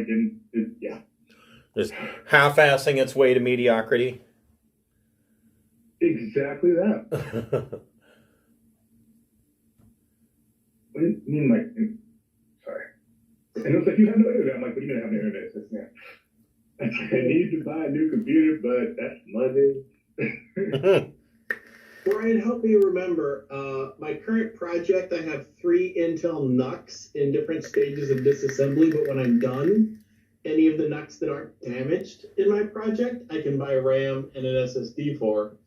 like, yeah. Just half-assing its way to mediocrity. Exactly that. What do you mean, like, sorry. And it was like, you have no internet. I'm like, what do you mean I have no internet? It's like, yeah. I need to buy a new computer, but that's Monday. Brian, help me remember, my current project, I have 3 Intel NUCs in different stages of disassembly, but when I'm done, any of the NUCs that aren't damaged in my project, I can buy RAM and an SSD for,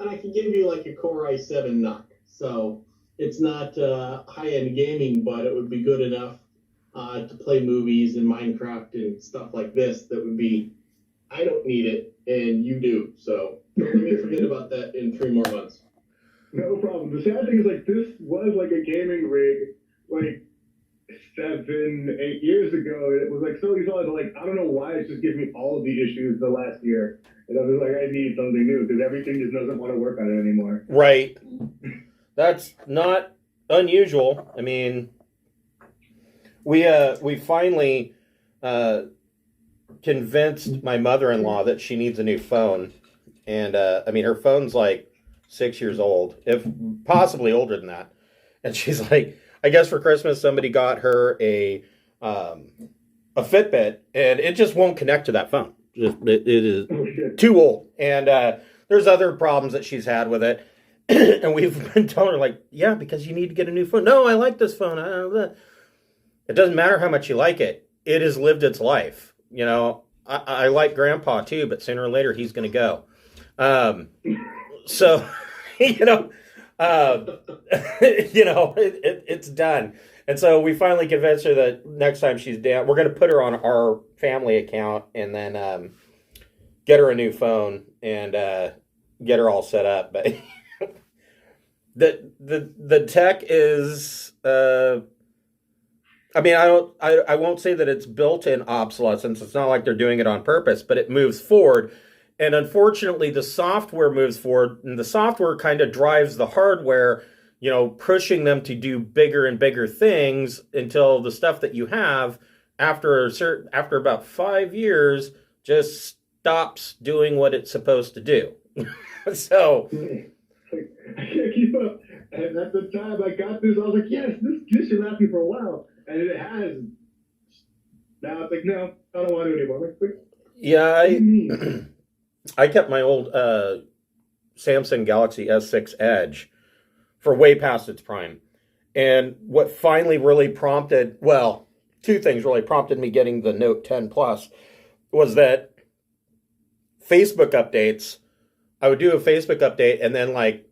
and I can give you like a Core i7 NUC. So it's not high-end gaming, but it would be good enough to play movies and Minecraft and stuff like this that would be, I don't need it, and you do. So don't let me forget about that in 3 more months. No problem. The sad thing is, like, this was like a gaming rig, like 7, 8 years ago. And it was like so solid. Like, I don't know why it's just giving me all of the issues the last year. And I was like, I need something new because everything just doesn't want to work on it anymore. Right. That's not unusual. I mean, we finally convinced my mother-in-law that she needs a new phone. And, I mean, her phone's like 6 years old, if possibly older than that. And she's like, I guess for Christmas, somebody got her a Fitbit, and it just won't connect to that phone. It is too old. And there's other problems that she's had with it. And we've been telling her, like, yeah, because you need to get a new phone. No, I like this phone. It doesn't matter how much you like it. It has lived its life. You know, I like Grandpa too, but sooner or later he's going to go. So, you know, it's done. And so we finally convinced her that next time she's down, we're going to put her on our family account and then get her a new phone and get her all set up. But the tech is, I mean, I won't say that it's built-in obsolescence. It's not like they're doing it on purpose, but it moves forward. And unfortunately, the software moves forward, and the software kind of drives the hardware, you know, pushing them to do bigger and bigger things until the stuff that you have after about 5 years just stops doing what it's supposed to do. So I can't keep up. And at the time I got this, I was like, yes, this should last me for a while. And it has. Now it's like, no, I don't want it anymore. Like, yeah, I kept my old Samsung Galaxy S6 Edge for way past its prime. And what finally really prompted, well, 2 things really prompted me getting the Note 10 Plus was that Facebook updates, I would do a Facebook update and then, like,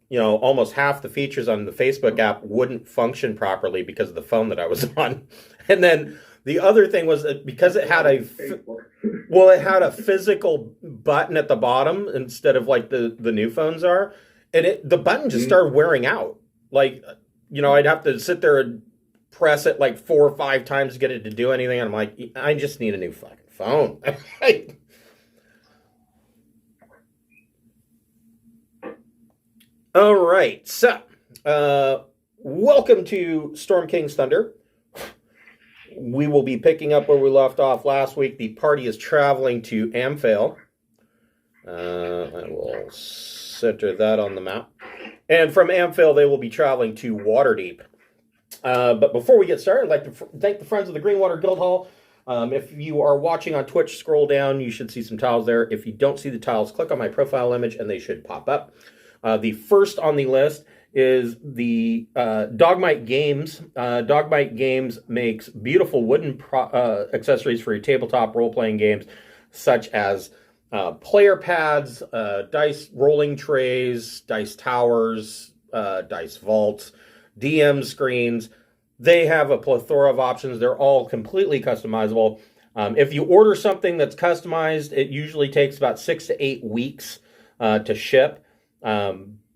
you know, almost half the features on the Facebook app wouldn't function properly because of the phone that I was on. And then the other thing was that because it had it had a physical button at the bottom instead of like the new phones are. And the button just started wearing out. Like, you know, I'd have to sit there and press it like 4 or 5 times to get it to do anything. And I'm like, I just need a new fucking phone. All right. So, welcome to Storm King's Thunder. We will be picking up where we left off last week. The party is traveling to Amphail. I will center that on the map. And from Amphail, they will be traveling to Waterdeep. But before we get started, I'd like to thank the friends of the Greenwater Guildhall. If you are watching on Twitch, scroll down. You should see some tiles there. If you don't see the tiles, click on my profile image, and they should pop up. The first on the list is the Dogmight Games. Dogmight Games makes beautiful wooden accessories for your tabletop role-playing games, such as player pads, dice rolling trays, dice towers, dice vaults, DM screens. They have a plethora of options. They're all completely customizable. If you order something that's customized, it usually takes about 6 to 8 weeks to ship.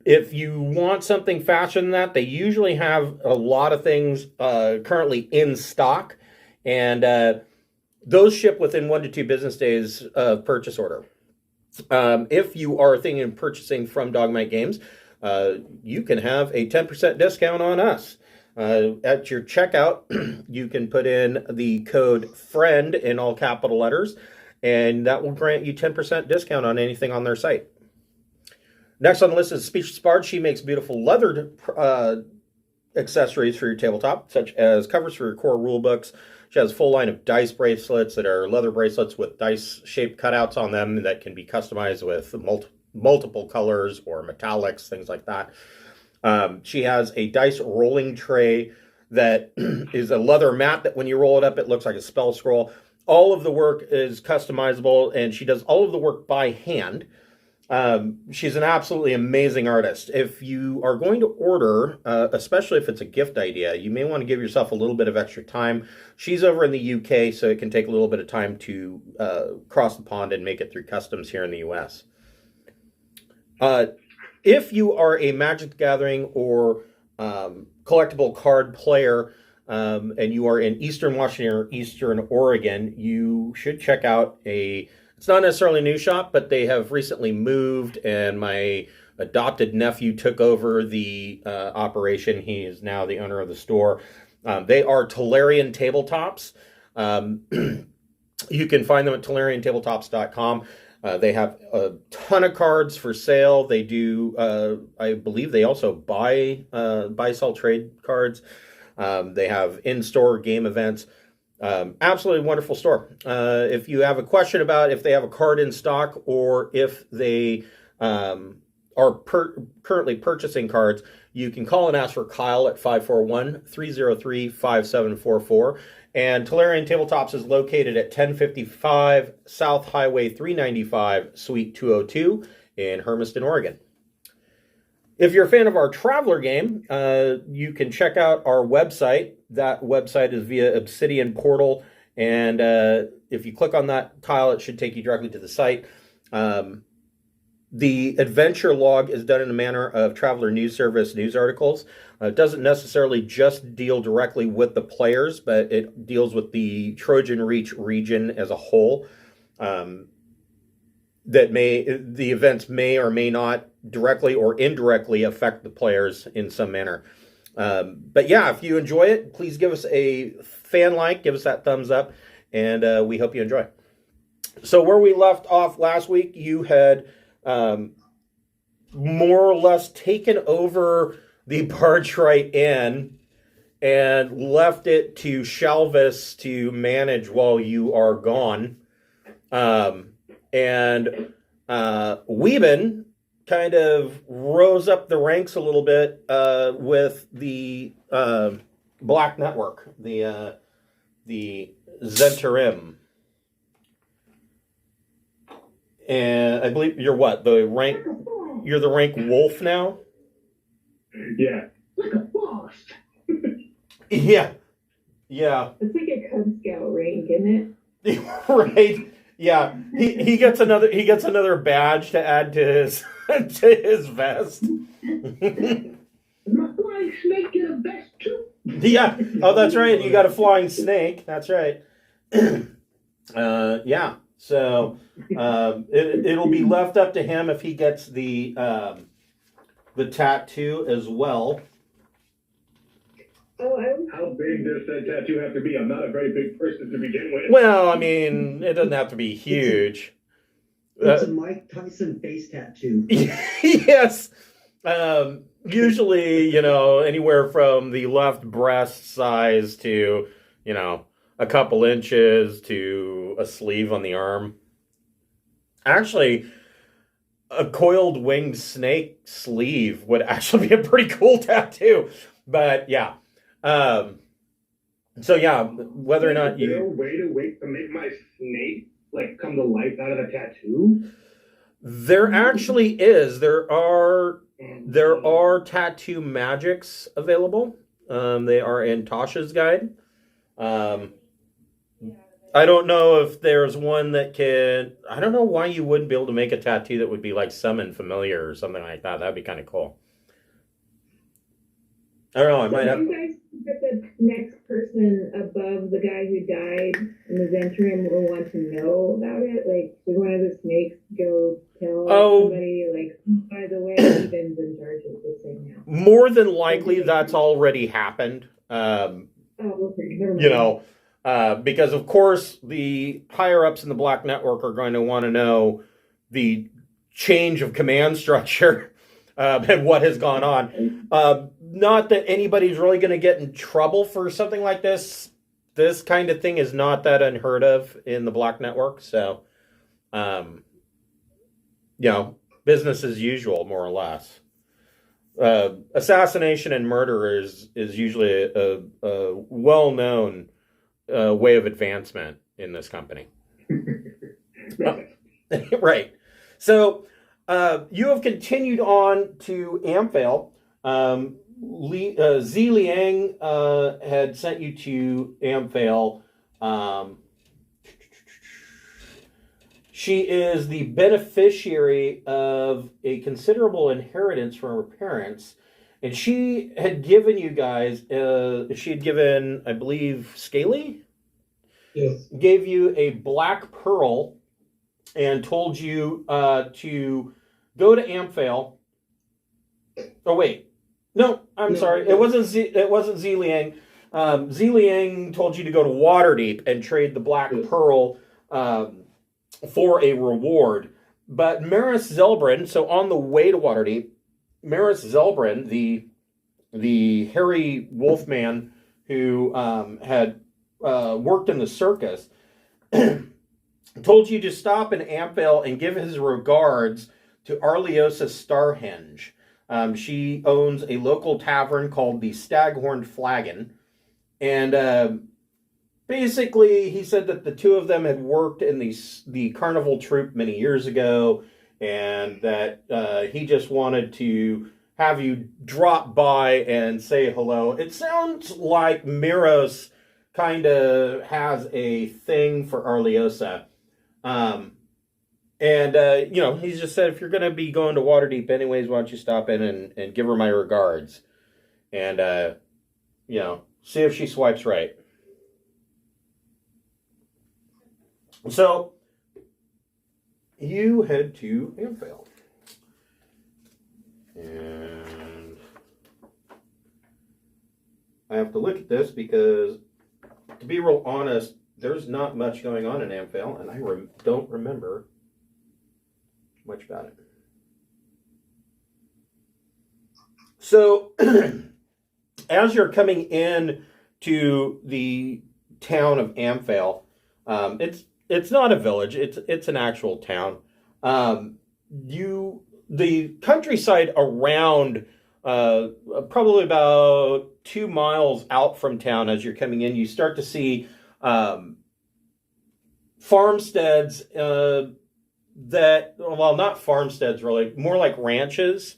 If you want something faster than that, they usually have a lot of things currently in stock, and those ship within 1 to 2 business days of purchase order. If you are thinking of purchasing from Dogmight Games, you can have a 10% discount on us. At your checkout, you can put in the code FRIEND in all capital letters, and that will grant you 10% discount on anything on their site. Next on the list is Speechless Bard. She makes beautiful leathered accessories for your tabletop, such as covers for your core rule books. She has a full line of dice bracelets that are leather bracelets with dice-shaped cutouts on them that can be customized with multiple colors or metallics, things like that. She has a dice rolling tray that is a leather mat that when you roll it up, it looks like a spell scroll. All of the work is customizable, and she does all of the work by hand. She's an absolutely amazing artist. If you are going to order, especially if it's a gift idea, you may want to give yourself a little bit of extra time. She's over in the UK, so it can take a little bit of time to cross the pond and make it through customs here in the US. If you are a Magic the Gathering or collectible card player, and you are in Eastern Washington or Eastern Oregon, you should check out it's not necessarily a new shop, but they have recently moved, and my adopted nephew took over the operation. He is now the owner of the store. They are Tolarian tabletops. You can find them at TolarianTabletops.com. They have a ton of cards for sale. They do, I believe they also buy, sell, trade cards. They have in-store game events. Absolutely wonderful store. If you have a question about if they have a card in stock or if they are currently purchasing cards, you can call and ask for Kyle at 541-303-5744. And Tolarian Tabletops is located at 1055 South Highway 395, Suite 202 in Hermiston, Oregon. If you're a fan of our Traveler game, you can check out our website. That website is via Obsidian Portal, and if you click on that tile, it should take you directly to the site. The adventure log is done in a manner of Traveler News Service news articles. It doesn't necessarily just deal directly with the players, but it deals with the Trojan Reach region as a whole. The events may or may not directly or indirectly affect the players in some manner. But yeah, if you enjoy it, please give us a fan like, give us that thumbs up, and we hope you enjoy. So where we left off last week, you had more or less taken over the Bartrite Inn and left it to Shalvis to manage while you are gone. And Weeben kind of rose up the ranks a little bit with the Black Network, the Zentarim. And I believe you're what? You're the rank Wolf now? Yeah. Like a boss. Yeah. Yeah. It's like a Cub Scout rank, isn't it? Right. Yeah. He gets another badge to add to his vest. My flying snake get a vest too. Yeah. Oh, that's right. You got a flying snake. That's right. Yeah. So it'll be left up to him if he gets the tattoo as well. How big does that tattoo have to be? I'm not a very big person to begin with. Well, I mean, it doesn't have to be huge. It's a Mike Tyson face tattoo. Yes. Usually, anywhere from the left breast size to, a couple inches to a sleeve on the arm. Actually, a coiled winged snake sleeve would actually be a pretty cool tattoo. But yeah. So yeah, whether or not Is there a way to make my snake come to life out of a tattoo? There actually is. There are tattoo magics available. They are in Tasha's guide. I don't know if there's one that can. I don't know why you wouldn't be able to make a tattoo that would be like summon familiar or something like that. That'd be kind of cool. I don't know. I might have. You guys think that the next person above the guy who died in the Zentrum will want to know about it? Like, did one of the snakes go tell somebody, by the way, Eben's in charge of this thing now? More than likely, that's already happened. Oh, okay. Never mind. You know, because of course the higher ups in the Black Network are going to want to know the change of command structure and what has gone on. Not that anybody's really going to get in trouble for something like this. This kind of thing is not that unheard of in the Black Network. So, you know, business as usual, more or less. Assassination and murder is usually a well-known way of advancement in this company. Right. So you have continued on to Amphail. Zi Liang had sent you to Amphail. She is the beneficiary of a considerable inheritance from her parents. And she had given you guys, she had given, I believe, Scaly? Yes. Gave you a black pearl and told you to go to Amphail. Oh, wait. No, I'm sorry. It wasn't Zi Liang. Zi Liang told you to go to Waterdeep and trade the black pearl for a reward. But Maris Zelbrin, so on the way to Waterdeep, Maris Zelbrin, the hairy wolfman who had worked in the circus, told you to stop in Amphail and give his regards to Arliosa Starhenge. She owns a local tavern called the Staghorn Flagon. And basically, he said that the two of them had worked in the carnival troupe many years ago, and that he just wanted to have you drop by and say hello. It sounds like Miros kind of has a thing for Arliosa. You know, he just said, if you're going to be going to Waterdeep anyways, why don't you stop in and give her my regards? And, you know, see if she swipes right. So, you head to Amphail. And I have to look at this because, to be real honest, there's not much going on in Amphail, and I don't remember much about it. So, as you're coming in to the town of Amphail, it's not a village; it's an actual town. The countryside around, probably about 2 miles out from town, as you're coming in, you start to see farmsteads. Not farmsteads really, more like ranches.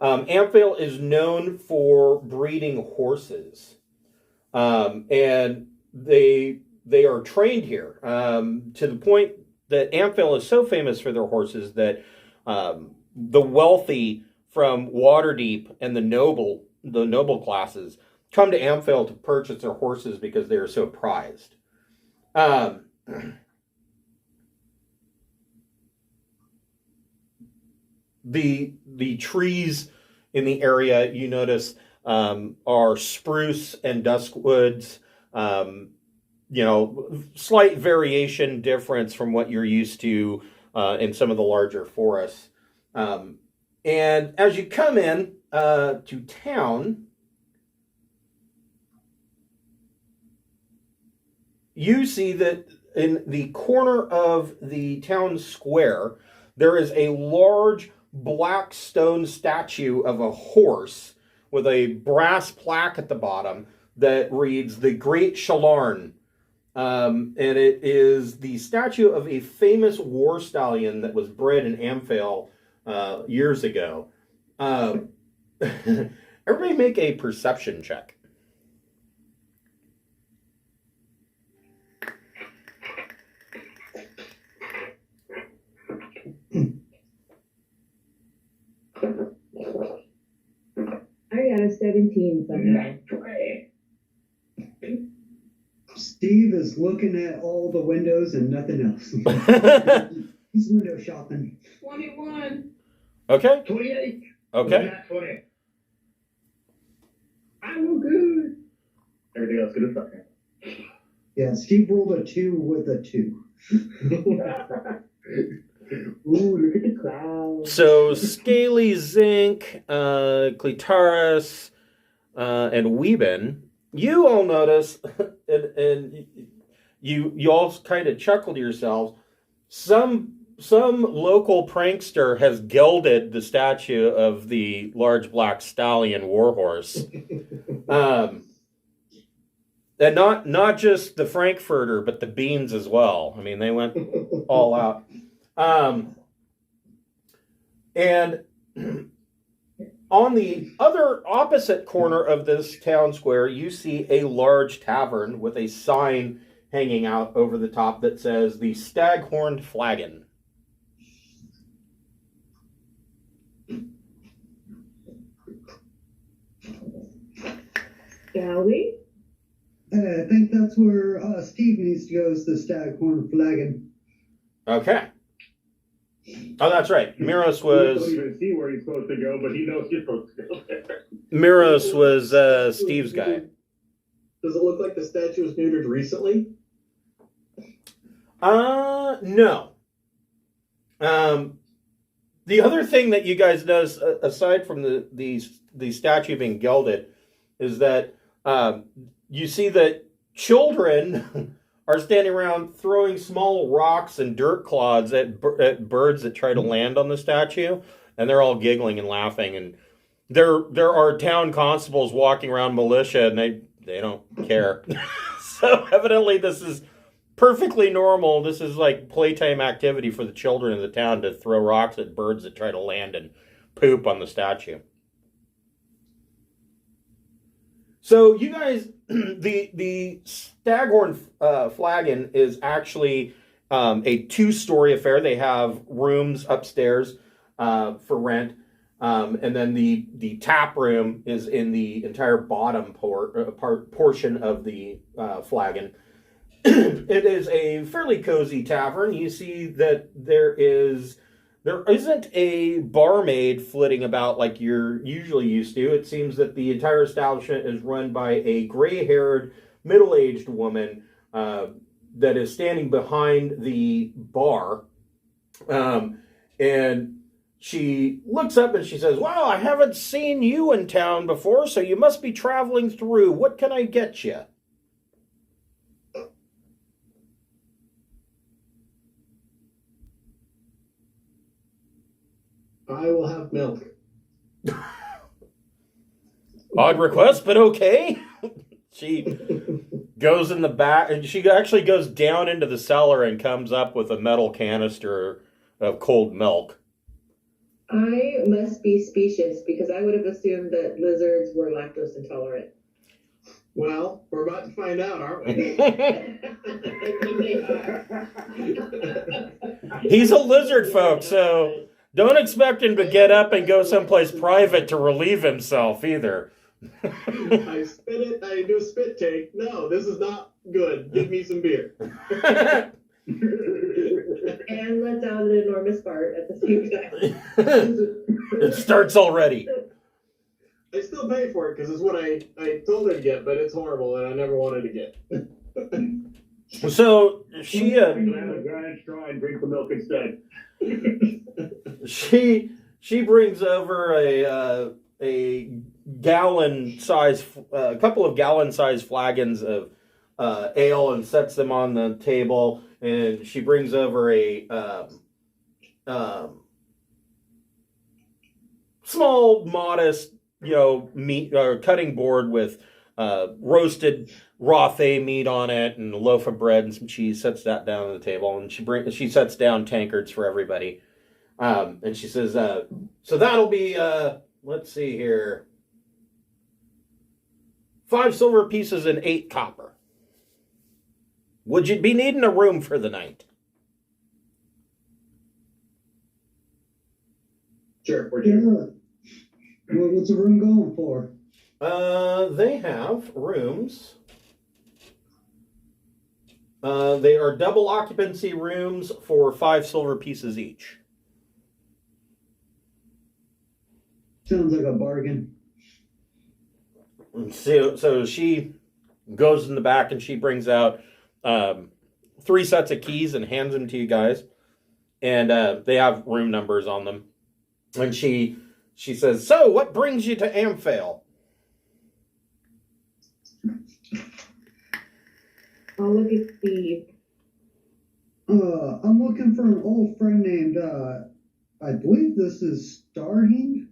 Amphail is known for breeding horses, and they are trained here to the point that Amphail is so famous for their horses that the wealthy from Waterdeep and the noble classes come to Amphail to purchase their horses because they are so prized. The trees in the area, you notice, are spruce and duskwoods. You know, slight variation difference from what you're used to in some of the larger forests. And as you come in to town, you see that in the corner of the town square, there is a large black stone statue of a horse with a brass plaque at the bottom that reads "The Great Shalarn." And it is the statue of a famous war stallion that was bred in Amphail years ago. Everybody make a perception check. I got a 17 somehow. Steve is looking at all the windows and nothing else. He's window shopping. 21. Okay. 28. Okay. 20. I'm all good. Everything else could have sucked. Yeah, Steve rolled a 2 with a 2. Ooh, look at the clouds. So Scaly, Zinc, Clitaris, and Weeben, you all notice, and you all kind of chuckle to yourselves. Some local prankster has gelded the statue of the large black stallion warhorse. And not just the Frankfurter, but the beans as well. I mean, they went all out. And on the other opposite corner of this town square, you see a large tavern with a sign hanging out over the top that says the Staghorned Flagon. Shall we? I think that's where Steve needs to go, is the Staghorn Flagon. Okay. Oh, that's right. Miros He was doesn't even see where he's supposed to go, but he knows he's supposed to go there. Miros was Steve's guy. Does it look like the statue was neutered recently? No. The other thing that you guys notice, aside from the statue being gelded, is that you see that children are standing around throwing small rocks and dirt clods at birds that try to land on the statue, and they're all giggling and laughing. And there are town constables walking around militia, and they don't care. So evidently this is perfectly normal. This is like playtime activity for the children of the town to throw rocks at birds that try to land and poop on the statue. So you guys, the Staghorn Flagon is actually a 2-story affair. They have rooms upstairs for rent, and then the tap room is in the entire bottom portion of the flagon. It is a fairly cozy tavern. You see that there isn't a barmaid flitting about like you're usually used to. It seems that the entire establishment is run by a gray-haired, middle-aged woman that is standing behind the bar. And she looks up and she says, "Well, I haven't seen you in town before, so you must be traveling through. What can I get you?" I will have milk. Odd request, but okay. She goes in the back, and she actually goes down into the cellar and comes up with a metal canister of cold milk. I must be specious because I would have assumed that lizards were lactose intolerant. Well, we're about to find out, aren't we? He's a lizard folk, so don't expect him to get up and go someplace private to relieve himself either. I spit it, I do a spit take. No, this is not good. Give me some beer. And lets out an enormous fart at the same time. It starts already. I still pay for it because it's what I told her to get, but it's horrible and I never wanted to get. So she Grab a giant straw and drink the milk instead. she brings over a gallon size, a couple of gallon size flagons of ale and sets them on the table, and she brings over a small, modest, meat or cutting board with roasted raw meat on it and a loaf of bread and some cheese. Sets that down on the table, and she sets down tankards for everybody. And she says, so that'll be, let's see here, 5 silver pieces and 8 copper. Would you be needing a room for the night? Sure, we're Yeah. due. Well, what's the room going for? They have rooms. They are double occupancy rooms for 5 silver pieces each. Sounds like a bargain. So she goes in the back and she brings out 3 sets of keys and hands them to you guys. And they have room numbers on them. And she says, "So, what brings you to Amphail?" I'll look at Steve. I'm looking for an old friend named, I believe this is Starhing.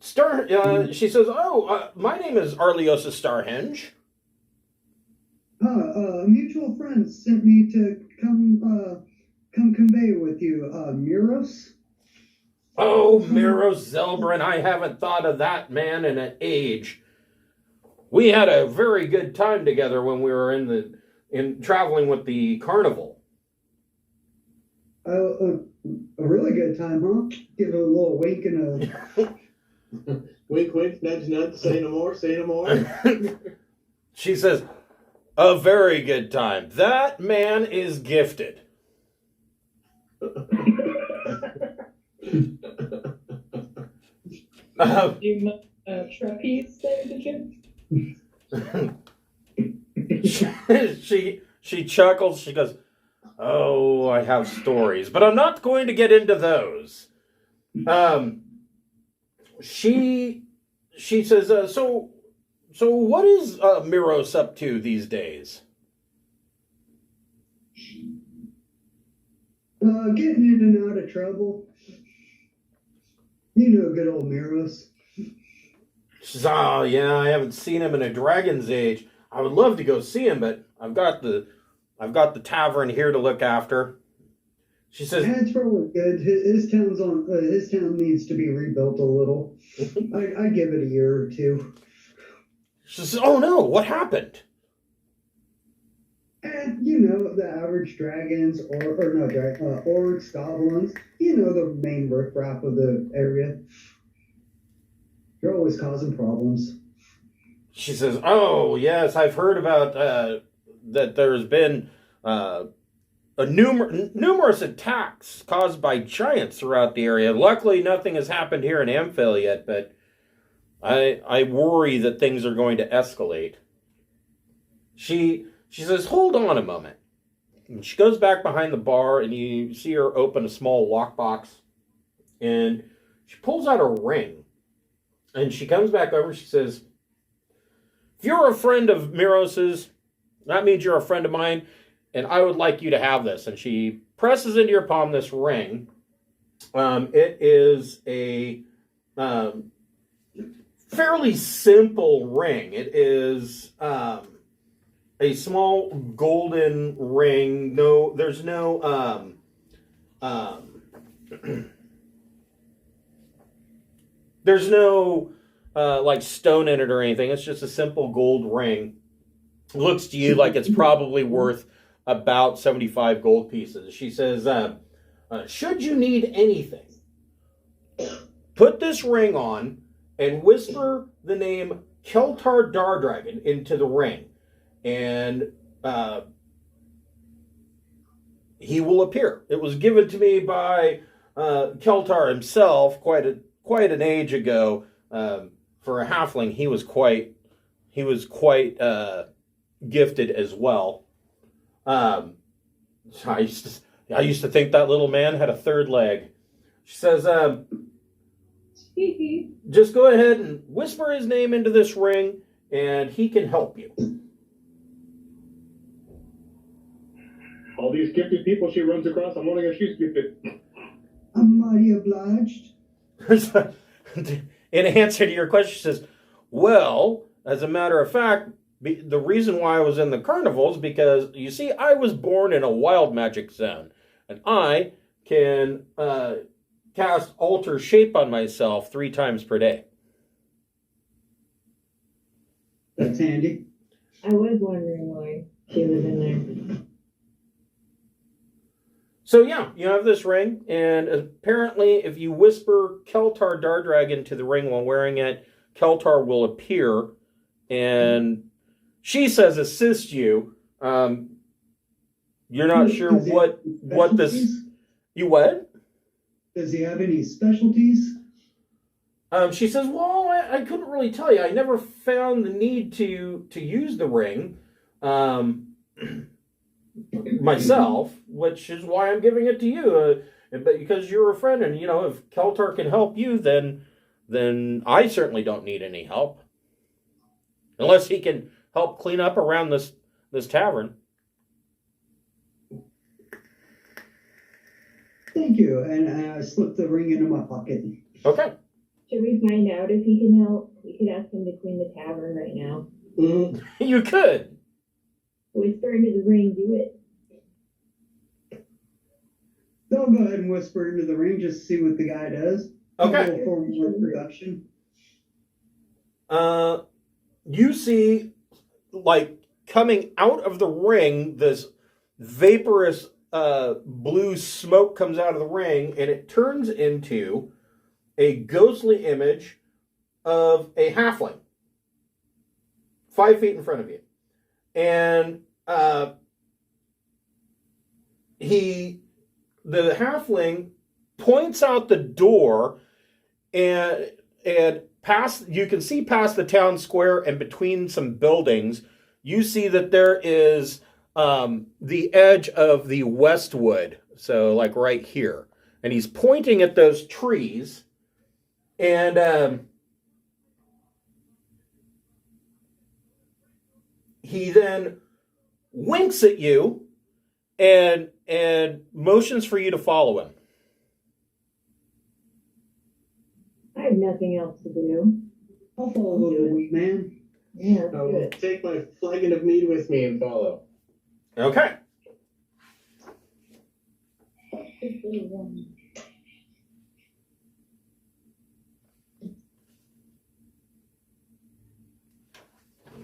She says, "Oh, my name is Arliosa Starhenge." A mutual friend sent me to come convey with you, Miros. Oh, Miros Zelbrin, I haven't thought of that man in an age. We had a very good time together when we were in traveling with the carnival. A really good time, huh? Give it a little wink and a... Wink, wink, nudge, nudge, say no more, say no more. She says, "A very good time. That man is gifted." You trapeze again? She chuckles. She goes, "Oh, I have stories, but I'm not going to get into those." She says, "So what is Miros up to these days?" Getting in and out of trouble. You know good old Miros. She says, "Oh, yeah, I haven't seen him in a dragon's age. I would love to go see him, but I've got the tavern here to look after." She says, That's probably good. His town needs to be rebuilt a little. I give it a year or two. She says, "Oh no, what happened?" And you know the average dragons or not dragons, orcs, goblins. You know the main riffraff of the area. They're always causing problems. She says, "Oh yes, I've heard about that. There's been numerous attacks caused by giants throughout the area. Luckily, nothing has happened here in Amphail yet, but I worry that things are going to escalate." She says, "Hold on a moment." And she goes back behind the bar, and you see her open a small lockbox, and she pulls out a ring, and she comes back over. And she says, "If you're a friend of Miros's, that means you're a friend of mine, and I would like you to have this." And she presses into your palm this ring. It is a fairly simple ring. It is a small golden ring. There's no like stone in it or anything. It's just a simple gold ring. It looks to you like it's probably worth about 75 gold pieces. She says, "Should you need anything, put this ring on and whisper the name Keltar Dardragon into the ring, and he will appear. It was given to me by Keltar himself quite an age ago. For a halfling, he was quite gifted as well. I used to think that little man had a third leg." She says, "Just go ahead and whisper his name into this ring, and he can help you." All these gifted people she runs across, I'm wondering if she's gifted. I'm mighty obliged. In answer to your question, she says, "Well, as a matter of fact, the reason why I was in the carnival is because, you see, I was born in a wild magic zone, and I can cast alter shape on myself 3 times per day." That's handy. I was wondering why she was in there. So yeah, you have this ring, and apparently if you whisper Keltar Dardragon to the ring while wearing it, Keltar will appear, and she says assist you. You're not sure what this... You what? Does he have any specialties? She says, well, I couldn't really tell you. I never found the need to use the ring myself, which is why I'm giving it to you. But because you're a friend, and if Keltar can help you, then I certainly don't need any help, unless he can help clean up around this tavern. Thank you. And I slipped the ring into my pocket. Okay. Should we find out if he can help? We could ask him to clean the tavern right now. Mm-hmm. You could. Whisper into the ring, do it. They'll go ahead and whisper into the ring just to see what the guy does. Okay. For more production. You see, like, coming out of the ring, this vaporous blue smoke comes out of the ring, and it turns into a ghostly image of a halfling 5 feet in front of you. And the halfling points out the door, and you can see past the town square, and between some buildings, you see that there is the edge of the westwood, so like right here. And he's pointing at those trees, and he then winks at you and motions for you to follow him. I have nothing else to do. I'll follow the wee man. Yeah, let's I do will it. take my flagon of mead with me and follow. Okay.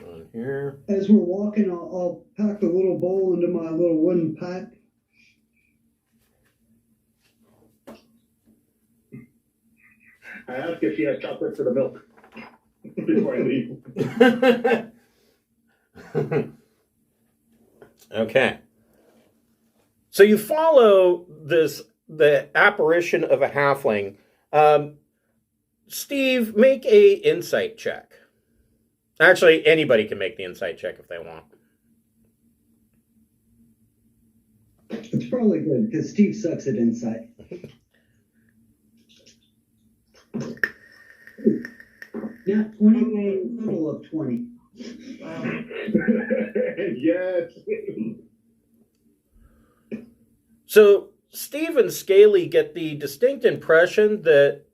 On here. As we're walking, I'll pack a little bowl into my little wooden pack. I ask if she has chocolate for the milk before I leave. Okay. So you follow the apparition of a halfling. Steve, make a insight check. Actually, anybody can make the insight check if they want. It's probably good because Steve sucks at insight. Yeah, 20, total of 20. Yes. So Steve and Scaly get the distinct impression that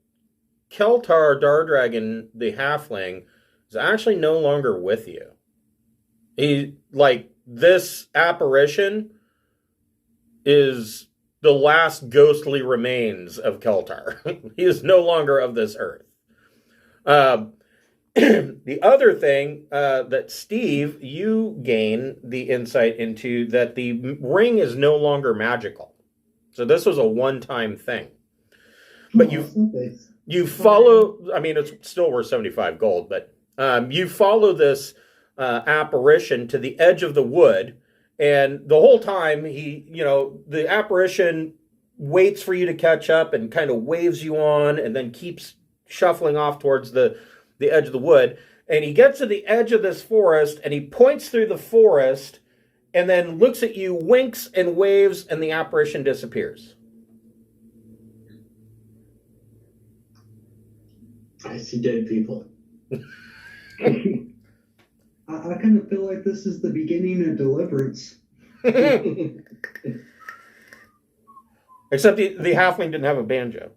Keltar Dardragon, the halfling, is actually no longer with you. This apparition is the last ghostly remains of Keltar. He is no longer of this earth. The other thing that Steve, you gain the insight into, that the ring is no longer magical. So this was a one-time thing. But you follow, I mean, it's still worth 75 gold, but you follow this apparition to the edge of the wood, and the whole time the apparition waits for you to catch up and kind of waves you on, and then keeps shuffling off towards the edge of the wood. And he gets to the edge of this forest, and he points through the forest, and then looks at you, winks and waves, and the apparition disappears. I see dead people. I kind of feel like this is the beginning of Deliverance. Except the halfling didn't have a banjo.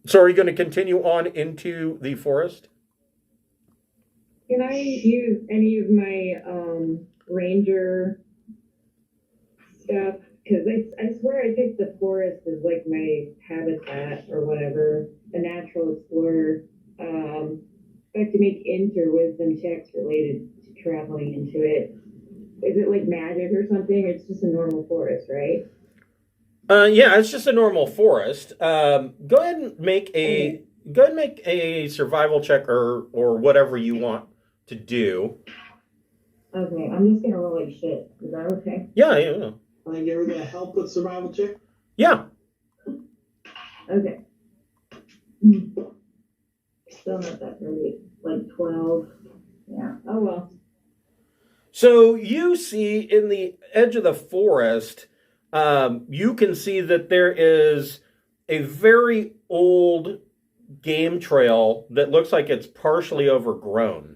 So are you going to continue on into the forest? Can I use any of my ranger stuff? Because I swear I picked the forest as like my habitat or whatever, a natural explorer. I have to make wisdom checks related to traveling into it. Is it like magic or something? It's just a normal forest, right? Yeah, it's just a normal forest. Go ahead and make a survival check or whatever you want to do. Okay, I'm just gonna roll like shit. Is that okay? Yeah. Can I give her the help with survival check? Yeah. Okay. Still not that early. Like 12. Yeah. Oh well. So you see in the edge of the forest, you can see that there is a very old game trail that looks like it's partially overgrown.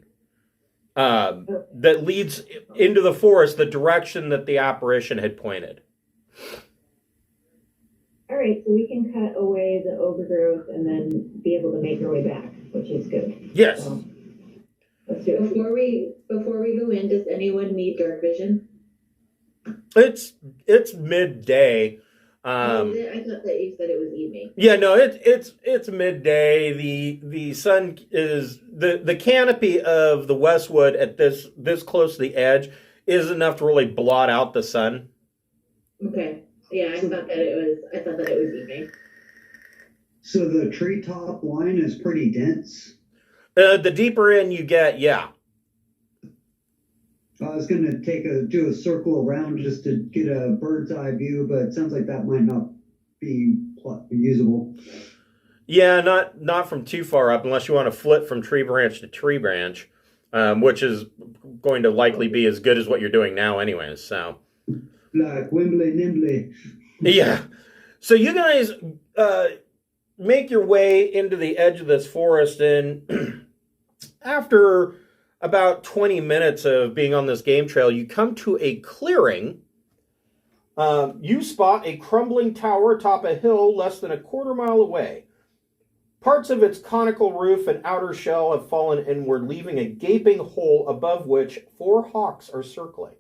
That leads into the forest, the direction that the apparition had pointed. All right, so we can cut away the overgrowth and then be able to make our way back, which is good. Yes. So, let's do it. Before we go in, does anyone need dark vision? It's midday. I thought that you said it was evening. Yeah, no, it's midday. The sun is the canopy of the westwood at this close to the edge is enough to really blot out the sun. Okay. Yeah, I thought that it was evening. So the treetop line is pretty dense. The deeper in you get, yeah. I was going to do a circle around just to get a bird's eye view, but it sounds like that might not be usable. Yeah, not from too far up, unless you want to flip from tree branch to tree branch, which is going to likely be as good as what you're doing now anyways, so. Like Wimbley Nimbly. Yeah. So you guys make your way into the edge of this forest, and after about 20 minutes of being on this game trail, you come to a clearing. You spot a crumbling tower atop a hill less than a quarter mile away. Parts of its conical roof and outer shell have fallen inward, leaving a gaping hole above which 4 hawks are circling.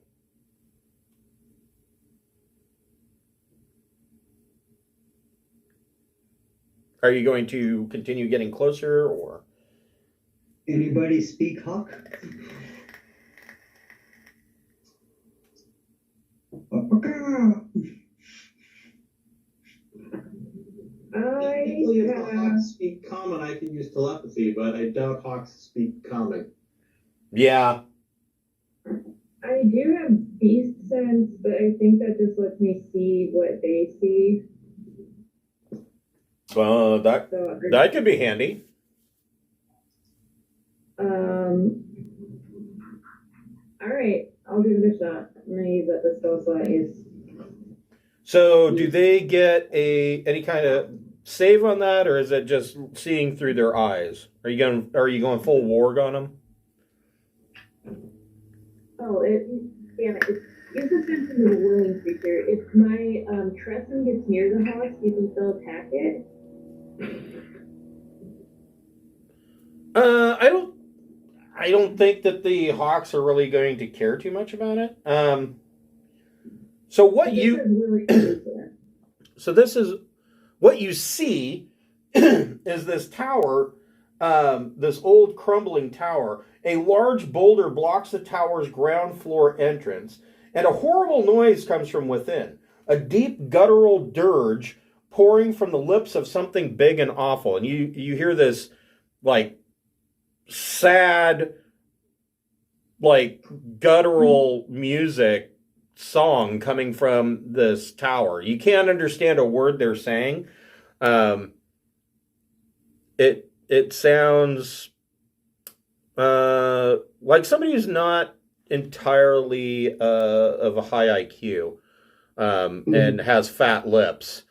Are you going to continue getting closer, or? Anybody speak Hawk? Technically, if the hawks speak common, I can use telepathy, but I doubt hawks speak common. Yeah. I do have beast sense, but I think that just lets me see what they see. That could be handy. All right, I'll give it a shot. I'm gonna use up the spell slot I used. So, do they get any kind of save on that, or is it just seeing through their eyes? Are you going full warg on them? Oh, damn it! Use the sense of a willing creature. If my Tresson gets near the house, you can still attack it. I don't think that the hawks are really going to care too much about it. So what this is what you see is this tower, this old crumbling tower. A large boulder blocks the tower's ground floor entrance, and a horrible noise comes from within. A deep guttural dirge pouring from the lips of something big and awful. And you hear this, like, sad, like, guttural music song coming from this tower. You can't understand a word they're saying. It sounds like somebody who's not entirely of a high IQ and has fat lips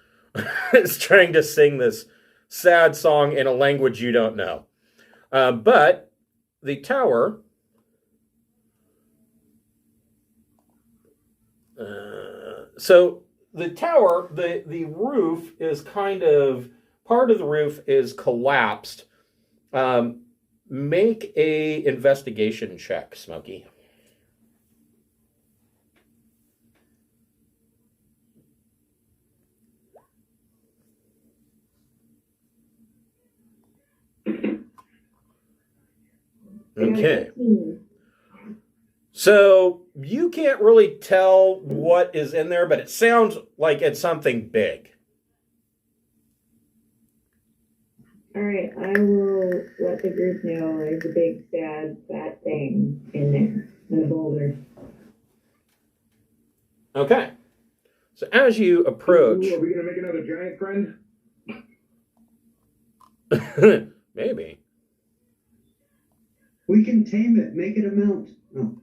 is trying to sing this sad song in a language you don't know. But the tower the roof is kind of, part of the roof is collapsed. Make a investigation check, Smokey. Okay. So you can't really tell what is in there, but it sounds like it's something big. All right, I will let the group know there's a big, sad, fat thing in there, in the boulder. Okay. So as you approach... Ooh, are we going to make another giant friend? Maybe. We can tame it, make it a mount. Oh.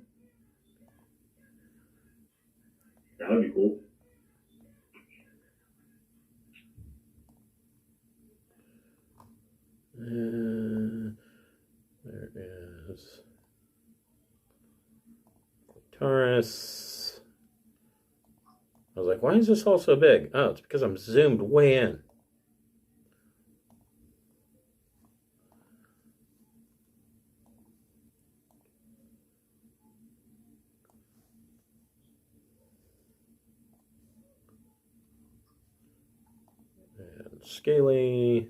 That would be cool. There is Taurus. I was like, why is this all so big? Oh, it's because I'm zoomed way in. And Scaly.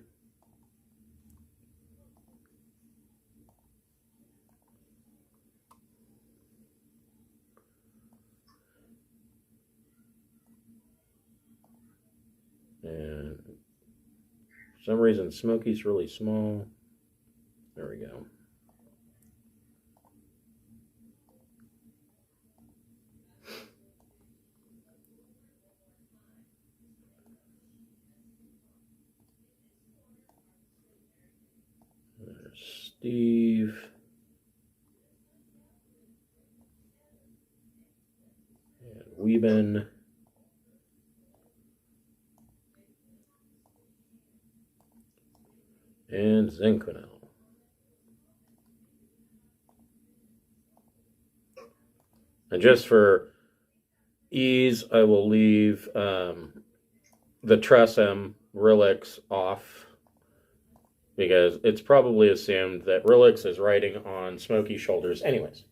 And for some reason, Smokey's really small. There we go. There's Steve. And Weeben. And Zinquinel. And just for ease, I will leave the Tressem Rilix off, because it's probably assumed that Rilix is riding on Smokey's shoulders anyways.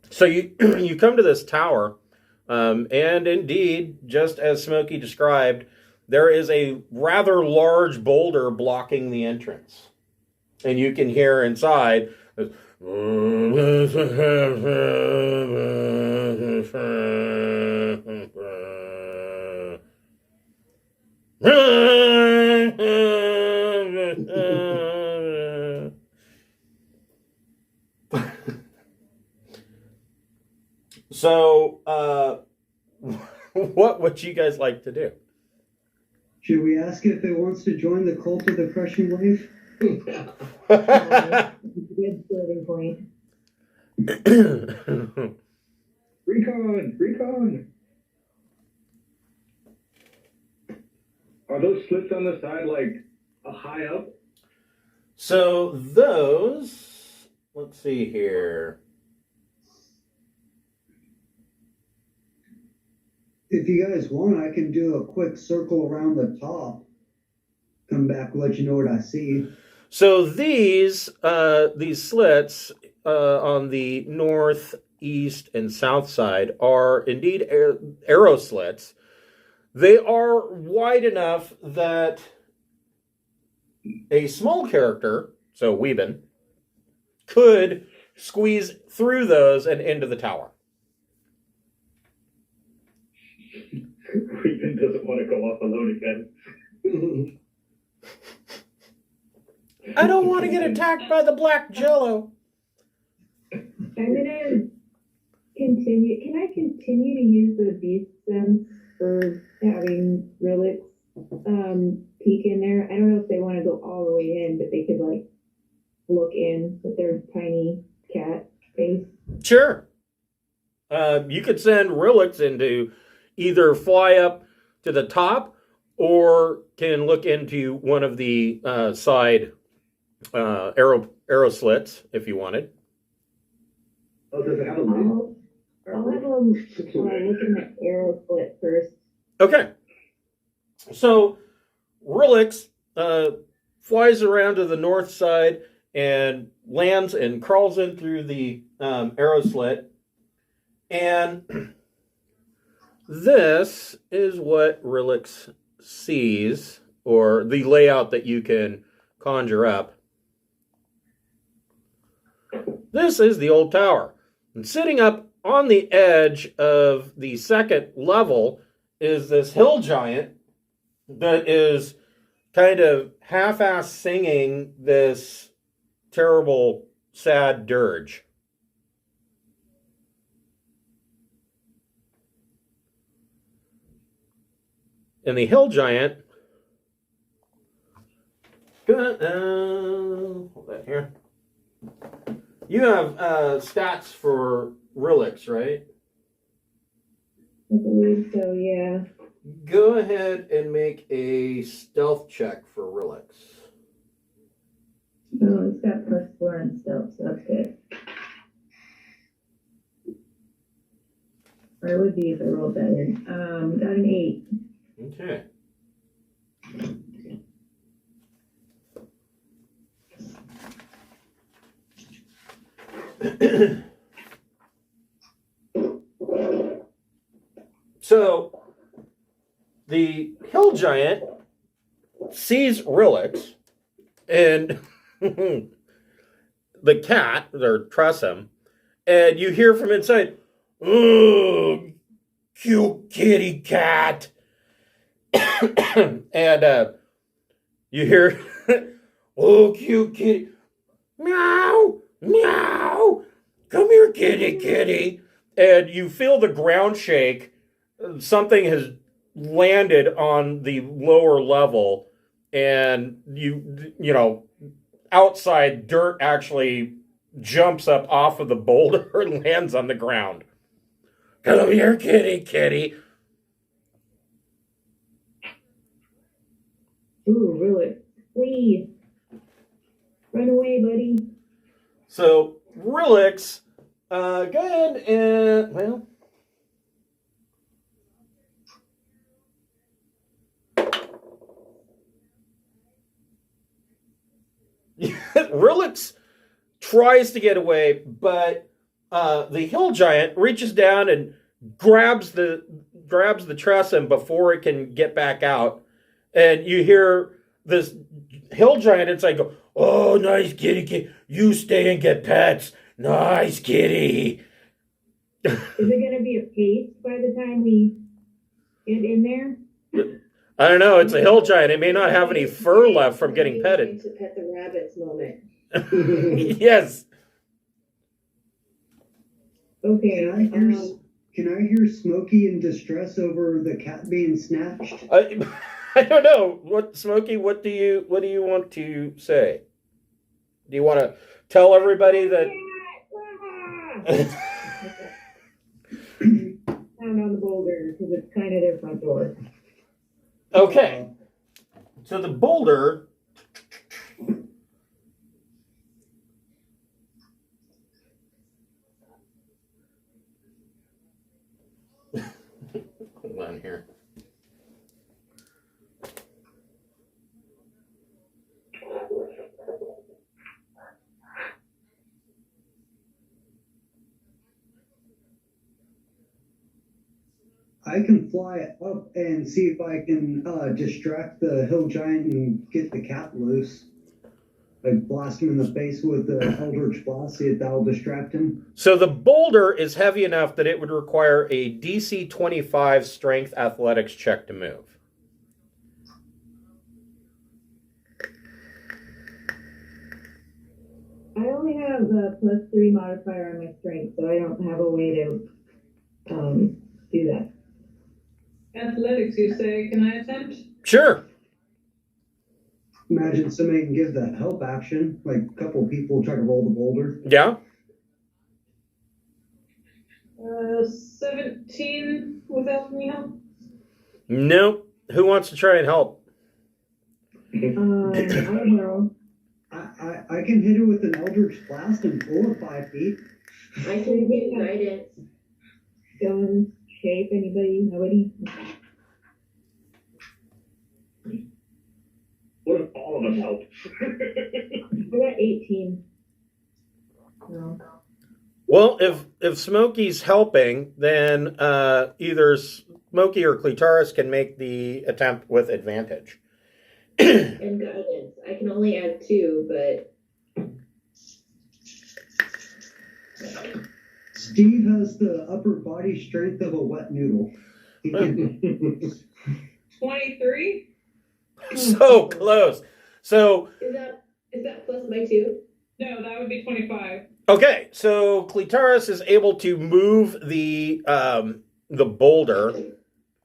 So you you come to this tower, and indeed, just as Smokey described, there is a rather large boulder blocking the entrance. And you can hear inside, so, what would you guys like to do? Should we ask if it wants to join the cult of the crushing wave? Good starting point. Recon! Are those slits on the side like high up? So those, let's see here. If you guys want, I can do a quick circle around the top. Come back, let you know what I see. So these slits on the north, east, and south side are indeed arrow slits. They are wide enough that a small character, so Weeben, could squeeze through those and into the tower. Weeben doesn't want to go off alone again. I don't want to get attacked by the black jello. I'm gonna continue. Can I continue to use the beast sense for having Rilix peek in there? I don't know if they want to go all the way in, but they could like look in with their tiny cat face. Sure. You could send Rilix into either fly up to the top or can look into one of the side arrow slits if you wanted. Oh, does it have a lid? I'll have them look in the arrow slit first. Okay. So Rilix flies around to the north side and lands and crawls in through the arrow slit. And this is what Rilix sees, or the layout that you can conjure up. This is the old tower. And sitting up on the edge of the second level is this hill giant that is kind of half-ass singing this terrible, sad dirge. And the hill giant, hold that here. You have stats for Relix, right? I believe so, yeah. Go ahead and make a stealth check for Relix. Oh, it's got +4 on stealth, so that's good. Or it would be if I rolled better. Got an 8. Okay. So, the hill giant sees Relix, and the cat, or Tressum, and you hear from inside, "Oh, cute kitty cat." And you hear, "Oh, cute kitty, meow, meow, come here, kitty, kitty." And you feel the ground shake. Something has landed on the lower level, and you know, outside dirt actually jumps up off of the boulder and lands on the ground. "Come here, kitty, kitty." Ooh, really? Please. Run away, buddy. So, Relix, go ahead and, well, Relix tries to get away, but the hill giant reaches down and grabs the Tressum before it can get back out, and you hear this hill giant inside go, "Oh, nice kitty, kitty. You stay and get pets. Nice kitty." Is it going to be a pace by the time we get in there? I don't know. It's a hill giant. It may not have any fur left from getting petted. To pet the rabbits moment. Yes. Okay. Can I hear Smokey in distress over the cat being snatched? I don't know. What, Smokey? What do you want to say? Do you want to tell everybody that? Down on the boulder because it's kind of their front door. Okay. So the boulder. Hold on here. I can fly up and see if I can distract the hill giant and get the cat loose. Like blast him in the face with the Eldritch Blast, see if that'll distract him. So the boulder is heavy enough that it would require a DC 25 strength athletics check to move. I only have a +3 modifier on my strength, so I don't have a way to do that. Athletics, you say? Can I attempt? Sure. Imagine somebody can give the help action, like a couple people try to roll the boulder. Yeah. 17 without any help. Nope. Who wants to try and help? I don't know. I can hit it with an Eldritch Blast and pull it 5 feet. I can get guidance. Stone shape, anybody? Nobody? What if all of us help? I got 18. No. Well, if Smokey's helping, then either Smokey or Clitaris can make the attempt with advantage. And guidance. I can only add 2, but Steve has the upper body strength of a wet noodle. He can, 23? So close. So is that plus my 2? No, that would be 25. okay, so Clitaris is able to move the boulder.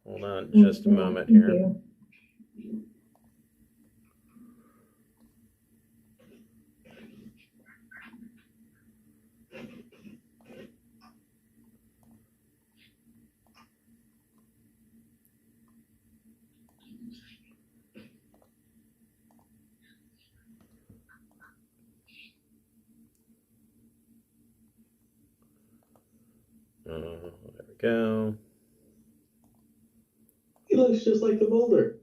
Hold on just a moment Thank here. you. go. He looks just like the boulder.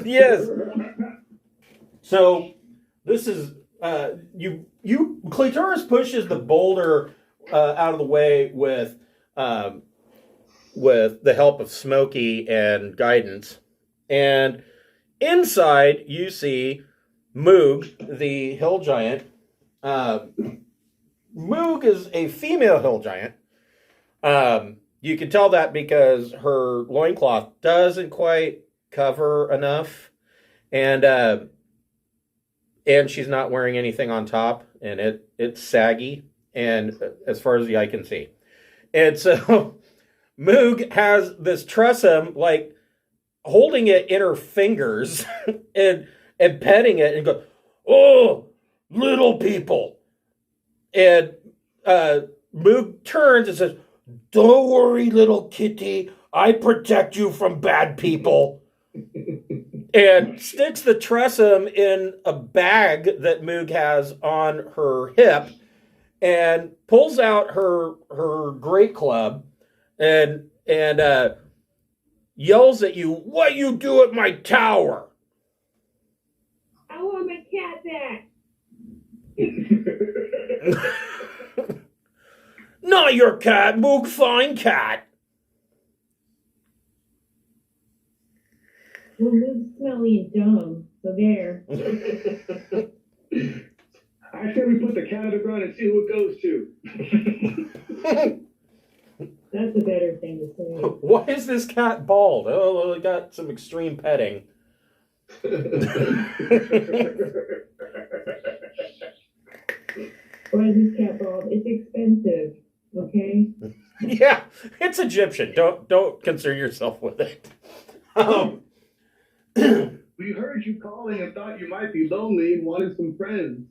Yes. So this is Clitoris pushes the boulder out of the way with the help of Smokey and Guidance, and inside you see Moog, the hill giant. Moog is a female hill giant. You can tell that because her loincloth doesn't quite cover enough, and she's not wearing anything on top, and it's saggy, and as far as the eye can see. And so Moog has this tressum, like holding it in her fingers and petting it and go, "Oh, little people." And Moog turns and says, "Don't worry, little kitty. I protect you from bad people." And sticks the tressum in a bag that Moog has on her hip and pulls out her great club and yells at you, "What you do at my tower?" I want my cat back. "Not your cat, Moog, fine cat." Well, Luke's smelly and dumb, so there. I say we put the cat on the ground and see who it goes to. That's a better thing to say. Why is this cat bald? Oh, well, it got some extreme petting. Why is this cat bald? It's expensive, okay? Yeah, it's Egyptian. Don't concern yourself with it. We heard you calling and thought you might be lonely and wanted some friends.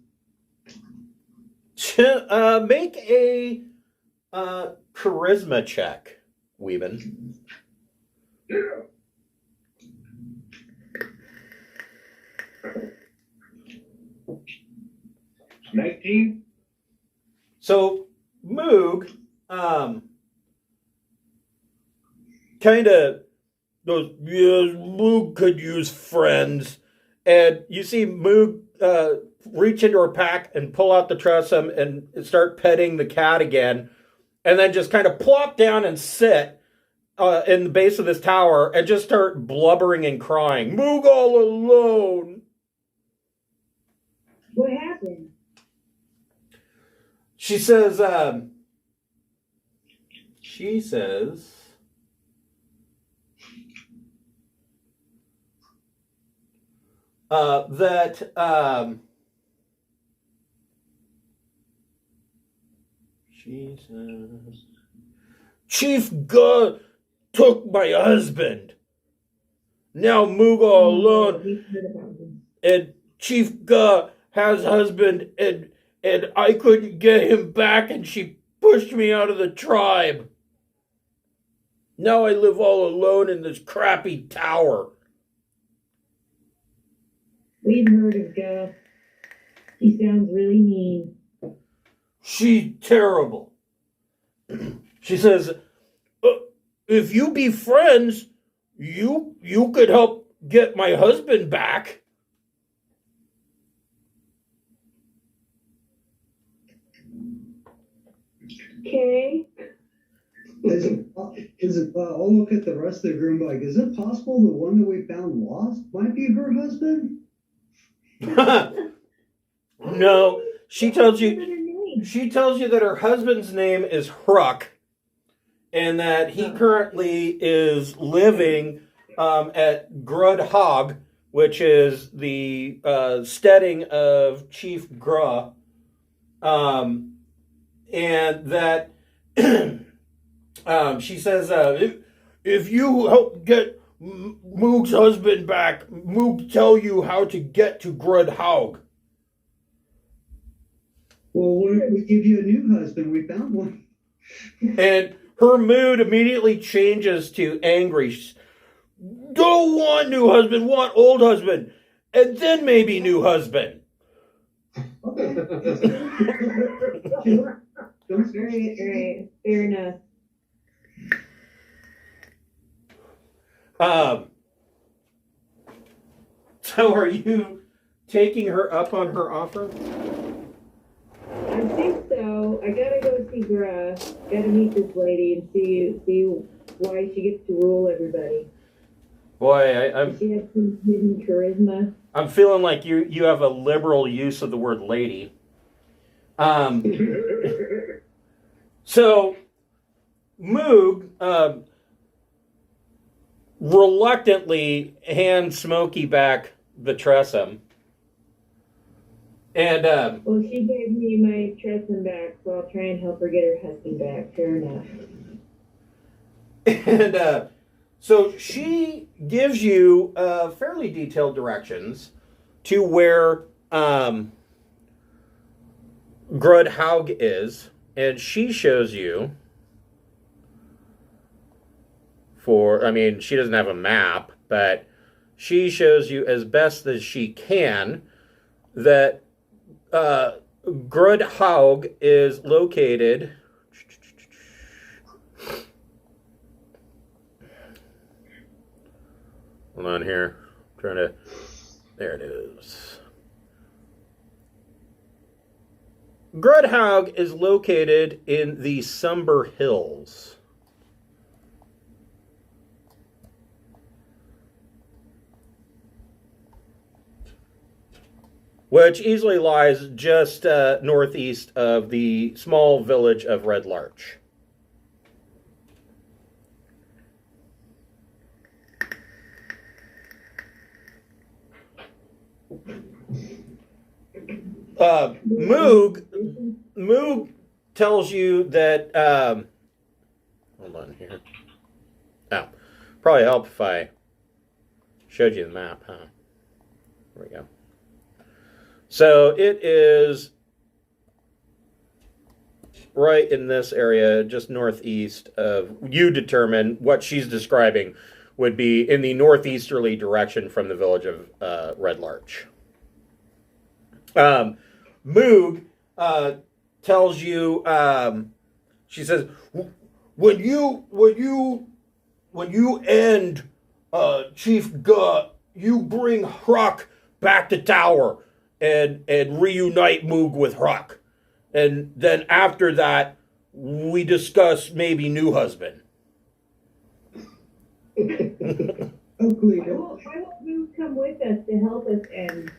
Make a charisma check, Weeben. Yeah. $19. So Moog kind of goes, "Yes, Moog could use friends." And you see Moog reach into her pack and pull out the tressum and start petting the cat again, and then just kind of plop down and sit in the base of this tower and just start blubbering and crying. "Moog all alone." What happened? She says, that she says, "Chief Guh took my husband. Now Moog all alone, We've heard about this. and Chief Guh has husband, and I couldn't get him back, and she pushed me out of the tribe. Now I live all alone in this crappy tower." We've heard of Guh. He sounds really mean. She's terrible. She says, "If you be friends, you could help get my husband back." Okay. I'll look at the rest of the room like, is it possible the one that we found lost might be her husband? No, she tells you that her husband's name is Hruck, and that he currently is living at Grudhog, which is the steading of Chief Gruh, and that she says, if you help get Moog's husband back, Moog tell you how to get to Grudhog. Well, what if we give you a new husband? We found one. And her mood immediately changes to angry. Don't want new husband, want old husband, and then maybe new husband. Okay. Right. Fair enough. So are you taking her up on her offer? I think so. I gotta go see Gra. Gotta meet this lady and see why she gets to rule everybody. Boy, She has some hidden charisma. I'm feeling like you have a liberal use of the word lady. So Moog reluctantly hands Smokey back the Tressum. And Well, she gave me my Tresson back, so I'll try and help her get her husband back. Fair enough. And so she gives you fairly detailed directions to where Grudhaug is, and she shows you she doesn't have a map, but she shows you as best as she can that Grudhaug is located. Hold on here. There it is. Grudhaug is located in the Somber Hills. Which easily lies just northeast of the small village of Red Larch. Moog tells you that hold on here. Oh, probably help if I showed you the map, huh? There we go. So it is right in this area, just northeast of, you determine what she's describing would be in the northeasterly direction from the village of Red Larch. Moog tells you, she says, when you end Chief Gut, you bring Hruck back to tower and reunite Moog with Hruck. And then after that, we discuss maybe new husband. Hopefully, Why won't Moog come with us to help us and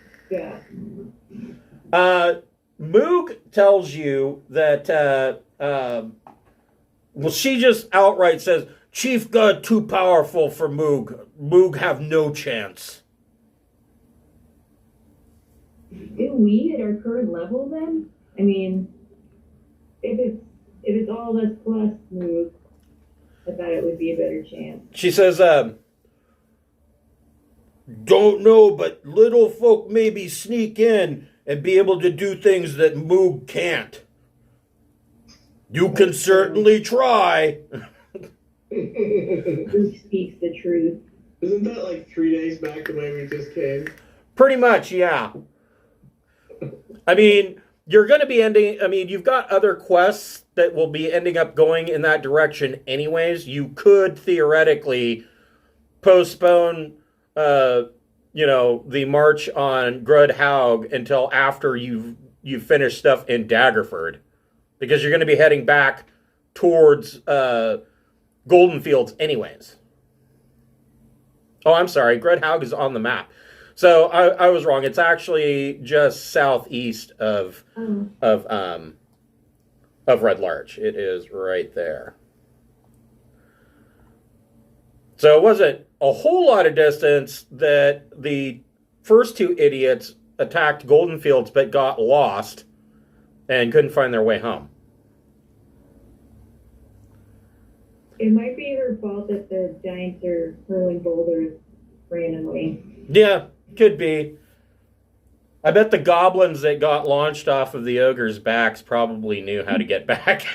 Moog tells you that, she just outright says, Chief God too powerful for Moog. Moog have no chance. Do we at our current level then? I mean, if it's all of us plus Moog, I thought it would be a better chance. She says, don't know, but little folk maybe sneak in and be able to do things that Moog can't. You can certainly try. Who speaks the truth? Isn't that like 3 days back the way we just came? Pretty much, yeah. I mean, you're going to be you've got other quests that will be ending up going in that direction anyways. You could theoretically postpone, the march on Grudhaug until after you've finished stuff in Daggerford. Because you're going to be heading back towards Golden Fields anyways. Oh, I'm sorry. Grudhaug is on the map. So I was wrong. It's actually just southeast of Red Larch. It is right there. So it wasn't a whole lot of distance that the first two idiots attacked Golden Fields but got lost and couldn't find their way home. It might be her fault that the giants are hurling boulders randomly. Yeah, could be. I bet the goblins that got launched off of the ogres' backs probably knew how to get back.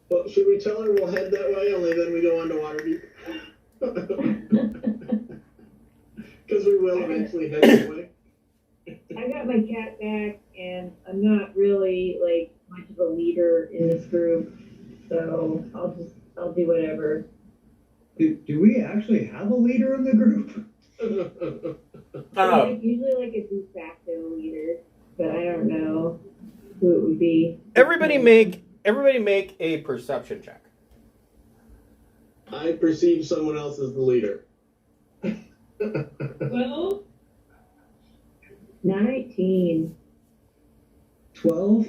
Well, should we tell her we'll head that way, only then we go on to Waterdeep? Because we will eventually head that way. I got my cat back, and I'm not really, much of a leader in this group. so I'll do whatever. Do we actually have a leader in the group? Like, usually like a de facto leader, but I don't know who it would be. Everybody make a perception check. I perceive someone else as the leader. Well, 19. 12?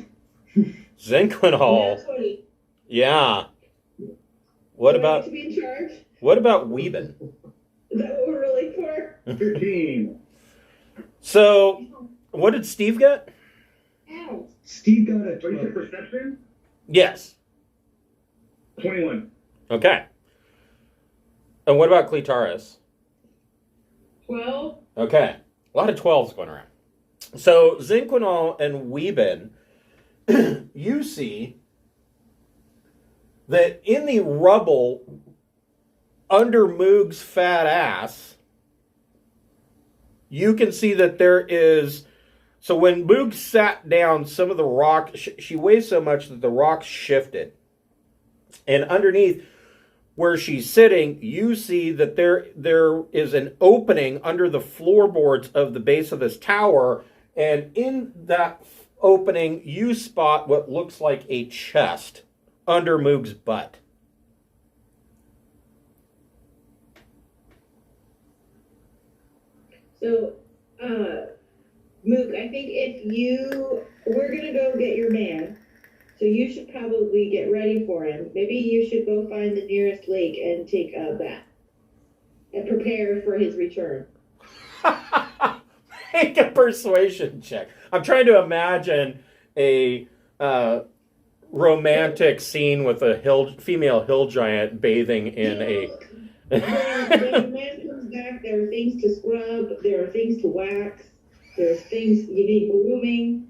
Zinquinhall. 20. Yeah. What Do I about get to be in charge? Weeben? Is that what we're really for? 15. So, what did Steve get? Ow. Steve got a What you said 12. perception? Yes. 21. Okay. And what about Clitaris? 12. Okay. A lot of 12s going around. So, Zinquinhall and Weeben, you see that in the rubble under Moog's fat ass, you can see that there is. So when Moog sat down, some of the rock, she weighs so much that the rocks shifted. And underneath where she's sitting, you see that there is an opening under the floorboards of the base of this tower. And in that opening, you spot what looks like a chest under Moog's butt. So, Mook, I think we're gonna go get your man. So you should probably get ready for him. Maybe you should go find the nearest lake and take a bath. And prepare for his return. Make a persuasion check. I'm trying to imagine a romantic scene with a female hill giant bathing in a. When the man comes back, there are things to scrub, there are things to wax, there's things you need grooming.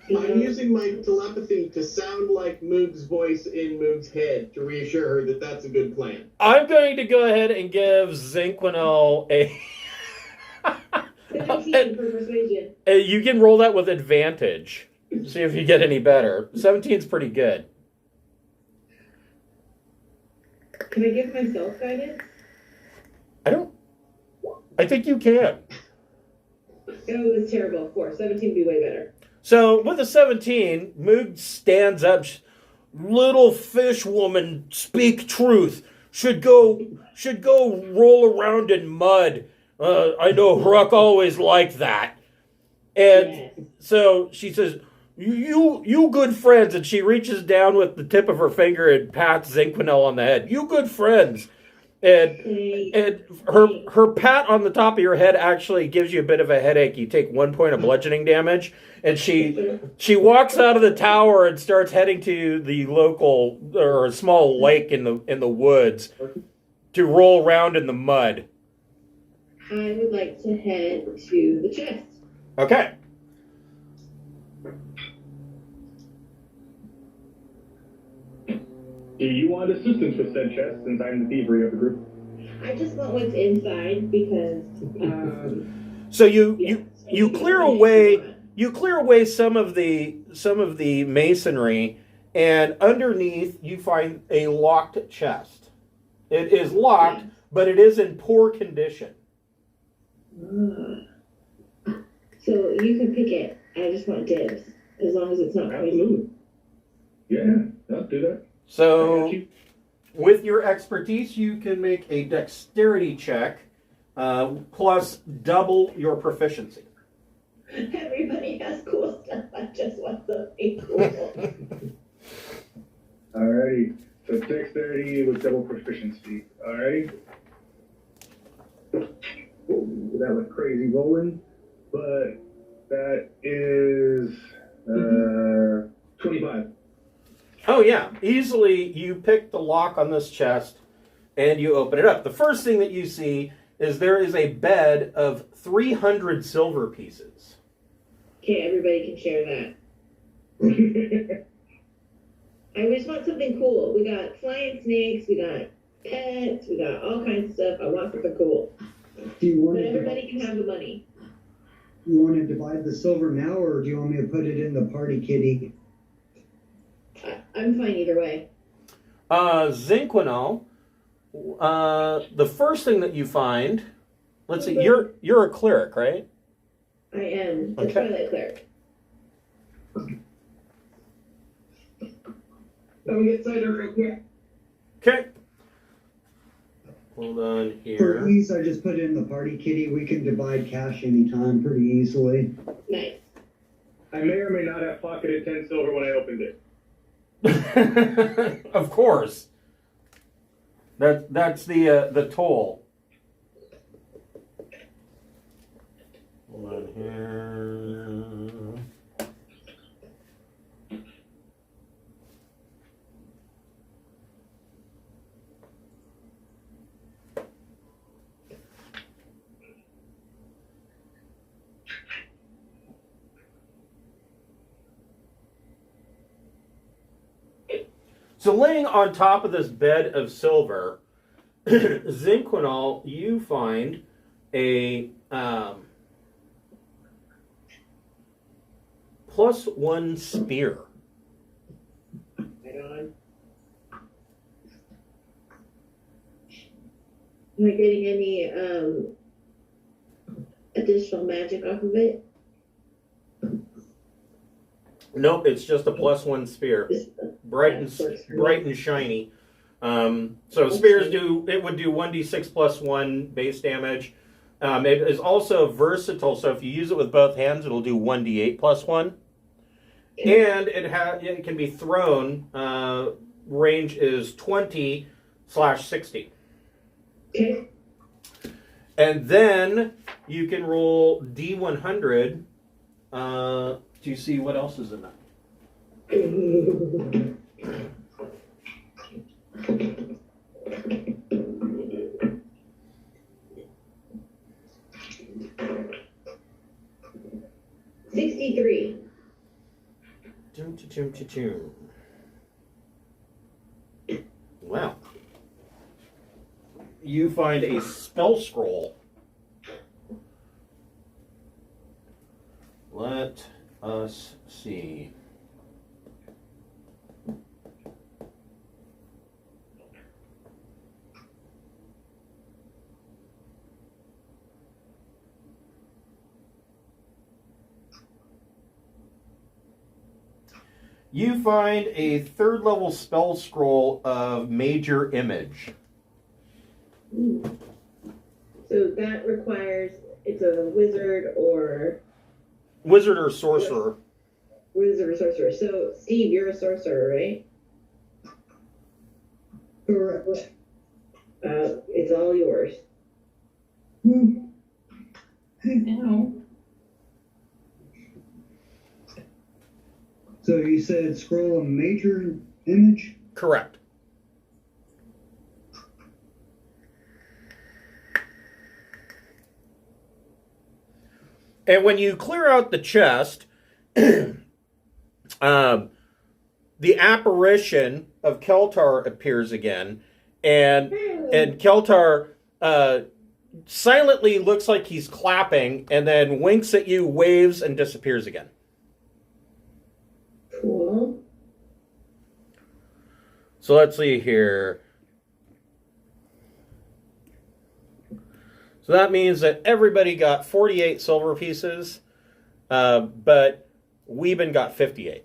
I'm using my telepathy to sound like Moog's voice in Moog's head to reassure her that that's a good plan. I'm going to go ahead and give Zinquinhall a. 17 for persuasion. You can roll that with advantage. See if you get any better. 17's pretty good. Can I give myself guidance? I think you can. It was terrible, of course. 17 would be way better. So with a 17, Moog stands up. Little fish woman, speak truth. Should go roll around in mud. I know Huck always liked that. And Yes. so she says, you good friends. And she reaches down with the tip of her finger and pats Zinquinhall on the head. You good friends. And her pat on the top of your head actually gives you a bit of a headache. You take 1 point of bludgeoning damage. And she walks out of the tower and starts heading to the local or a small lake in the woods to roll around in the mud. I would like to head to the chest. Okay. Do you want assistance with said chest since I'm the thievery of the group? I just want what's inside because So you clear away some of the masonry, and underneath you find a locked chest. It is locked, but it is in poor condition. So you can pick it. I just want dibs, as long as it's not poison. Absolutely. Yeah, I'll do that. I So got you. with your expertise, you can make a dexterity check plus double your proficiency. Everybody has cool stuff. I just want something cool. Alrighty. So dexterity with double proficiency. Alrighty. Ooh, that was crazy rolling, but that is 25. Oh yeah, easily you pick the lock on this chest and you open it up. The first thing that you see is there is a bed of 300 silver pieces. Okay, everybody can share that. I just want something cool. We got flying snakes, we got pets, we got all kinds of stuff. I want something cool. Do you want But to everybody can have the money. You want to divide the silver now, or do you want me to put it in the party kitty? I'm fine either way. Zinquinol, the first thing that you find, let's see, you're a cleric, right? I am a Okay. Twilight Cleric. Let me get cider real quick. Okay. Hold on For here. ease, I just put in the party kitty. We can divide cash anytime pretty easily. Nice. I may or may not have pocketed 10 silver when I opened it. Of course. That's the toll. Hold on here. So laying on top of this bed of silver, Zinquinol, you find a +1 spear. Right on. Am I getting any additional magic off of it? Nope, it's just a +1 spear. Bright and shiny. So spears would do 1d6 +1 base damage. It is also versatile, so if you use it with both hands, it'll do 1d8 +1. And it can be thrown. Range is 20/60. Okay. And then you can roll D100. Do you see what else is in that? 63. Wow. You find a spell scroll. Let us see. You find a 3rd level spell scroll of Major Image. So that requires, it's a wizard or... Wizard or sorcerer. Wizard or sorcerer. So, Steve, you're a sorcerer, right? Correct. It's all yours. No. So you said scroll a major image? Correct. And when you clear out the chest, the apparition of Keltar appears again, and Keltar silently looks like he's clapping, and then winks at you, waves, and disappears again. Cool. So let's see here. So that means that everybody got 48 silver pieces, but Weeben got 58.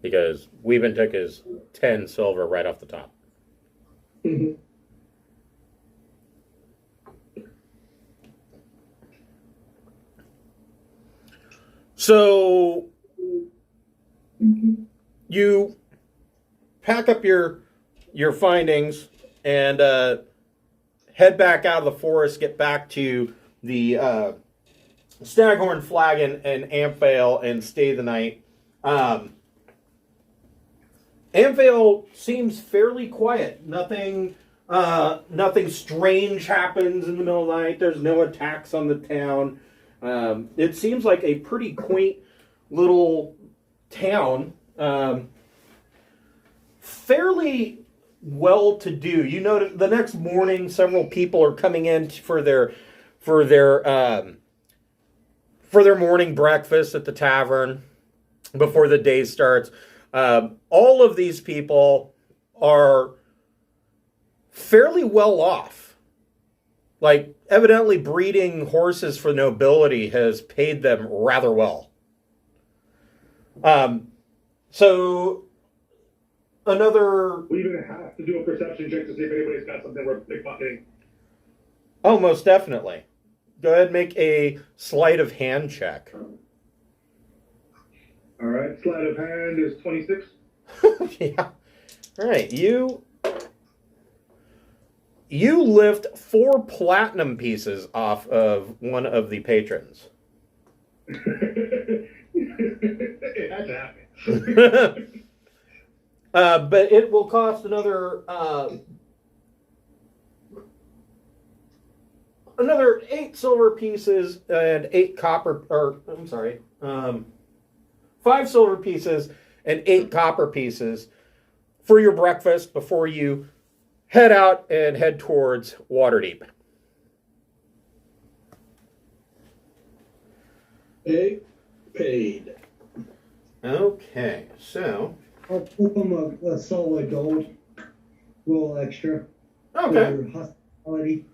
Because Weeben took his 10 silver right off the top. So you pack up your findings and head back out of the forest, get back to the Staghorn Flagon and Amphail and stay the night. Amphail seems fairly quiet. Nothing strange happens in the middle of the night. There's no attacks on the town. It seems like a pretty quaint little town. fairly well-to-do. You know, the next morning, several people are coming in for their morning breakfast at the tavern before the day starts. All of these people are fairly well off. Like, evidently breeding horses for nobility has paid them rather well. So another... We even have to do a perception check to see if anybody's got something worth pickpocketing. Oh, most definitely. Go ahead and make a sleight of hand check. All right, sleight of hand is 26. Yeah. All right, you lift 4 platinum pieces off of one of the patrons. It had to happen. But it will cost another 8 silver pieces and 8 copper, or I'm sorry, 5 silver pieces and 8 copper pieces for your breakfast before you head out and head towards Waterdeep. Paid. Okay, so... I'll flip them a solid gold, a little extra. Okay. For hospitality.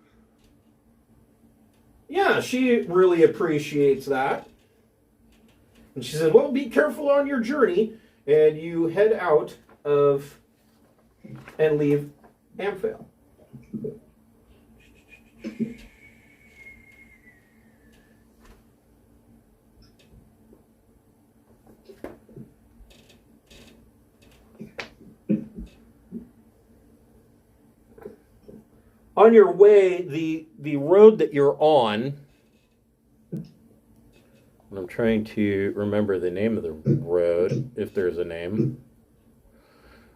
Yeah, she really appreciates that. And she said, well, be careful on your journey. And you head out of and leave Amphail. On your way, the road that you're on, and I'm trying to remember the name of the road, if there's a name.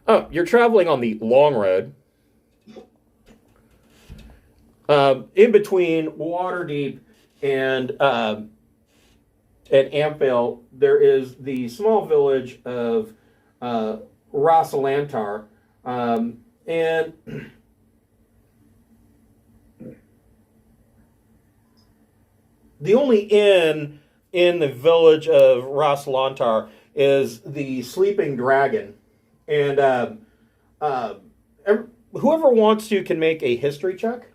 Oh, you're traveling on the long road. In between Waterdeep and Amphail, there is the small village of Rosalantar, and the only inn in the village of Rosalantar is the Sleeping Dragon. And whoever wants to can make a history check.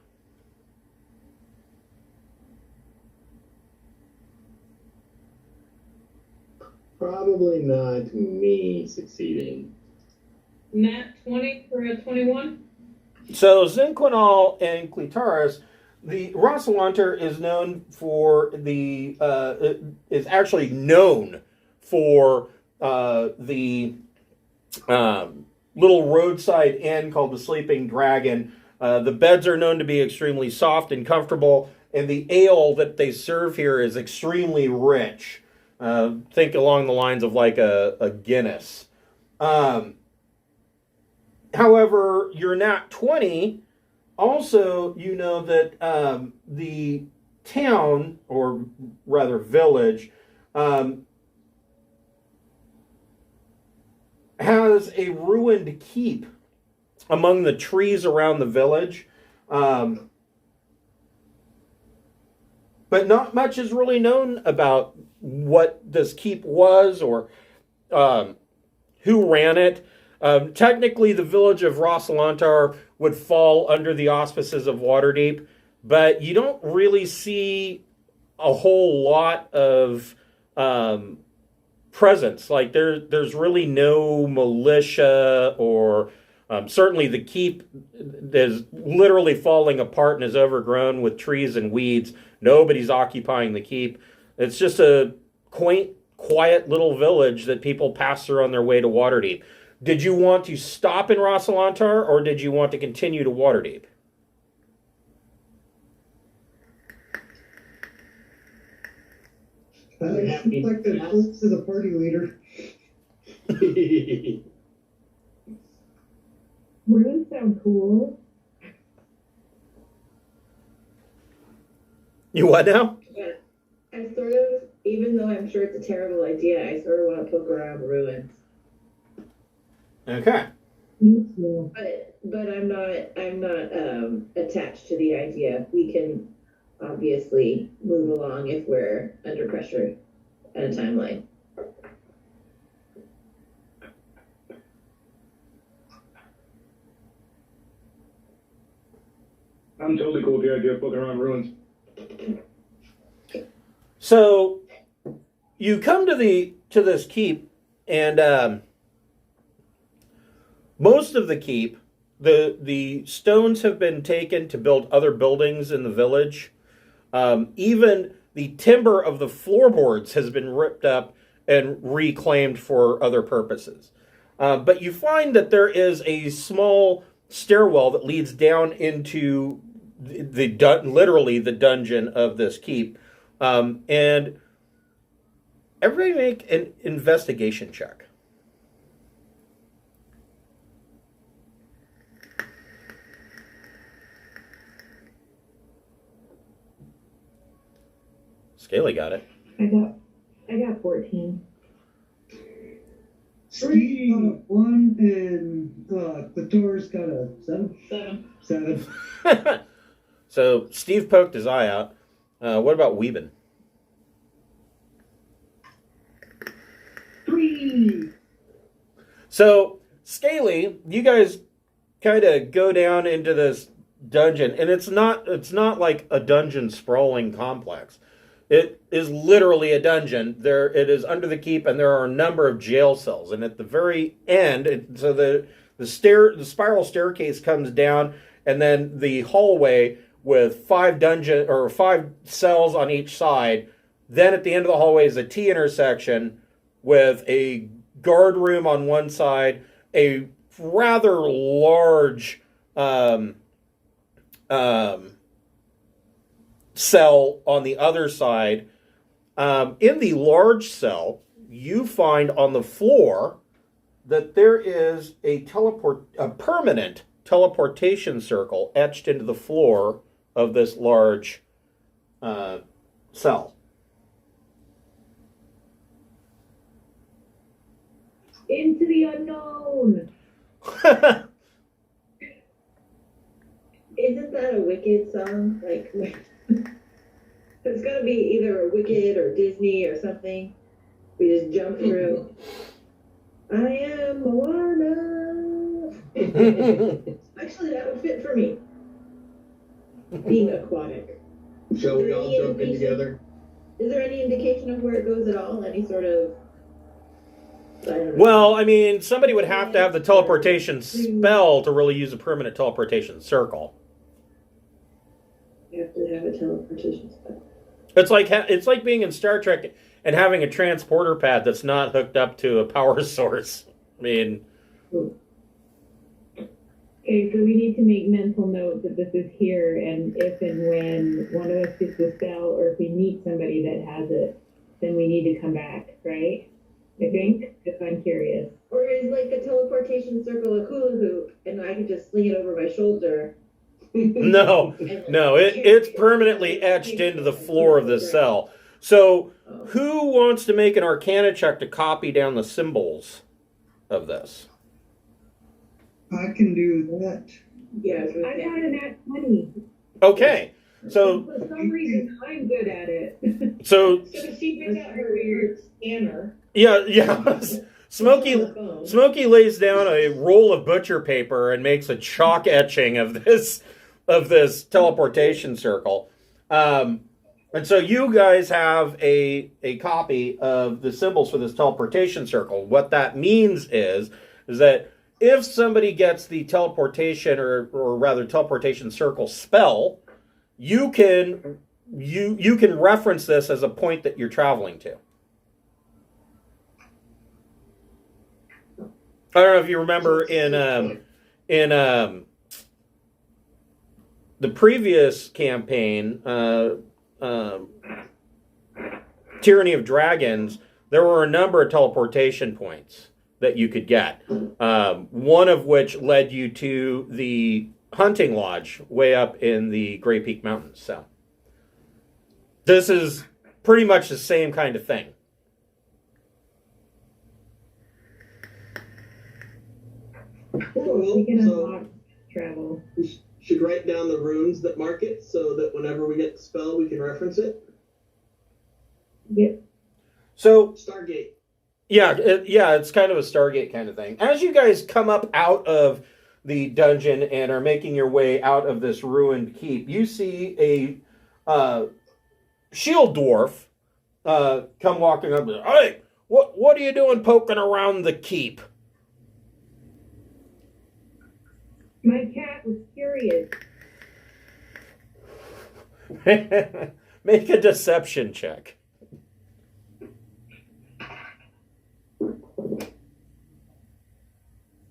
Probably not me succeeding. Nat 20 for a 21. So Zinquinal and Clitaris, the Rosalantar is known for is actually known for the little roadside inn called the Sleeping Dragon. The beds are known to be extremely soft and comfortable, and the ale that they serve here is extremely rich. Think along the lines of like a Guinness. However, your Nat 20, also you know that the town, or rather village, has a ruined keep among the trees around the village. But not much is really known about what this keep was or who ran it. Technically, the village of Rosalantar would fall under the auspices of Waterdeep, but you don't really see a whole lot of presence. Like there's really no militia, or certainly the keep is literally falling apart and is overgrown with trees and weeds. Nobody's occupying the keep. It's just a quaint, quiet little village that people pass through on their way to Waterdeep. Did you want to stop in Rosalantar, or did you want to continue to Waterdeep? Seems like they're close to the party leader. Ruins sound cool. You what now? But I sort of, even though I'm sure it's a terrible idea, I sort of want to poke around the ruins. Okay. Me too. But I'm not attached to the idea. We can obviously move along if we're under pressure at a timeline. I'm totally cool with the idea of poking around ruins. So you come to this keep, and most of the keep, the stones have been taken to build other buildings in the village. Even the timber of the floorboards has been ripped up and reclaimed for other purposes. But you find that there is a small stairwell that leads down into literally the dungeon of this keep. And everybody make an investigation check. Scaly got it. I got 14. Steve got a 1, and Clitoris got a 7. 7. So Steve poked his eye out. What about Weeben? 3. So Scaly, you guys kind of go down into this dungeon, and it's not like a dungeon sprawling complex. It is literally a dungeon. It is under the keep, and there are a number of jail cells. And at the very end, the spiral staircase comes down, and then the hallway with 5 cells on each side. Then at the end of the hallway is a T intersection with a guard room on one side, a rather large cell on the other side. In the large cell, you find on the floor that there is a permanent teleportation circle etched into the floor of this large cell. Into the unknown. Isn't that a Wicked song? Like, it's got to be either a Wicked or Disney or something. We just jump through. I am Moana. Actually, that would fit for me. Being aquatic. Shall we all jump in together? Is there any indication of where it goes at all? Any sort of... I don't know. Well, I mean, somebody would have to have the teleportation spell to really use a permanent teleportation circle. You have to have a teleportation spell. It's like being in Star Trek and having a transporter pad that's not hooked up to a power source. I mean... Okay, so we need to make mental note that this is here, and if and when one of us gets the spell, or if we meet somebody that has it, then we need to come back, right? I think, if I'm curious. Or is like the teleportation circle a hula hoop, and I can just sling it over my shoulder? No, it's permanently etched into the floor of this cell. So, who wants to make an Arcana check to copy down the symbols of this? I can do that. Yeah, I got an at 20. Okay, so For some reason, I'm good at it. so So she brings out her weird scanner. yeah. Smokey lays down a roll of butcher paper and makes a chalk etching of this teleportation circle. And so you guys have a copy of the symbols for this teleportation circle. What that means is that if somebody gets the teleportation or rather teleportation circle spell, you can reference this as a point that you're traveling to. I don't know if you remember in the previous campaign, Tyranny of Dragons, there were a number of teleportation points that you could get. One of which led you to the hunting lodge way up in the Grey Peak Mountains. So this is pretty much the same kind of thing. Cool. We can So unlock travel. we should write down the runes that mark it so that whenever we get the spell, we can reference it. Yep. So Stargate. yeah, it's kind of a Stargate kind of thing. As you guys come up out of the dungeon and are making your way out of this ruined keep, you see a shield dwarf come walking up. Hey, what are you doing poking around the keep? My cat was curious. Make a deception check.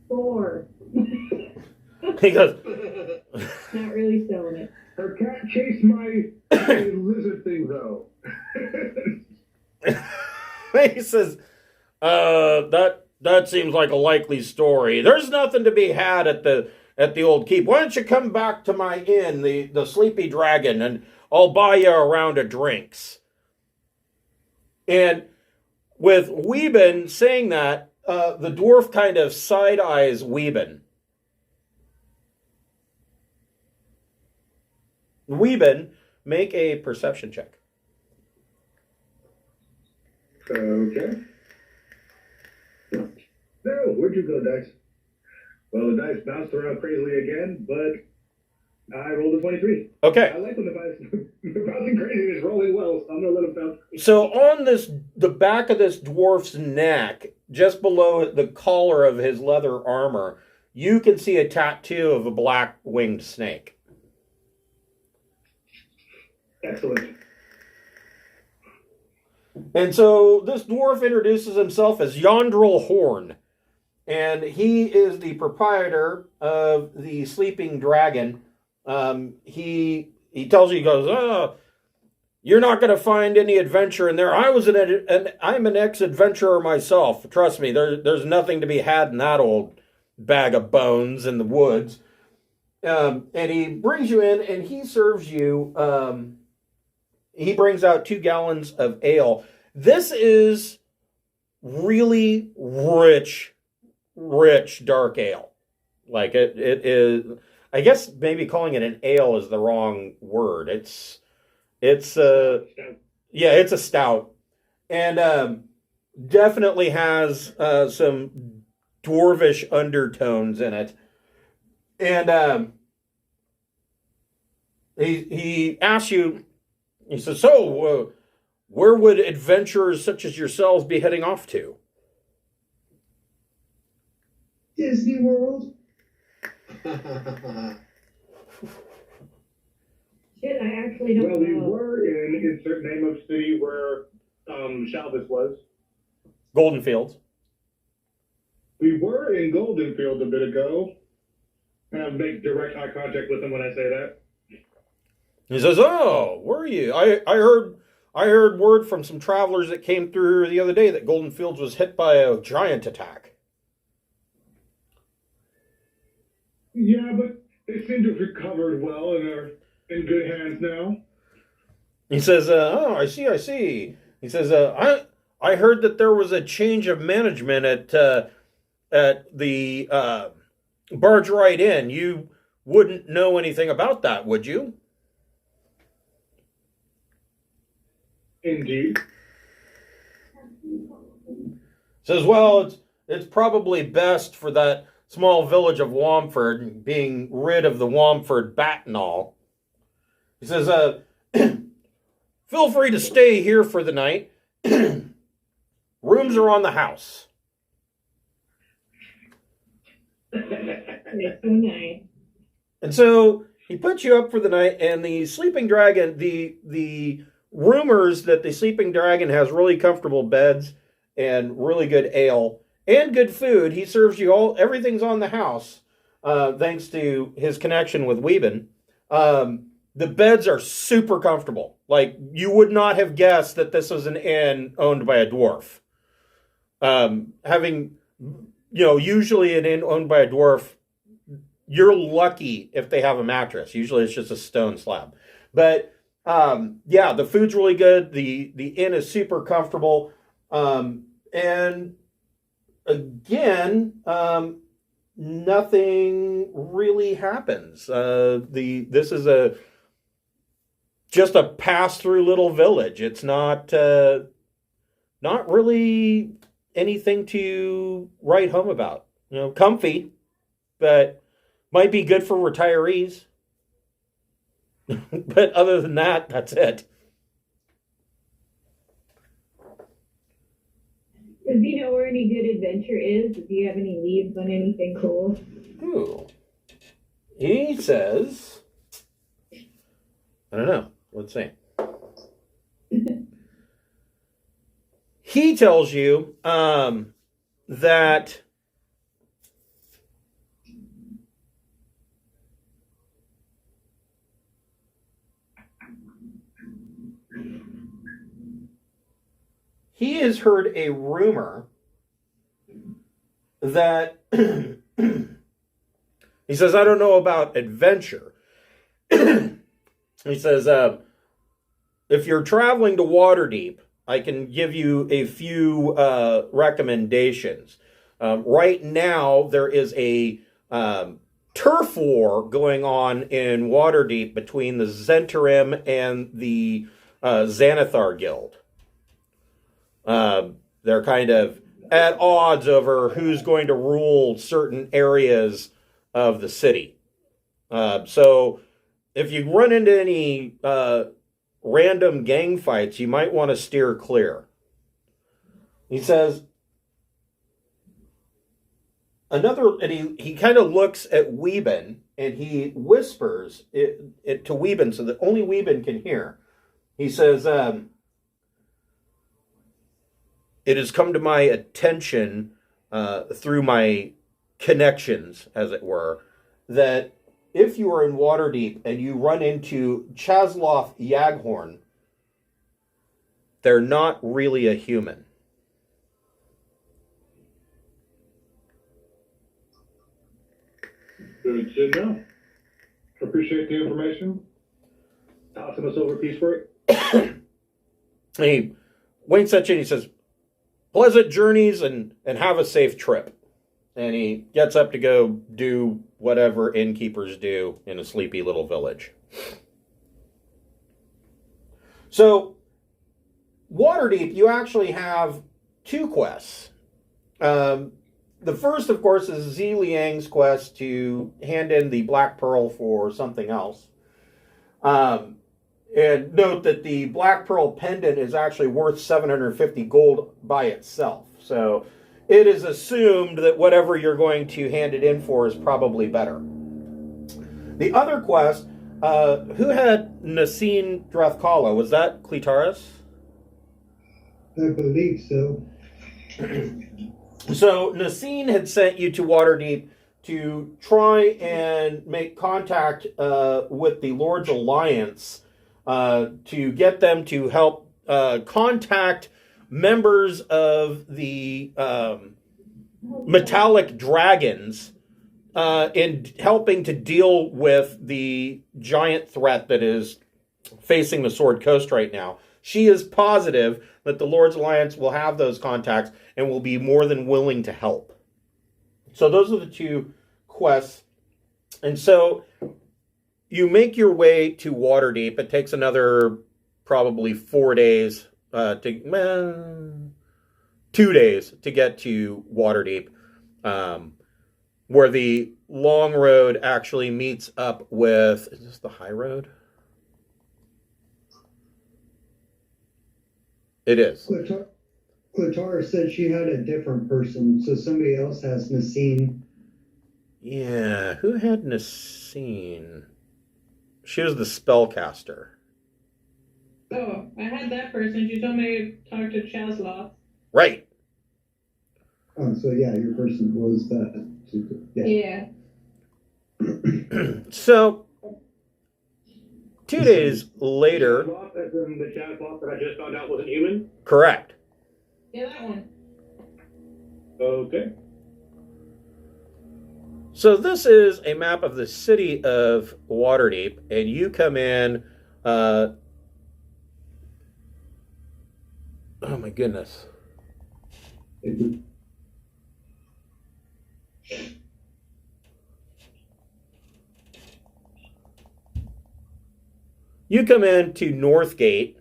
4. He goes, Not really selling it. Her cat chased my lizard thing, though. he says, that seems like a likely story. There's nothing to be had at the old keep. Why don't you come back to my inn, the Sleepy Dragon, and I'll buy you a round of drinks. And with Weeben saying that, the dwarf kind of side-eyes Weeben. Weeben, make a perception check. Okay. No, where'd you go, Dice? Well, the dice bounced around crazily again, but I rolled a 23. Okay. I like when the dice are bouncing crazy and it's rolling well, so I'm going to let them bounce. So on the back of this dwarf's neck, just below the collar of his leather armor, you can see a tattoo of a black winged snake. Excellent. And so this dwarf introduces himself as Yondril Horn, and he is the proprietor of the Sleeping Dragon. He tells you, he goes, "Oh, you're not going to find any adventure in there. I'm an ex-adventurer myself. Trust me, there's nothing to be had in that old bag of bones in the woods." And he brings you in, and he serves you. He brings out 2 gallons of ale. This is really rich dark ale. Like it is. I guess maybe calling it an ale is the wrong word. It's a stout, and definitely has some dwarvish undertones in it. And he asks you. He says, "So, where would adventurers such as yourselves be heading off to?" Disney World. Shit, I actually don't Well, we know. were in insert name of city where Shalvis was. Golden Fields. We were in Goldenfield a bit ago. And I make direct eye contact with him when I say that. He says, "Oh, were you? I heard word from some travelers that came through the other day that Golden Fields was hit by a giant attack." Yeah, but they seem to have recovered well and are in good hands now. He says, "Oh, I see. He says, I heard that there was a change of management at the Barge Right Inn. You wouldn't know anything about that, would you?" Indeed. Says, "Well, it's probably best for that small village of Womford being rid of the Womford bat and all." He says, "Feel free to stay here for the night. Rooms are on the house." It's so nice. And so he puts you up for the night, and the Sleeping Dragon, the rumors that the Sleeping Dragon has really comfortable beds and really good ale and good food. He serves you everything's on the house, thanks to his connection with Weeben. The beds are super comfortable. Like, you would not have guessed that this was an inn owned by a dwarf. Usually an inn owned by a dwarf, you're lucky if they have a mattress. Usually it's just a stone slab. But the food's really good. The inn is super comfortable. And again, nothing really happens. This is just a pass-through little village. It's not really anything to write home about. Comfy, but might be good for retirees. But other than that, that's it. Does he know where any good adventure is? Does he have any leads on anything cool? Ooh. He says, I don't know. Let's see. He tells you that he has heard a rumor that he says, I don't know about adventure. He says, if you're traveling to Waterdeep, I can give you a few recommendations. Right now, there is a turf war going on in Waterdeep between the Zhentarim and the Xanathar Guild. They're kind of at odds over who's going to rule certain areas of the city. So if you run into any random gang fights, you might want to steer clear. He says, and he kind of looks at Weeben and he whispers it to Weeben so that only Weeben can hear. He says, it has come to my attention through my connections, as it were, that if you are in Waterdeep and you run into Chasloth Yaghorn, they're not really a human. Good to know. Appreciate the information. Tossing us over piece for it. He winks at you and he says, pleasant journeys and have a safe trip. And he gets up to go do whatever innkeepers do in a sleepy little village. So, Waterdeep, you actually have two quests. The first, of course, is Zi Liang's quest to hand in the Black Pearl for something else. And note that the Black Pearl pendant is actually worth 750 gold by itself. So it is assumed that whatever you're going to hand it in for is probably better. The other quest, who had Nasine Drathkala? Was that Clitaris? I believe so. So Nasine had sent you to Waterdeep to try and make contact with the Lord's Alliance to get them to help contact members of the metallic dragons in helping to deal with the giant threat that is facing the Sword Coast right now. She is positive that the Lord's Alliance will have those contacts and will be more than willing to help. So those are the two quests. And so you make your way to Waterdeep. It takes another probably 4 days 2 days to get to Waterdeep, where the long road actually meets up with, is this the high road? It is. Clatara said she had a different person, so somebody else has Nasine. Yeah, who had Nasine? She was the spellcaster. Oh, I had that person. She told me to talk to Chasloth. Right. Oh, so yeah, your person was that. Yeah. So, 2 days later. As in the Chasloth that I just found out wasn't human? Correct. Yeah, that one. Okay. So this is a map of the city of Waterdeep, and you come in. Oh my goodness. you come into Northgate.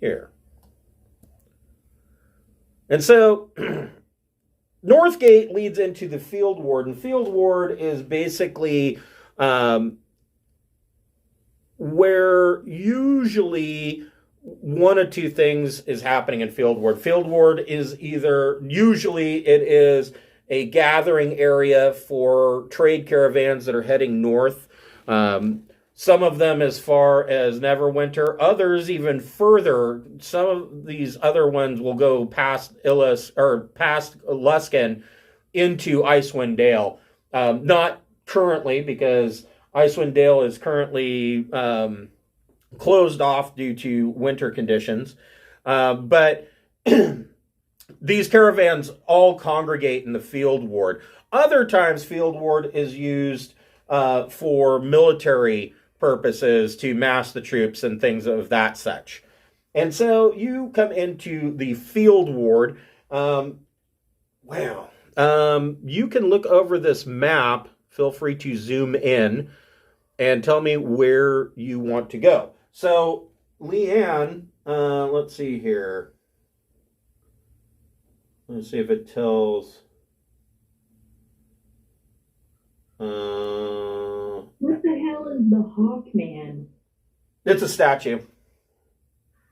Here. And so Northgate leads into the Field Ward, and Field Ward is basically where usually one of two things is happening in Field Ward. Field Ward is usually it is a gathering area for trade caravans that are heading north. Some of them as far as Neverwinter, others even further. Some of these other ones will go past past Luskan into Icewind Dale. Not currently, because Icewind Dale is currently closed off due to winter conditions. But these caravans all congregate in the Field Ward. Other times, Field Ward is used for military purposes to mass the troops and things of that such. And so you come into the Field Ward. You can look over this map. Feel free to zoom in and tell me where you want to go. So, Leanne, let's see here. Let's see if it tells. What the hell is the Hawkman? It's a statue.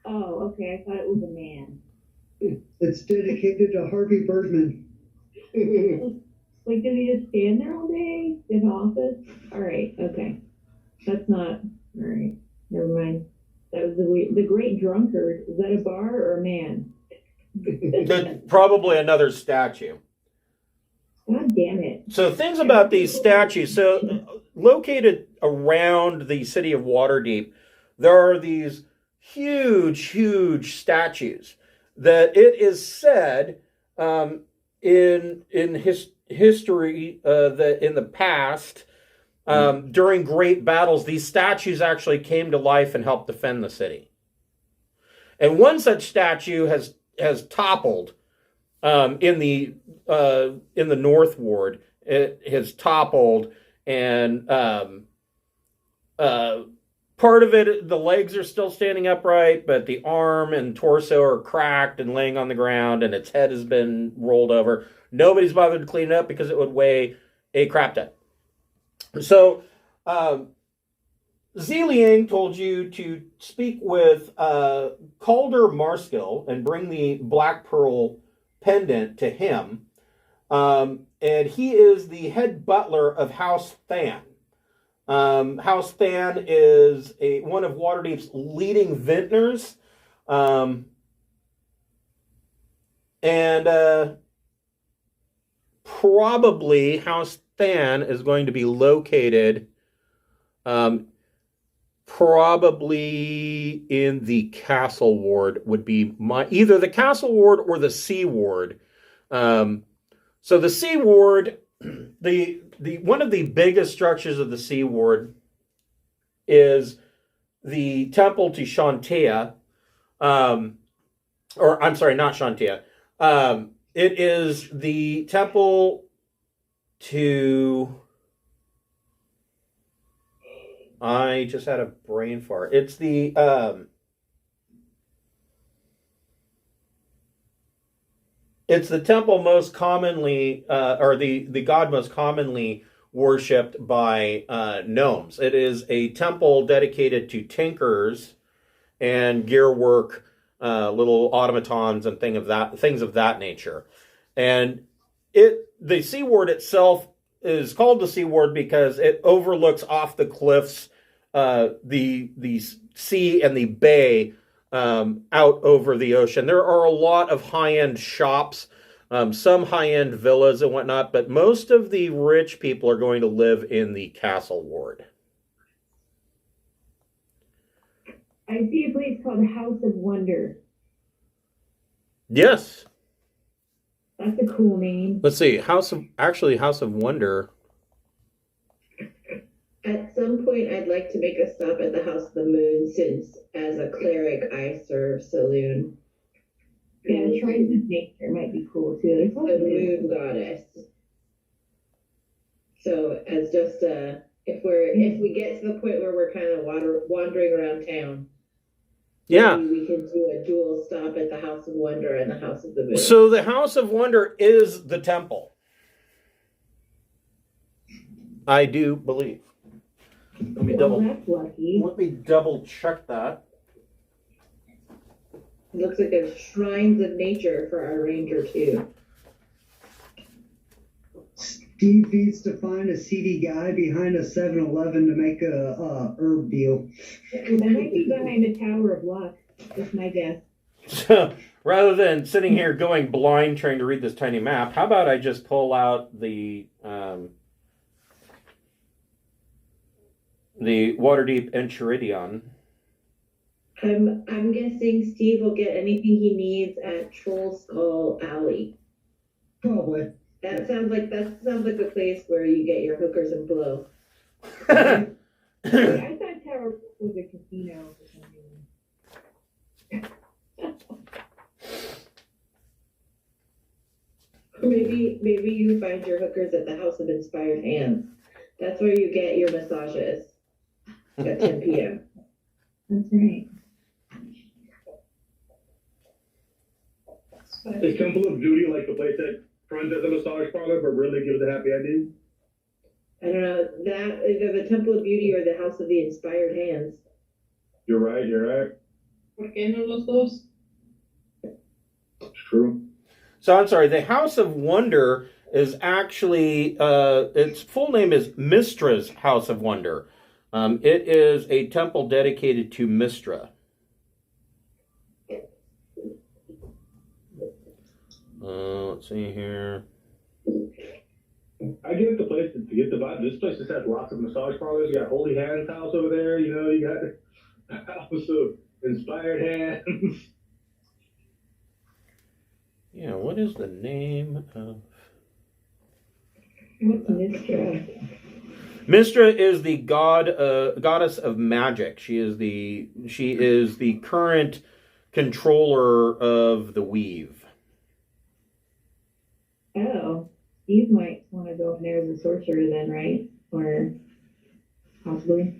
Oh, okay. I thought it was a man. It's dedicated to Harvey Birdman. Like, did he just stand there all day in office? All right, okay. That's not all right. Never mind. That was the Great Drunkard. Is that a bar or a man? Probably another statue. God damn it. So things about these statues. So located around the city of Waterdeep, there are these huge statues that it is said in history that in the past, during great battles, these statues actually came to life and helped defend the city. And one such statue has toppled in the North Ward. It has toppled, and part of it, the legs are still standing upright, but the arm and torso are cracked and laying on the ground, and its head has been rolled over. Nobody's bothered to clean it up because it would weigh a crap ton. So, Zeliang told you to speak with Calder Marskill and bring the Black Pearl pendant to him. And he is the head butler of House Than. House Than is one of Waterdeep's leading vintners. And probably House Than is going to be located probably in the Castle Ward, would be either the Castle Ward or the Sea Ward. So the Sea Ward, the one of the biggest structures of the Sea Ward is the temple to Shantea. Or I'm sorry, not Shantea. It is the temple to... I just had a brain fart. It's the temple most commonly, or the god most commonly worshipped by gnomes. It is a temple dedicated to tinkerers and gearwork, little automatons and things of that nature. And the Sea Ward itself is called the Sea Ward because it overlooks off the cliffs the sea and the bay out over the ocean. There are a lot of high-end shops, some high-end villas and whatnot, but most of the rich people are going to live in the Castle Ward. I see a place called House of Wonder. Yes. That's a cool name. Let's see. House of Wonder. At some point, I'd like to make a stop at the House of the Moon, since as a cleric, I serve Saloon. Yeah, Shrines of Nature might be cool too. The moon goddess. So as just if we get to the point where we're kind of wandering around town, Yeah. maybe we can do a dual stop at the House of Wonder and the House of the Moon. So the House of Wonder is the temple. I do believe. Let me That's lucky. double check that. It looks like there's shrines of nature for our ranger too. Steve needs to find a seedy guy behind a 7-Eleven to make a herb deal. That might be behind a tower of luck. That's my guess. So rather than sitting here going blind trying to read this tiny map, how about I just pull out the Waterdeep Enchiridion? I'm guessing Steve will get anything he needs at Troll Skull Alley. Probably. That sounds like a place where you get your hookers and blow. I thought Tower of Luck was a casino or something. Maybe you find your hookers at the House of Inspired Hands. That's where you get your massages at 10 p.m. That's right. Is Temple of Duty like the place that runs as a massage parlor but really gives a happy ending? I don't know, that either the Temple of Beauty or the House of the Inspired Hands. You're right. ¿Por qué no los dos? It's true. So I'm sorry, the House of Wonder is actually, its full name is Mistra's House of Wonder. It is a temple dedicated to Mistra. Let's see here. I get the place to get the vibe. This place just has lots of massage parlors. You got Holy Hands House over there. You know, you got House of Inspired Hands. Yeah, what is the name of... What's Mistra? Mistra is the goddess of magic. She is the current controller of the weave. Oh, Steve might want to go in there as a sorcerer then, right? Or possibly.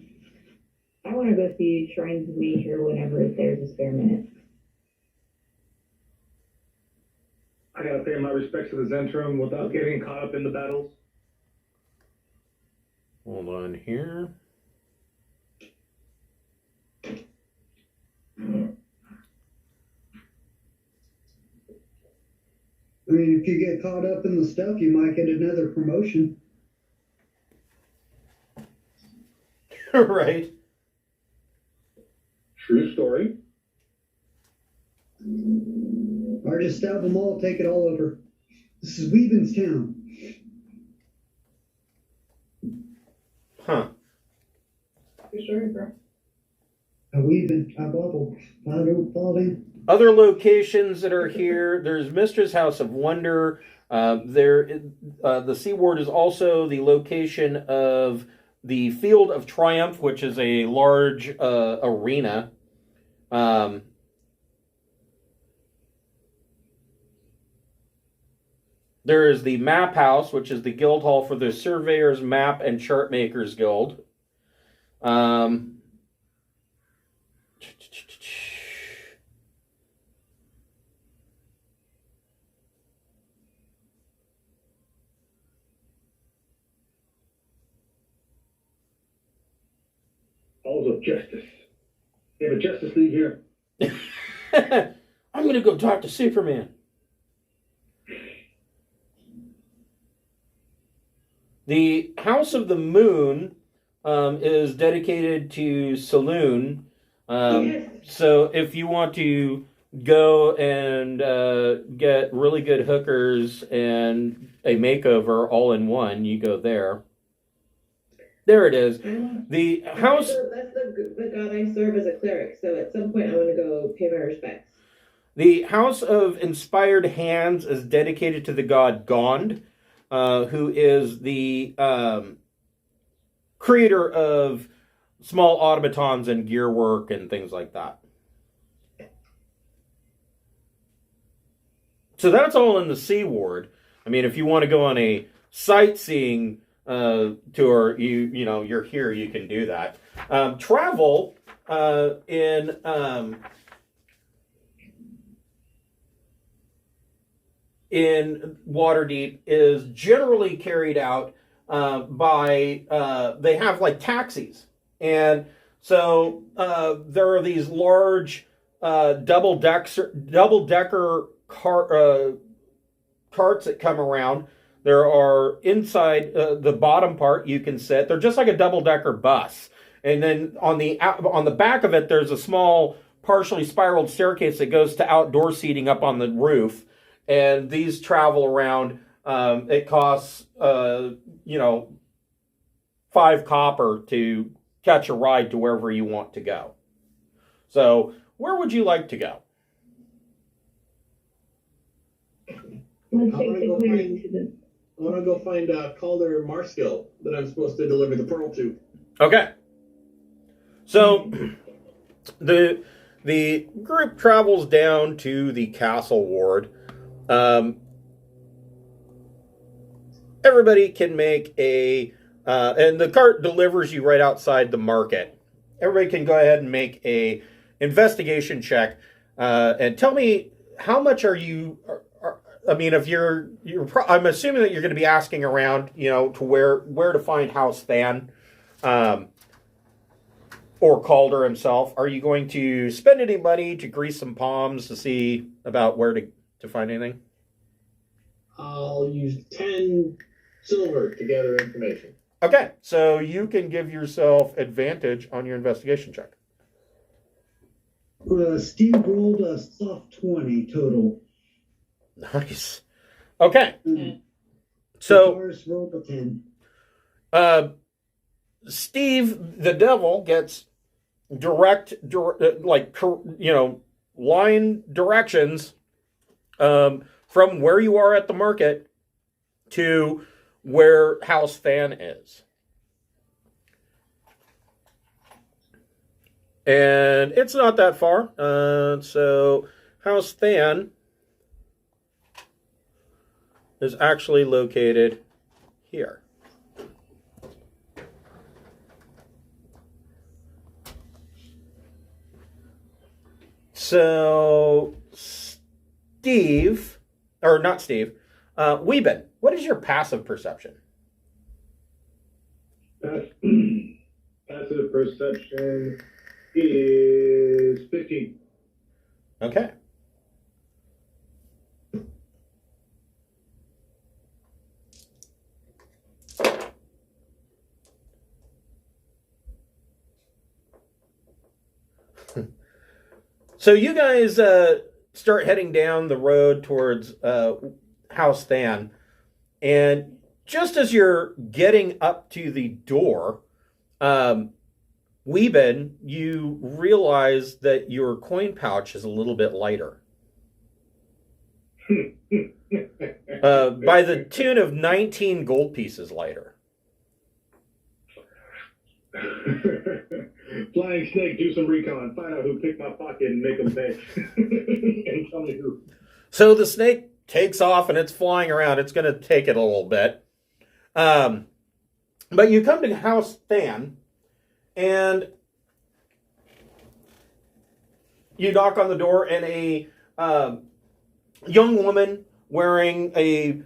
I want to go see Shrines of Nature whenever there's a spare minute. I gotta pay my respects to the Zentrum without getting caught up in the battles. Hold on here. I mean, if you get caught up in the stuff, you might get another promotion. Right. True story. Or just stab them all, take it all over. This is Weaven's town. Huh. Good story, bro. A Weaven, a bubble, falling. Other locations that are here, there's Mistra's House of Wonder. The Seaward is also the location of the Field of Triumph, which is a large arena. There is the Map House, which is the Guildhall for the Surveyors, Map, and Chart Makers Guild. Halls of Justice. They have a Justice League here. I'm going to go talk to Superman. The House of the Moon is dedicated to Saloon. Yes. So if you want to go and get really good hookers and a makeover all in one, you go there. There it is. The house... That's the god I serve as a cleric, so at some point I want to go pay my respects. The House of Inspired Hands is dedicated to the god Gond, who is the creator of small automatons and gear work and things like that. So that's all in the Sea Ward. I mean, if you want to go on a sightseeing tour, you're here, you can do that. Travel in Waterdeep is generally carried out by they have like taxis, and so there are these large double decker carts that come around. There are inside the bottom part you can sit. They're just like a double decker bus, and then on the back of it there's a small partially spiraled staircase that goes to outdoor seating up on the roof. And these travel around. It costs 5 copper to catch a ride to wherever you want to go. So, where would you like to go? Let's take the clearing to the. I want to go find Calder Marskill that I'm supposed to deliver the pearl to. Okay. So, the group travels down to the castle ward. Everybody can make and the cart delivers you right outside the market. Everybody can go ahead and make a investigation check, and tell me how much are you. If I'm assuming that you're going to be asking around, to where to find House Than, or Calder himself. Are you going to spend any money to grease some palms to see about where to find anything? I'll use 10 silver to gather information. Okay, so you can give yourself advantage on your investigation check. Steve rolled a soft 20 total. Nice. Okay. Mm-hmm. So Doris rolled a 10. Steve, the devil, gets line directions from where you are at the market to where House Than is. And it's not that far. So House Than is actually located here. So Weeben, what is your passive perception? Passive perception is 15. Okay. So you guys start heading down the road towards House Than, and just as you're getting up to the door, Weeben, you realize that your coin pouch is a little bit lighter. By the tune of 19 gold pieces lighter. Flying snake, do some recon. Find out who picked my pocket and make them pay. And tell me who. So the snake takes off and it's flying around. It's going to take it a little bit. But you come to House Than, and you knock on the door, and a young woman wearing the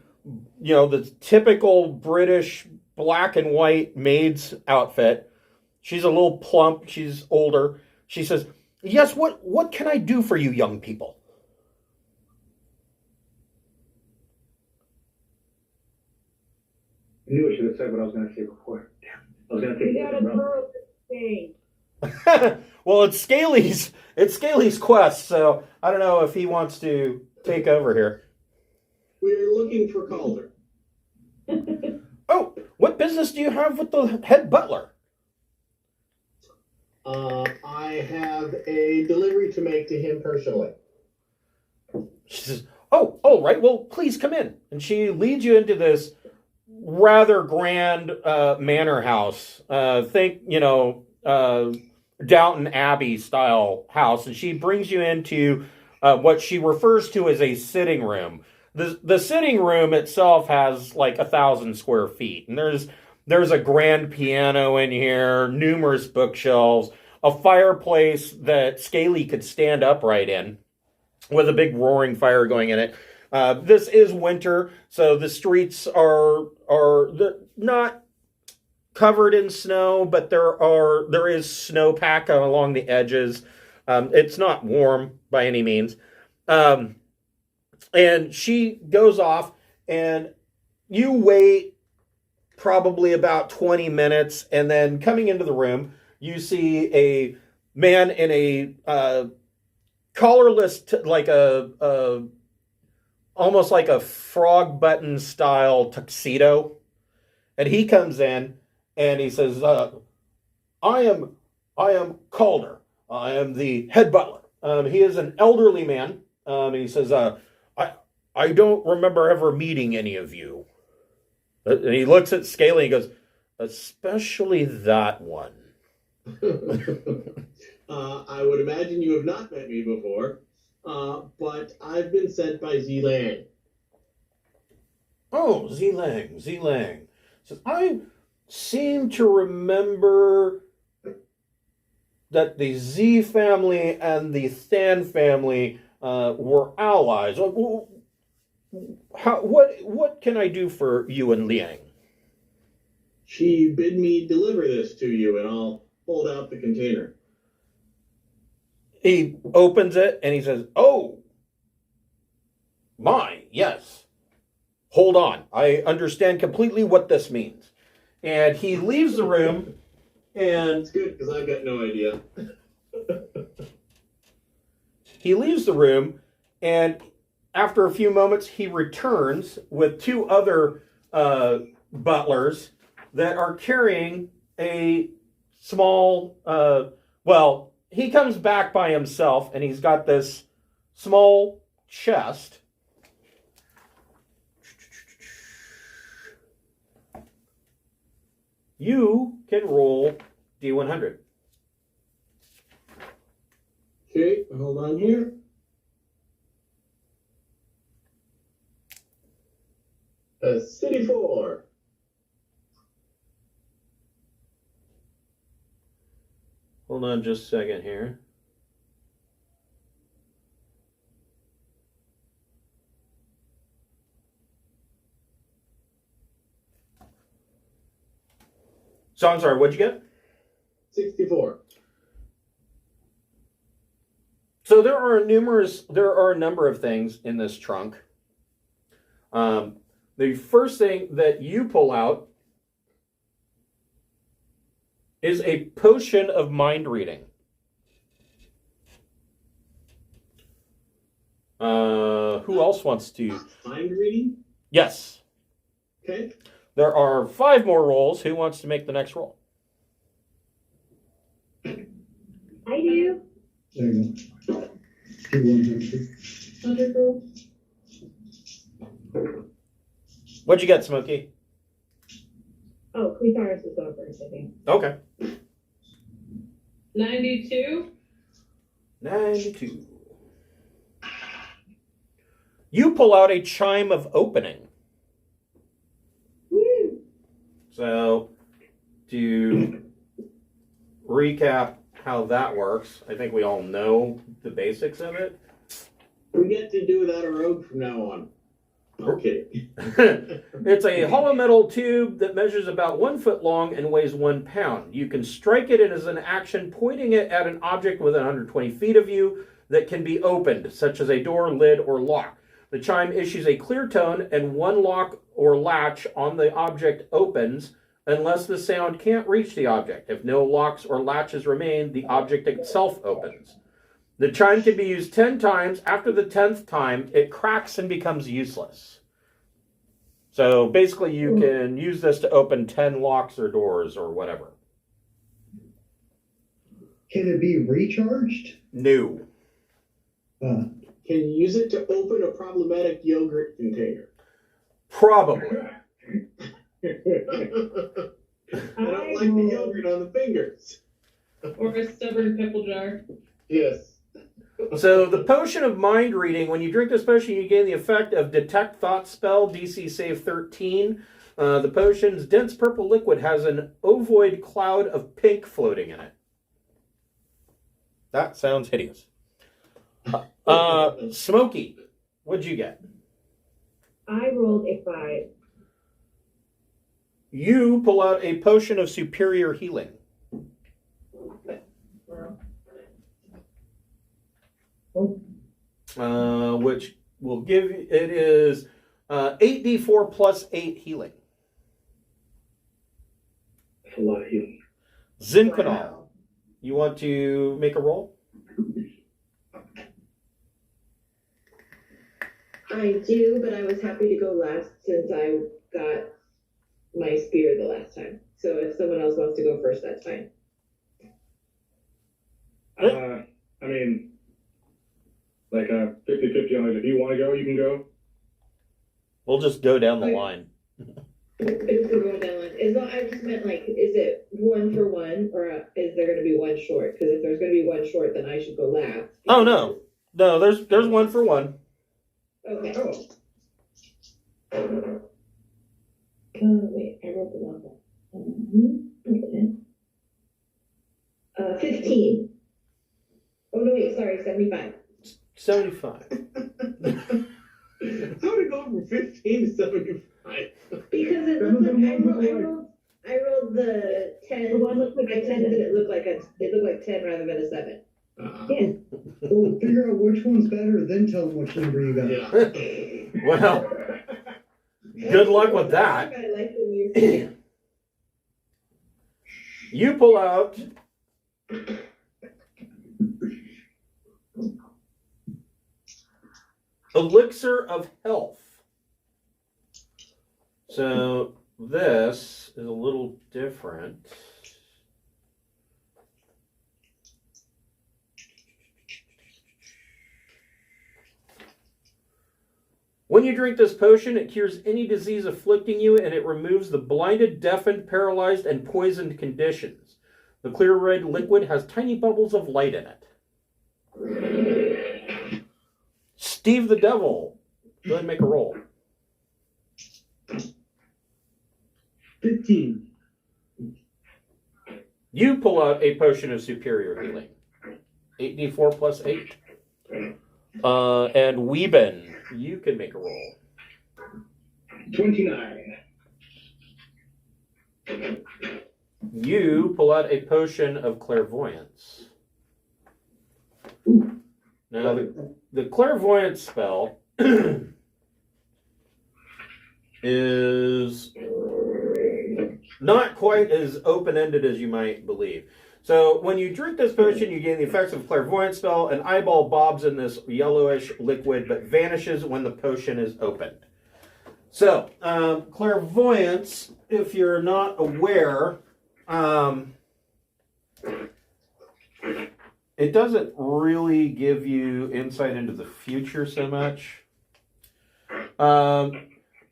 typical British black and white maid's outfit. She's a little plump. She's older. She says, "Yes, what can I do for you young people?" I knew I should have said what I was going to say before. Damn. I was going to take We got a pearl thing. Well, it's Scaly's quest, so I don't know if he wants to take over here. We're looking for Calder. Oh, what business do you have with the head butler? I have a delivery to make to him personally. She says, "Oh, right. Well, please come in." And she leads you into this rather grand manor house. Think, Downton Abbey style house. And she brings you into what she refers to as a sitting room. The sitting room itself has like 1,000 square feet. And there's There's a grand piano in here, numerous bookshelves, a fireplace that Scaly could stand upright in with a big roaring fire going in it. This is winter, so the streets are not covered in snow, but there is snowpack along the edges. It's not warm by any means. And she goes off, and you wait probably about 20 minutes, and then coming into the room, you see a man in a collarless, almost like a frog button style tuxedo. And he comes in and he says, I am Calder. I am the head butler. He is an elderly man. He says, I don't remember ever meeting any of you. And he looks at Scaly and goes, especially that one. I would imagine you have not met me before, but I've been sent by Zelang. Oh, Zelang. Says, I seem to remember that the Z family and the Than family were allies. What can I do for you and Liang? She bid me deliver this to you, and I'll hold out the container. He opens it and he says, oh, my, yes. Hold on. I understand completely what this means. And he leaves the room, and It's good, because I've got no idea. he leaves the room, and after a few moments, he returns with two other butlers that are carrying a small, he comes back by himself, and he's got this small chest. You can roll D100. Okay, hold on here. City 4. Hold on just a second here. So I'm sorry, what'd you get? 64. So there are a number of things in this trunk. The first thing that you pull out is a potion of mind reading. Who else wants to? Mind reading? Yes. Okay. There are 5 more rolls. Who wants to make the next roll? I do. There you go. Do 100. 100 roll. What'd you get, Smokey? Oh, Clesaris is going first, I think. Okay. 92. 92. You pull out a chime of opening. Woo! So, to recap how that works, I think we all know the basics of it. We get to do without a rogue from now on. Okay. It's a hollow metal tube that measures about 1 foot long and weighs 1 pound. You can strike it as an action, pointing it at an object within 120 feet of you that can be opened, such as a door, lid, or lock. The chime issues a clear tone, and one lock or latch on the object opens unless the sound can't reach the object. If no locks or latches remain, the object itself opens. The chime can be used 10 times. After the 10th time, it cracks and becomes useless. So basically, you can use this to open 10 locks or doors or whatever. Can it be recharged? No. Can you use it to open a problematic yogurt container? Probably. I don't like the yogurt on the fingers. Or a stubborn pickle jar. Yes. So the potion of mind reading, when you drink this potion, you gain the effect of detect thought spell, DC save 13. The potion's dense purple liquid has an ovoid cloud of pink floating in it. That sounds hideous. Smokey, what'd you get? I rolled a 5. You pull out a potion of superior healing. Which will give you, it is 8d4 plus 8 healing. That's a lot of healing. Zinquinol, Wow. you want to make a roll? I do, but I was happy to go last since I got my spear the last time. So if someone else wants to go first, that's fine. I mean, like 50-50 on it. If you want to go, you can go. We'll just go down the line. If we're going down, I just meant like, is it 1 for 1, or is there going to be one short? Because if there's going to be one short, then I should go last. Oh no, there's 1 for 1. Okay. Oh. Oh wait, I wrote the wrong one. Okay. 15. Oh no, wait, sorry, 75. 75. How would it go from 15 to 75? Because it looked like I rolled the 10. The one looked like I a 10 10. it looked like 10 rather than a 7. Yeah. Well, figure out which one's better, then tell them which number you got. Yeah. Well, good luck with that. I like when you say You pull out Elixir of Health. So this is a little different. When you drink this potion, it cures any disease afflicting you, and it removes the blinded, deafened, paralyzed, and poisoned conditions. The clear red liquid has tiny bubbles of light in it. Steve the Devil, go ahead and make a roll. 15. You pull out a potion of superior healing. 8d4 plus 8. And Weeben, you can make a roll. 29. You pull out a potion of clairvoyance. Now, the clairvoyance spell is not quite as open-ended as you might believe. So when you drink this potion, you gain the effects of a clairvoyance spell. An eyeball bobs in this yellowish liquid, but vanishes when the potion is opened. So, clairvoyance, if you're not aware, it doesn't really give you insight into the future so much. The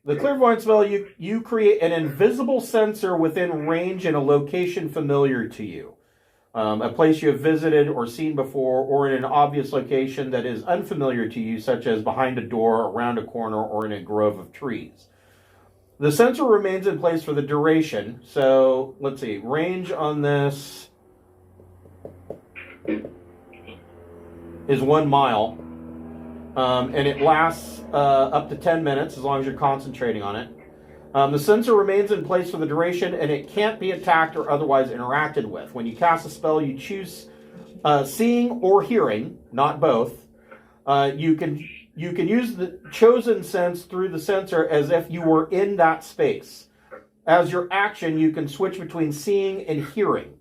clairvoyance spell, you create an invisible sensor within range in a location familiar to you. A place you have visited or seen before, or in an obvious location that is unfamiliar to you, such as behind a door, around a corner, or in a grove of trees. The sensor remains in place for the duration. So, let's see, range on this is 1 mile. And it lasts up to 10 minutes as long as you're concentrating on it. The sensor remains in place for the duration, and it can't be attacked or otherwise interacted with. When you cast a spell, you choose seeing or hearing, not both. You can use the chosen sense through the sensor as if you were in that space. As your action, you can switch between seeing and hearing.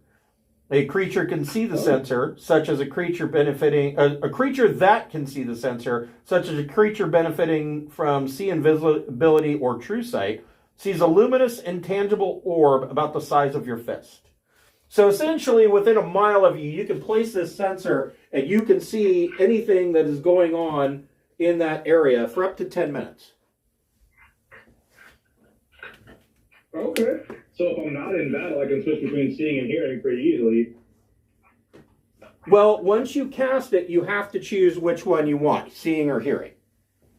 A creature can see the sensor, such as a creature that can see the sensor, such as a creature benefiting from see invisibility or true sight, sees a luminous, intangible orb about the size of your fist. So essentially, within a mile of you, you can place this sensor and you can see anything that is going on in that area for up to 10 minutes. Okay. So if I'm not in battle, I can switch between seeing and hearing pretty easily. Well, once you cast it, you have to choose which one you want, seeing or hearing.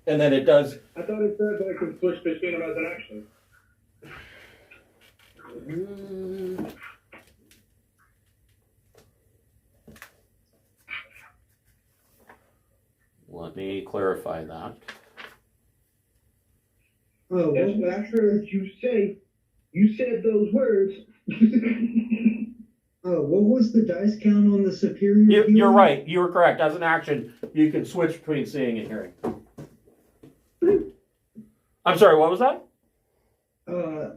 And then it does. I thought it said that I could switch between them as an action. Let me clarify that. Oh, That's what I heard you say. You said those words. what was the dice count on the superior? You're right. You were correct. As an action, you can switch between seeing and hearing. I'm sorry, what was that?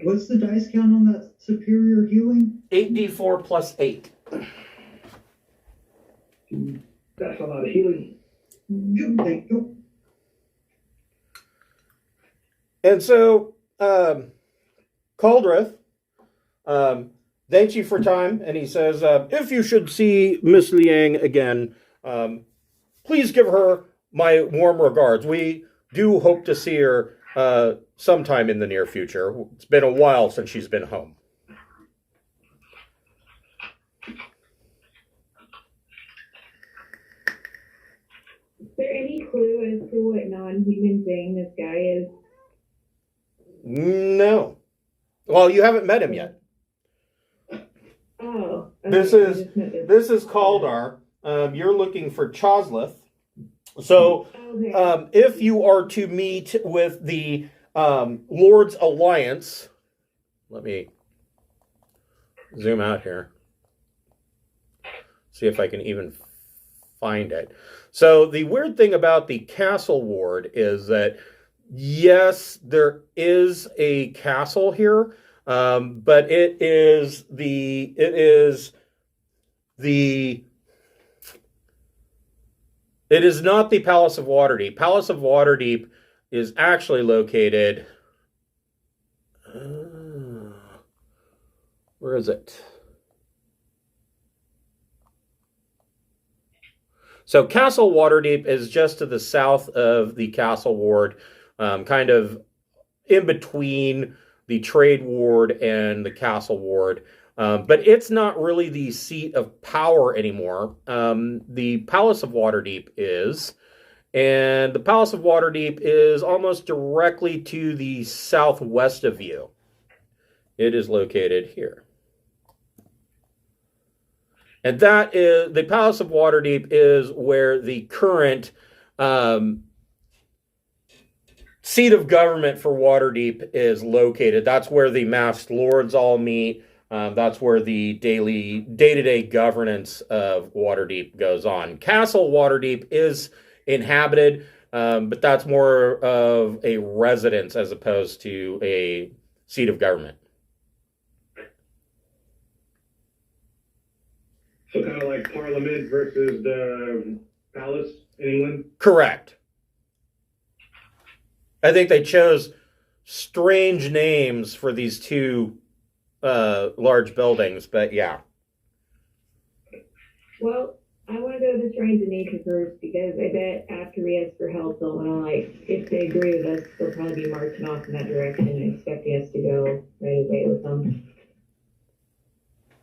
What's the dice count on that superior healing? 8d4 plus 8. That's a lot of healing. Thank you. And so, Caldrith thanks you for time, and he says, if you should see Miss Liang again, please give her my warm regards. We do hope to see her sometime in the near future. It's been a while since she's been home. Is there any clue as to what non-human thing this guy is? No. Well, you haven't met him yet. Oh. Okay. This is Kaldar. You're looking for Chosleth. So, Okay. if you are to meet with the Lord's Alliance, let me zoom out here. See if I can even find it. So the weird thing about the castle ward is that, yes, there is a castle here, but it is not the Palace of Waterdeep. Palace of Waterdeep is actually located. Where is it? So Castle Waterdeep is just to the south of the Castle Ward, kind of in between the Trade Ward and the Castle Ward. But it's not really the seat of power anymore. The Palace of Waterdeep is. And the Palace of Waterdeep is almost directly to the southwest of you. It is located here. And that is, the Palace of Waterdeep is where the current seat of government for Waterdeep is located. That's where the masked lords all meet. That's where the day-to-day governance of Waterdeep goes on. Castle Waterdeep is inhabited, but that's more of a residence as opposed to a seat of government. So kind of like Parliament versus the Palace in England? Correct. I think they chose strange names for these two large buildings, but yeah. Well, I want to go to the Shrines of Nature first because I bet after we ask for help, they'll want to, if they agree with us, they'll probably be marching off in that direction and expecting us to go right away with them.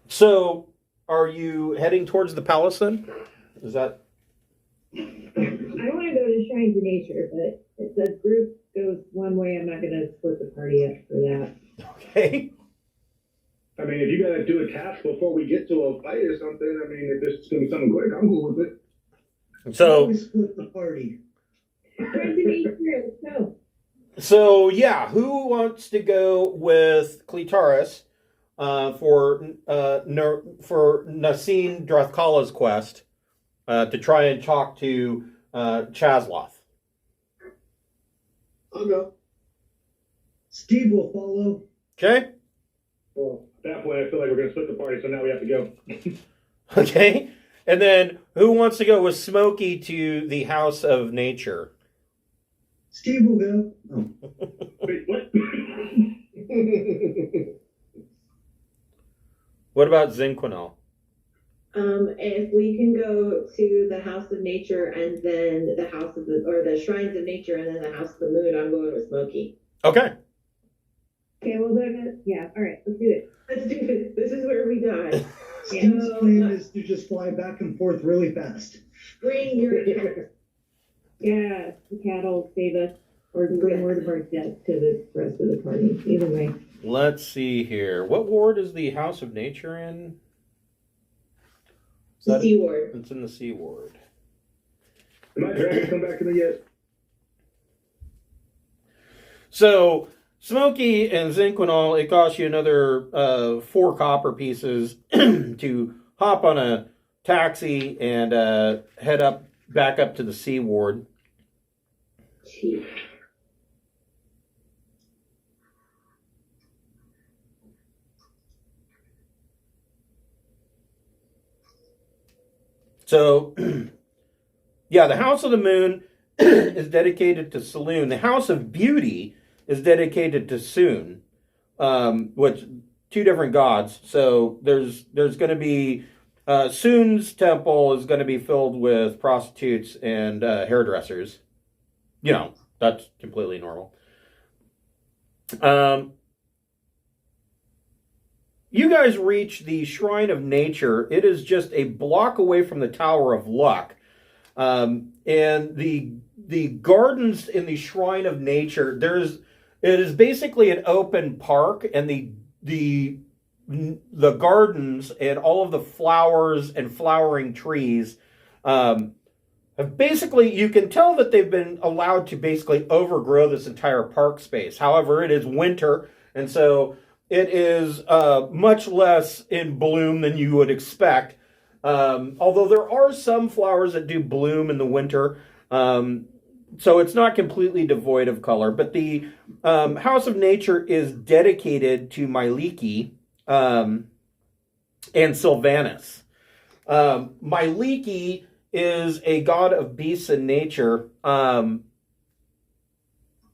So, are you heading towards the palace then? Is that? I want to go to Shrines of Nature, but if the group goes one way, I'm not going to split the party up for that. Okay. I mean, if you gotta do a task before we get to a fight or something, I mean, if this is gonna be something quick, I'm cool with it. So we split the party. Shrines of Nature, let's go. So yeah, who wants to go with Clitaris for Nasine Drathkala's quest to try and talk to Chazloth? I'll go. Steve will follow. Okay. Well, at that point, I feel like we're gonna split the party, so now we have to go. Okay. And then who wants to go with Smokey to the House of Nature? Steve will go. Oh. Wait, what? What about Zinquinel? If we can go to the House of Nature and then the the Shrines of Nature and then the House of the Moon, I'm going with Smokey. Okay. Okay, well, then, yeah, all right, let's do it. Let's do it. This is where we die. Steve's plan is to just fly back and forth really fast. Bring your cat. Yeah, the cat will save us, or bring word of our death to the rest of the party. Either way. let's see here. What ward is the House of Nature in? The C ward. It's in the C ward. Did my dragon come back to me yet? So, Smokey and Zinquinol, it costs you another 4 copper pieces to hop on a taxi and head back up to the C ward. Cheap. So, yeah, the House of the Moon is dedicated to Saloon. The House of Beauty is dedicated to Soon, which 2 different gods. So there's going to be Soon's temple is going to be filled with prostitutes and hairdressers. You know, that's completely normal. You guys reach the Shrine of Nature. It is just a block away from the Tower of Luck. And the gardens in the Shrine of Nature, it is basically an open park, and the gardens and all of the flowers and flowering trees have basically, you can tell that they've been allowed to basically overgrow this entire park space. However, it is winter, and so it is much less in bloom than you would expect. Although there are some flowers that do bloom in the winter, so it's not completely devoid of color. But the House of Nature is dedicated to Myliki and Sylvanas. Myliki is a god of beasts and nature.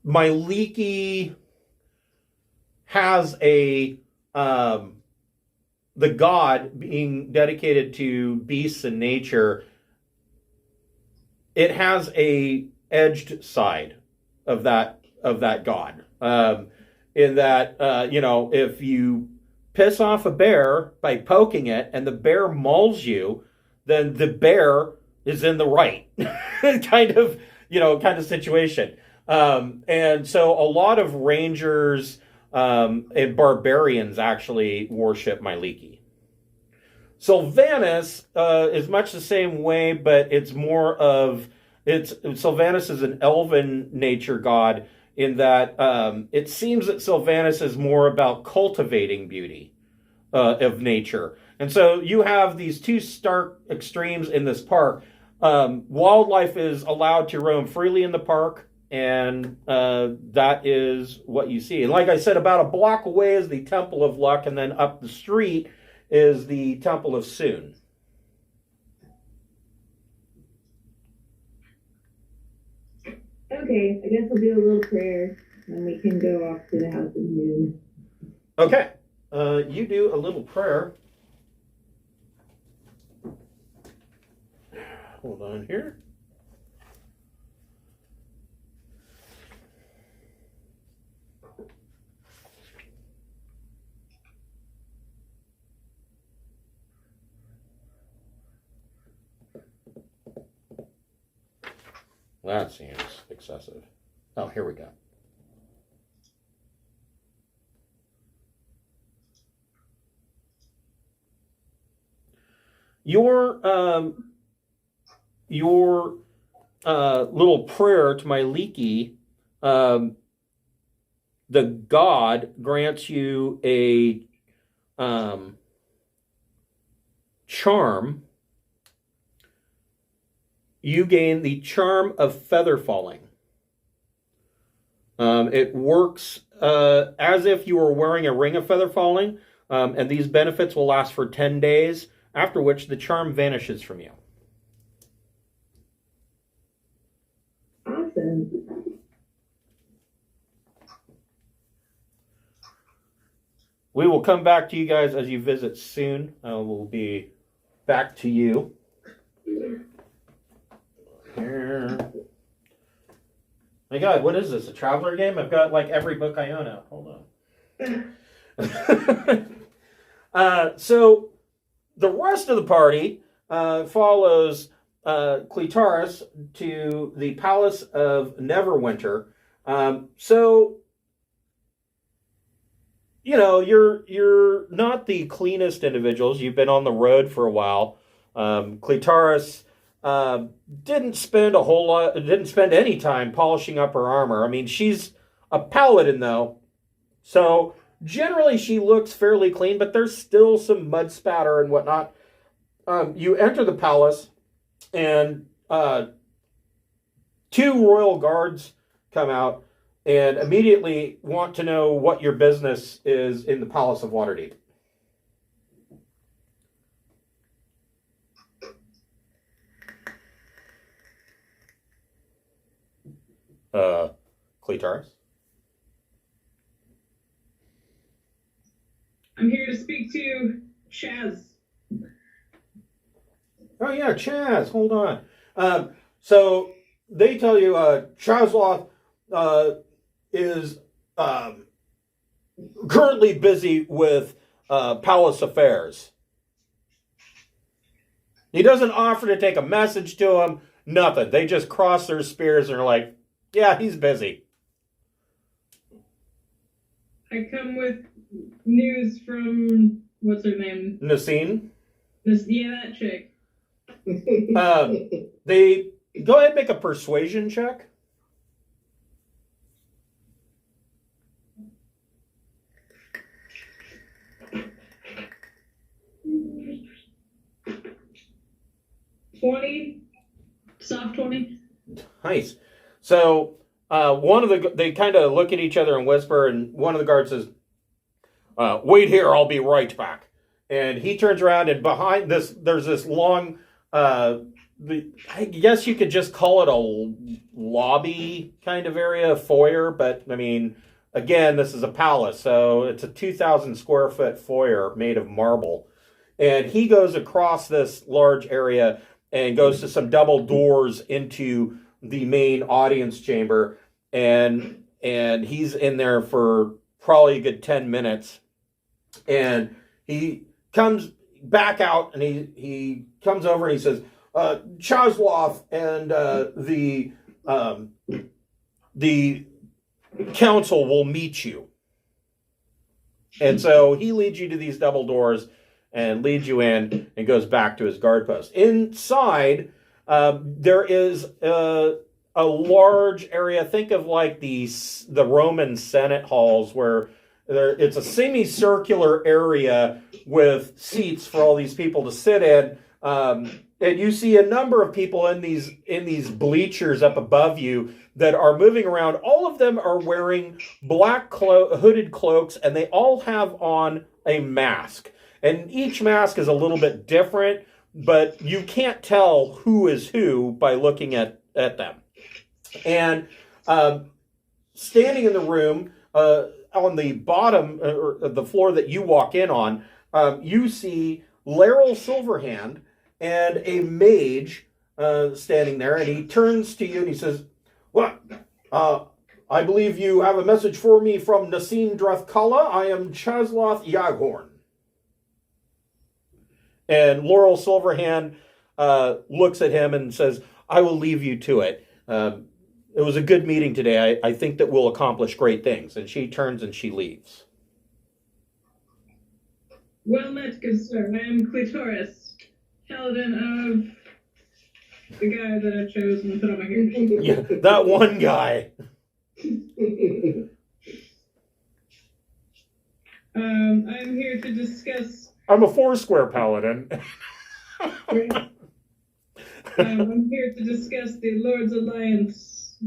Myliki has the god being dedicated to beasts and nature. It has a edged side of that god. In that, if you piss off a bear by poking it and the bear mauls you, then the bear is in the right kind of situation. And so a lot of rangers and barbarians actually worship Myliki. Sylvanas is much the same way, but Sylvanas is an elven nature god in that it seems that Sylvanas is more about cultivating beauty of nature. And so you have these 2 stark extremes in this park. Wildlife is allowed to roam freely in the park, and that is what you see. And like I said, about a block away is the Temple of Luck, and then up the street is the Temple of Soon. Okay, I guess I'll do a little prayer, and we can go off to the House of Moon. Okay, you do a little prayer. Hold on here. That seems excessive. Oh, here we go. Your little prayer to Myliki, the god grants you a charm. You gain the charm of feather falling. It works as if you were wearing a ring of feather falling, and these benefits will last for 10 days, after which the charm vanishes from you. Awesome. We will come back to you guys as you visit soon. We'll be back to you. Here. My God, what is this? A traveler game? I've got like every book I own out. Hold on. So the rest of the party follows Cletaris to the Palace of Neverwinter. So you know, you're not the cleanest individuals. You've been on the road for a while. Clitaris didn't spend any time polishing up her armor. I mean, she's a paladin though, so generally she looks fairly clean, but there's still some mud spatter and whatnot. You enter the palace, and two royal guards come out and immediately want to know what your business is in the Palace of Waterdeep. Clitaris? I'm here to speak to Chaz. Oh yeah, Chaz, hold on. So they tell you Chazloth is currently busy with palace affairs. He doesn't offer to take a message to him, nothing. They just cross their spears and are like, yeah, he's busy. I come with news from, what's her name? Nasine? Yeah, that chick. They go ahead and make a persuasion check. Soft 20. Nice. So they kind of look at each other and whisper, and one of the guards says, "Wait here, I'll be right back." And he turns around, and behind this, there's this long, I guess you could just call it a lobby kind of area, foyer, but I mean, again, this is a palace, so it's a 2,000 square foot foyer made of marble. And he goes across this large area and goes to some double doors into the main audience chamber, and he's in there for probably a good 10 minutes. And he comes back out, and he comes over and he says, Chazloth and the council will meet you. And so he leads you to these double doors and leads you in and goes back to his guard post. Inside, there is a large area. Think of like the Roman Senate halls, where it's a semicircular area with seats for all these people to sit in. And you see a number of people in these bleachers up above you that are moving around. All of them are wearing black hooded cloaks, and they all have on a mask. And each mask is a little bit different, but you can't tell who is who by looking at them. And standing in the room, on the bottom, or the floor that you walk in on, you see Laryl Silverhand and a mage standing there, and he turns to you and he says, "Well, I believe you have a message for me from Nasine Drathkala. I am Chazloth Yaghorn." And Laurel Silverhand looks at him and says, "I will leave you to it. It was a good meeting today. I think that we'll accomplish great things." And she turns and she leaves. Well met, good sir. I am Clitoris, paladin of the guy that I chose and put on my hair. Yeah, that one guy. I'm here to discuss. I'm a Foursquare paladin. I'm here to discuss the Lord's Alliance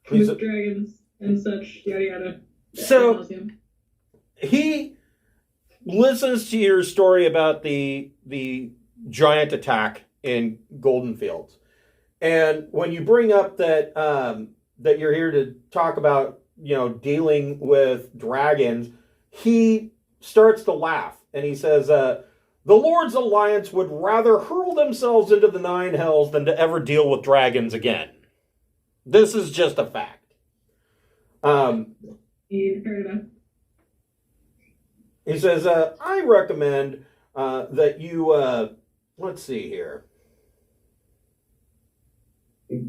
with dragons and such, yada yada. So he listens to your story about the giant attack in Golden Fields, and when you bring up that that you're here to talk about, dealing with dragons, he starts to laugh and he says, "The Lord's Alliance would rather hurl themselves into the nine hells than to ever deal with dragons again. This is just a fact." You've heard enough. He says, "I recommend that you, let's see here. He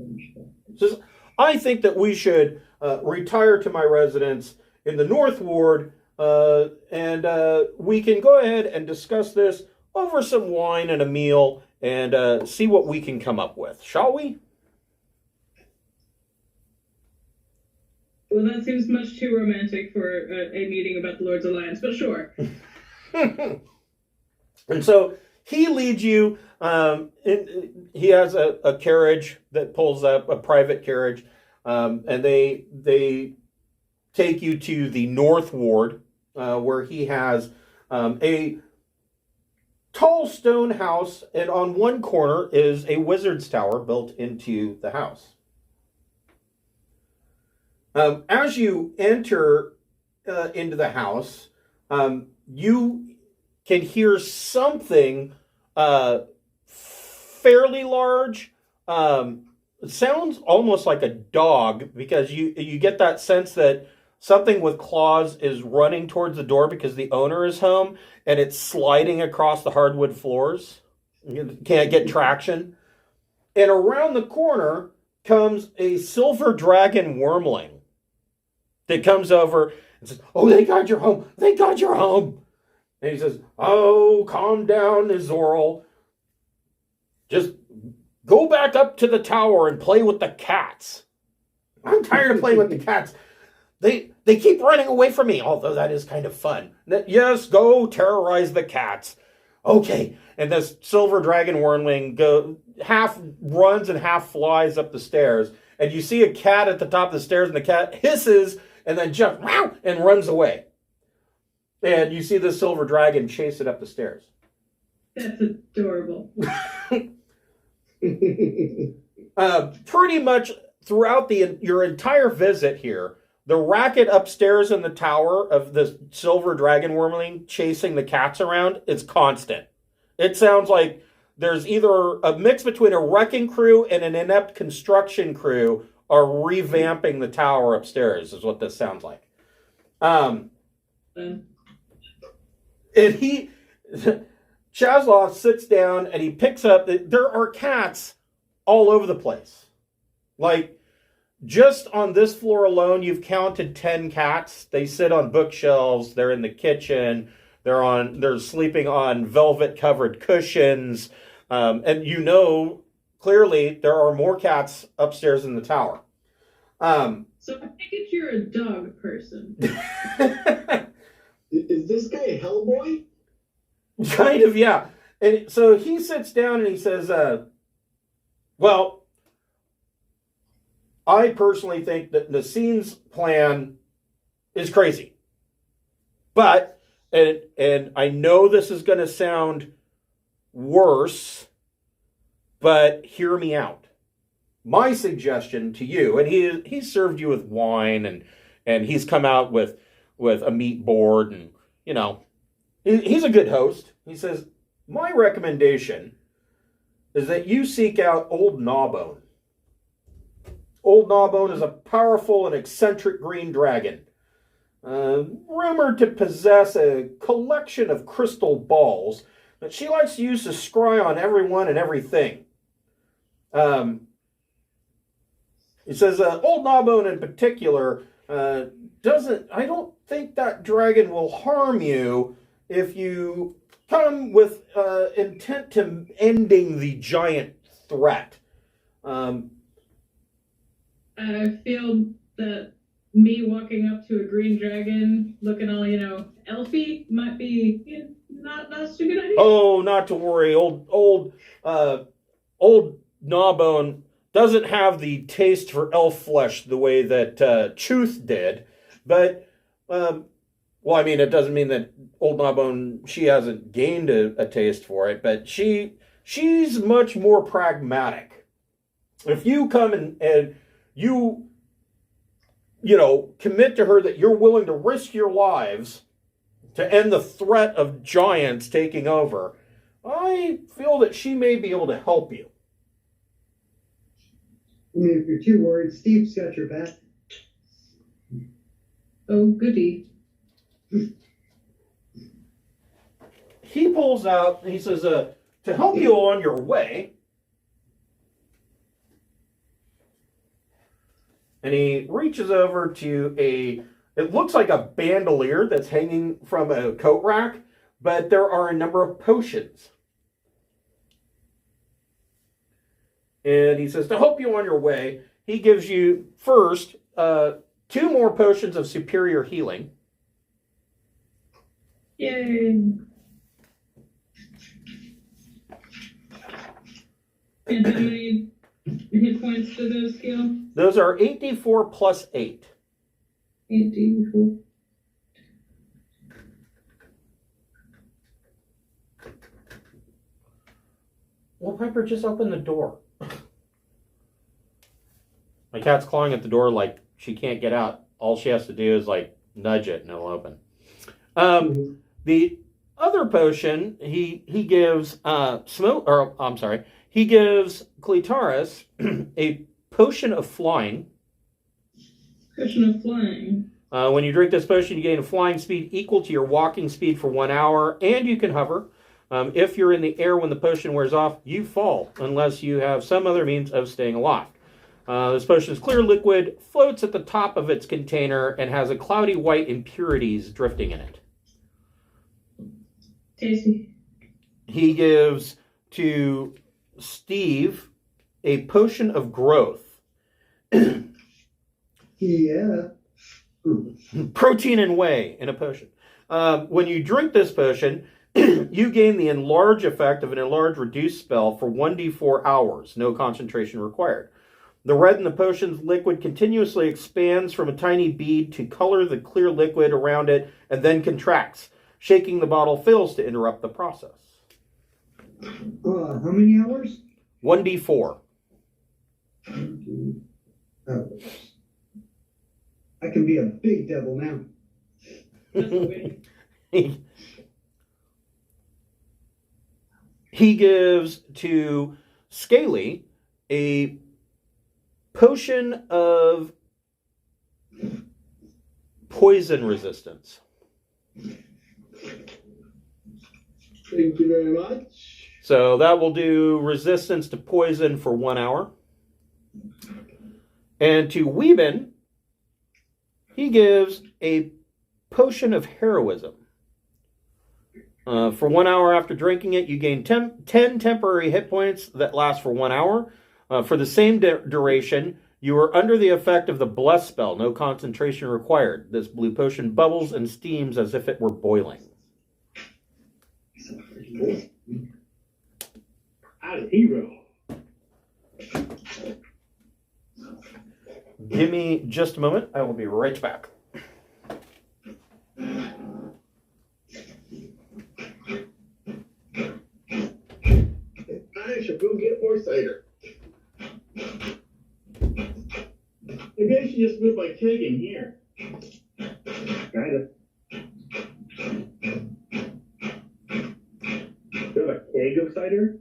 says, I think that we should retire to my residence in the North Ward, and we can go ahead and discuss this over some wine and a meal and see what we can come up with, shall we? Well, that seems much too romantic for a meeting about the Lord's Alliance, but sure. And so he leads you. He has a carriage that pulls up, a private carriage, and they take you to the North Ward, where he has a tall stone house, and on one corner is a wizard's tower built into the house. As you enter into the house, you can hear something fairly large. It sounds almost like a dog, because you get that sense that something with claws is running towards the door because the owner is home, and it's sliding across the hardwood floors. You can't get traction. And around the corner comes a silver dragon wormling that comes over and says, "Oh, thank God you're home. Thank God you're home." And he says, "Oh, calm down, Izoral. Just go back up to the tower and play with the cats. I'm tired of playing with the cats. They keep running away from me, although that is kind of fun. Yes, go terrorize the cats." Okay. And this silver dragon wormling half runs and half flies up the stairs. And you see a cat at the top of the stairs, and the cat hisses and then jumps and runs away. And you see the silver dragon chase it up the stairs. That's adorable. Pretty much throughout your entire visit here, the racket upstairs in the tower of the silver dragon wormling chasing the cats around is constant. It sounds like there's either a mix between a wrecking crew and an inept construction crew are revamping the tower upstairs, is what this sounds like. And Chazloff sits down and he picks up, there are cats all over the place. Like, just on this floor alone, you've counted 10 cats. They sit on bookshelves, they're in the kitchen, they're sleeping on velvet-covered cushions, and you know clearly there are more cats upstairs in the tower. So I think you're a dog person. Is this guy a Hellboy? Kind of, yeah. And so he sits down and he says, well, I personally think that Nassine's plan is crazy. But, and I know this is going to sound worse, but hear me out. My suggestion to you, and he's served you with wine, and he's come out with a meat board, and, you know, he's a good host. He says, my recommendation is that you seek out Old Gnawbone. Old Gnawbone is a powerful and eccentric green dragon, rumored to possess a collection of crystal balls that she likes to use to scry on everyone and everything. He says, Old Gnawbone in particular I don't think that dragon will harm you if you come with intent to ending the giant threat. I feel that me walking up to a green dragon looking all, elfy might be not such a good idea. Oh, not to worry. Old Gnawbone doesn't have the taste for elf flesh the way that Chuth did. But, it doesn't mean that Old Gnawbone, she hasn't gained a taste for it, but she's much more pragmatic. If you come and you commit to her that you're willing to risk your lives to end the threat of giants taking over, I feel that she may be able to help you. I mean, if you're too worried, Steve's got your back. Oh, goody. He pulls out, and he says, to help you on your way, and he reaches over to It looks like a bandolier that's hanging from a coat rack, but there are a number of potions. And he says, to help you on your way, he gives you first 2 more potions of superior healing. Yay. And how many hit points do those heal? Those are 8d4 plus 8. 8d4. Well, Piper, just open the door. My cat's clawing at the door like she can't get out. All she has to do is like nudge it and it'll open. The other potion he gives he gives Cleitaris a potion of flying. Potion of flying. When you drink this potion, you gain a flying speed equal to your walking speed for 1 hour, and you can hover. If you're in the air when the potion wears off, you fall, unless you have some other means of staying aloft. This potion is clear liquid, floats at the top of its container, and has a cloudy white impurities drifting in it. Tasty. He gives to Steve a potion of growth. Yeah. Protein and whey in a potion. When you drink this potion, you gain the enlarge effect of an enlarge reduce spell for 1d4 hours. No concentration required. The red in the potion's liquid continuously expands from a tiny bead to color the clear liquid around it and then contracts. Shaking the bottle fails to interrupt the process. How many hours? 1d4. Hours. I can be a big devil now. He gives to Scaly a potion of poison resistance. Thank you very much. So that will do resistance to poison for 1 hour. And to Weeben, he gives a potion of heroism. For 1 hour after drinking it, you gain 10 temporary hit points that last for 1 hour. For the same duration, you are under the effect of the Bless spell. No concentration required. This blue potion bubbles and steams as if it were boiling. Out of hero. Give me just a moment. I will be right back. I should go get more cider. Maybe I should just move my keg in here. Kinda. Do you have a keg of cider?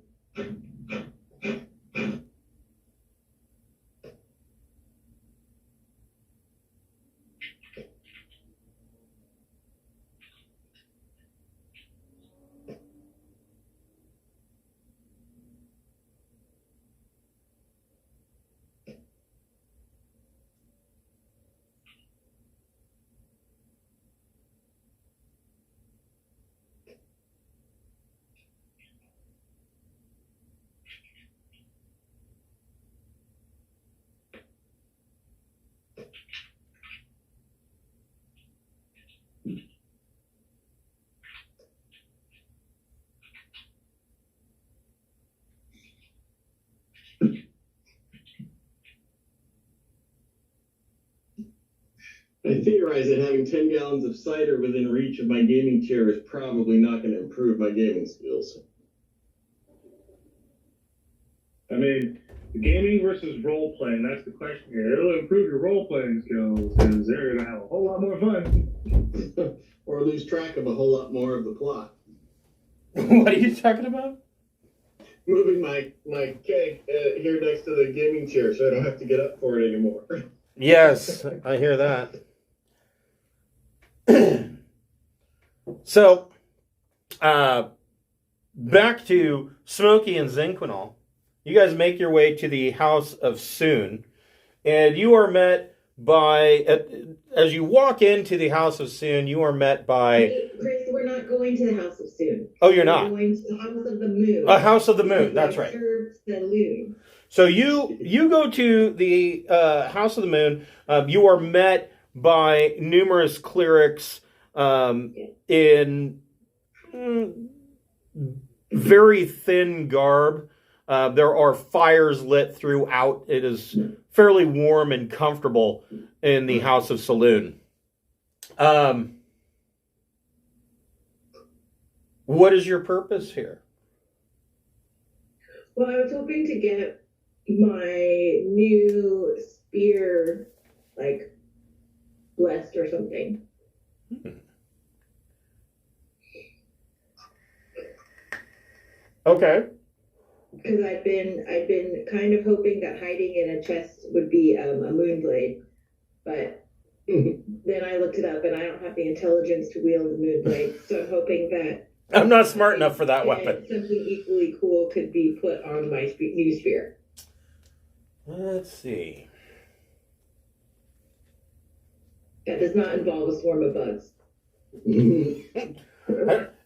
I theorize that having 10 gallons of cider within reach of my gaming chair is probably not going to improve my gaming skills. I mean, gaming versus role playing, that's the question here. It'll improve your role playing skills because they're going to have a whole lot more fun. Or lose track of a whole lot more of the plot. What are you talking about? Moving my keg here next to the gaming chair so I don't have to get up for it anymore. Yes, I hear that. So, back to Smokey and Zinquinal. You guys make your way to the House of Soon, and you are met as you walk into the House of Soon, you are met by. Hey, Chris, we're not going to the House of Soon. Oh, you're We're not. going to the House of the Moon. A House of the Moon. That's right. Serve Saloon. So you go to the House of the Moon. You are met by numerous clerics in very thin garb. There are fires lit throughout. It is fairly warm and comfortable in the House of Saloon. What is your purpose here? Well, I was hoping to get my new spear, like, blessed or something. Okay. Because I've been kind of hoping that hiding in a chest would be a moonblade, but then I looked it up and I don't have the intelligence to wield a moonblade, so I'm hoping that I'm not smart enough for that weapon. Something equally cool could be put on my new spear. Let's see. That does not involve a swarm of bugs.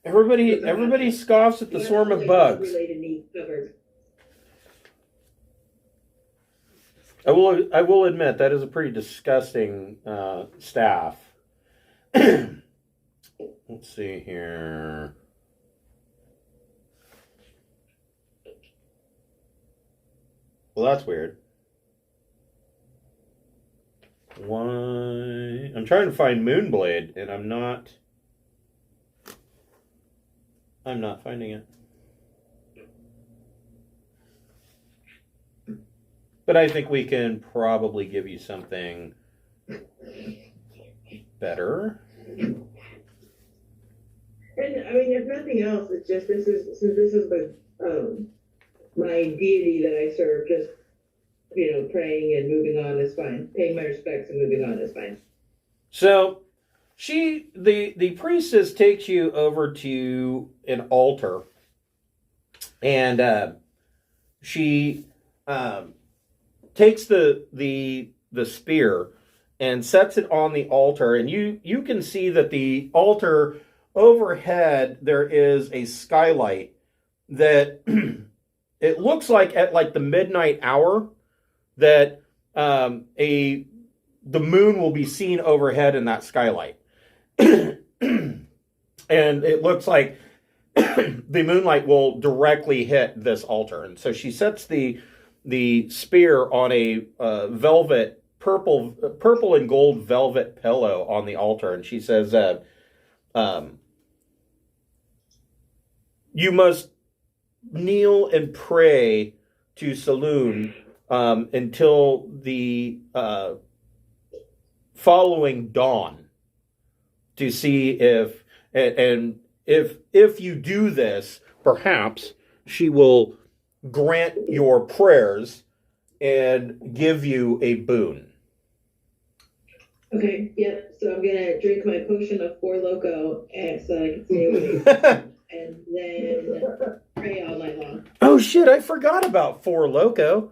Everybody scoffs at the swarm of bugs. I will admit that is a pretty disgusting staff. Let's see here. Well, that's weird. Why? I'm trying to find Moonblade, and I'm not finding it. But I think we can probably give you something better. And I mean, if nothing else, it's just this is the my deity that I serve. Just praying and moving on is fine. Paying my respects and moving on is fine. So, the priestess takes you over to an altar, and she takes the spear and sets it on the altar, and you can see that the altar overhead there is a skylight that it looks like at like the midnight hour that the moon will be seen overhead in that skylight. And it looks like the moonlight will directly hit this altar. And so she sets the spear on a velvet, purple and gold velvet pillow on the altar. And she says, you must kneel and pray to Saloon until the following dawn to see if you do this, perhaps she will grant your prayers and give you a boon. Okay, yep. So I'm gonna drink my potion of Four Loko and so I can stay awake, and then pray all night long. Oh shit! I forgot about Four Loko.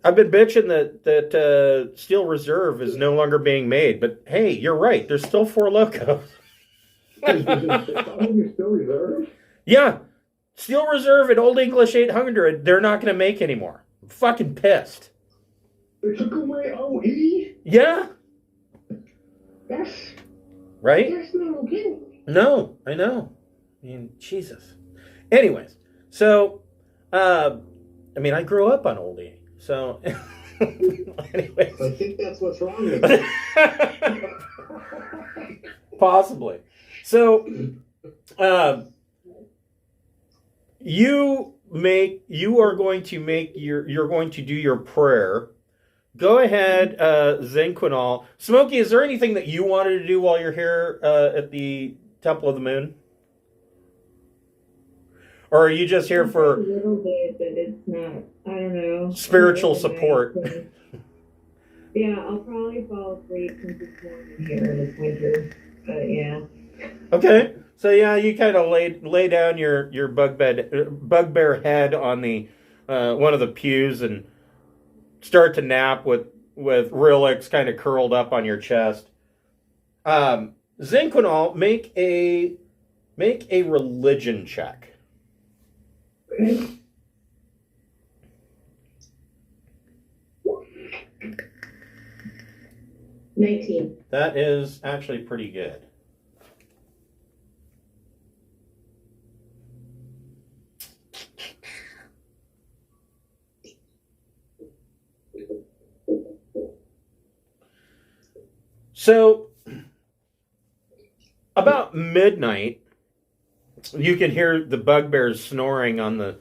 I've been bitching that Steel Reserve is no longer being made, but hey, you're right. There's still Four Loko. Still Reserve? Yeah, Steel Reserve and Old English 800. They're not going to make anymore. I'm fucking pissed. They took away OE? Yeah. That's right. That's not okay. No, I know. I mean, Jesus. Anyways, so I grew up on Old E. So, anyways. I think that's what's wrong with it. Possibly. So, you're going to do your prayer. Go ahead, Zinquinal. Smokey, is there anything that you wanted to do while you're here at the Temple of the Moon? Or are you just here for a little bit, but it's not, I don't know. spiritual support? Yeah, I'll probably fall asleep since it's warm here in this winter. But yeah. Okay. So yeah, you kind of lay down your bugbear head on the one of the pews and start to nap with with Rilix kind of curled up on your chest. Zinquinal, make a religion check. Okay. $19. That is actually pretty good. So, about midnight, you can hear the bugbears snoring on the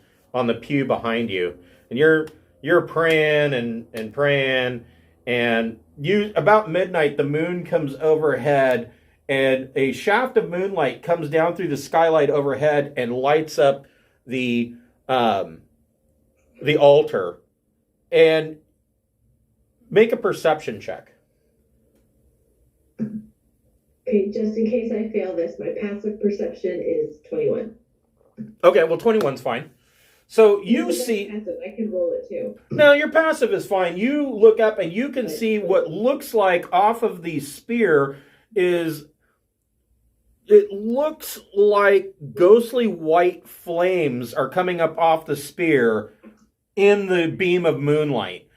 pew behind you, and you're praying and praying, and about midnight the moon comes overhead, and a shaft of moonlight comes down through the skylight overhead and lights up the altar. And make a perception check. Okay, just in case I fail this, my passive perception is 21. Okay, well, 21's fine. So you Because see... I'm passive, I can roll it too. No, your passive is fine. You look up and you can see what looks like off of the spear is... It looks like ghostly white flames are coming up off the spear in the beam of moonlight.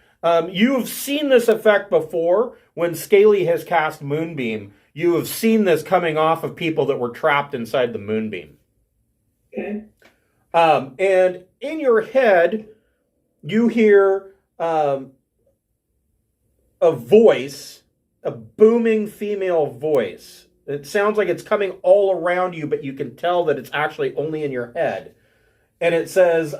You've seen this effect before when Scaly has cast Moonbeam. You have seen this coming off of people that were trapped inside the Moonbeam. Okay. And in your head, you hear a voice, a booming female voice. It sounds like it's coming all around you, but you can tell that it's actually only in your head. And it says,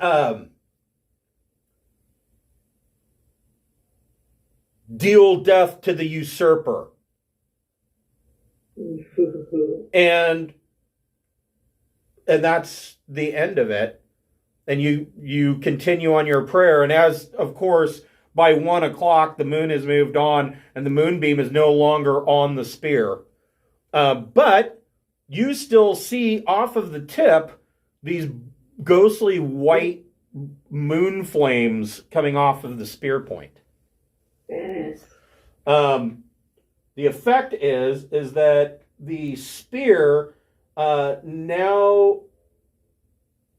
deal death to the usurper. And that's the end of it. And you continue on your prayer. And as, of course, by 1 o'clock, the moon has moved on and the moonbeam is no longer on the spear. But you still see off of the tip these ghostly white moon flames coming off of the spear point. Yes. The effect is that the spear now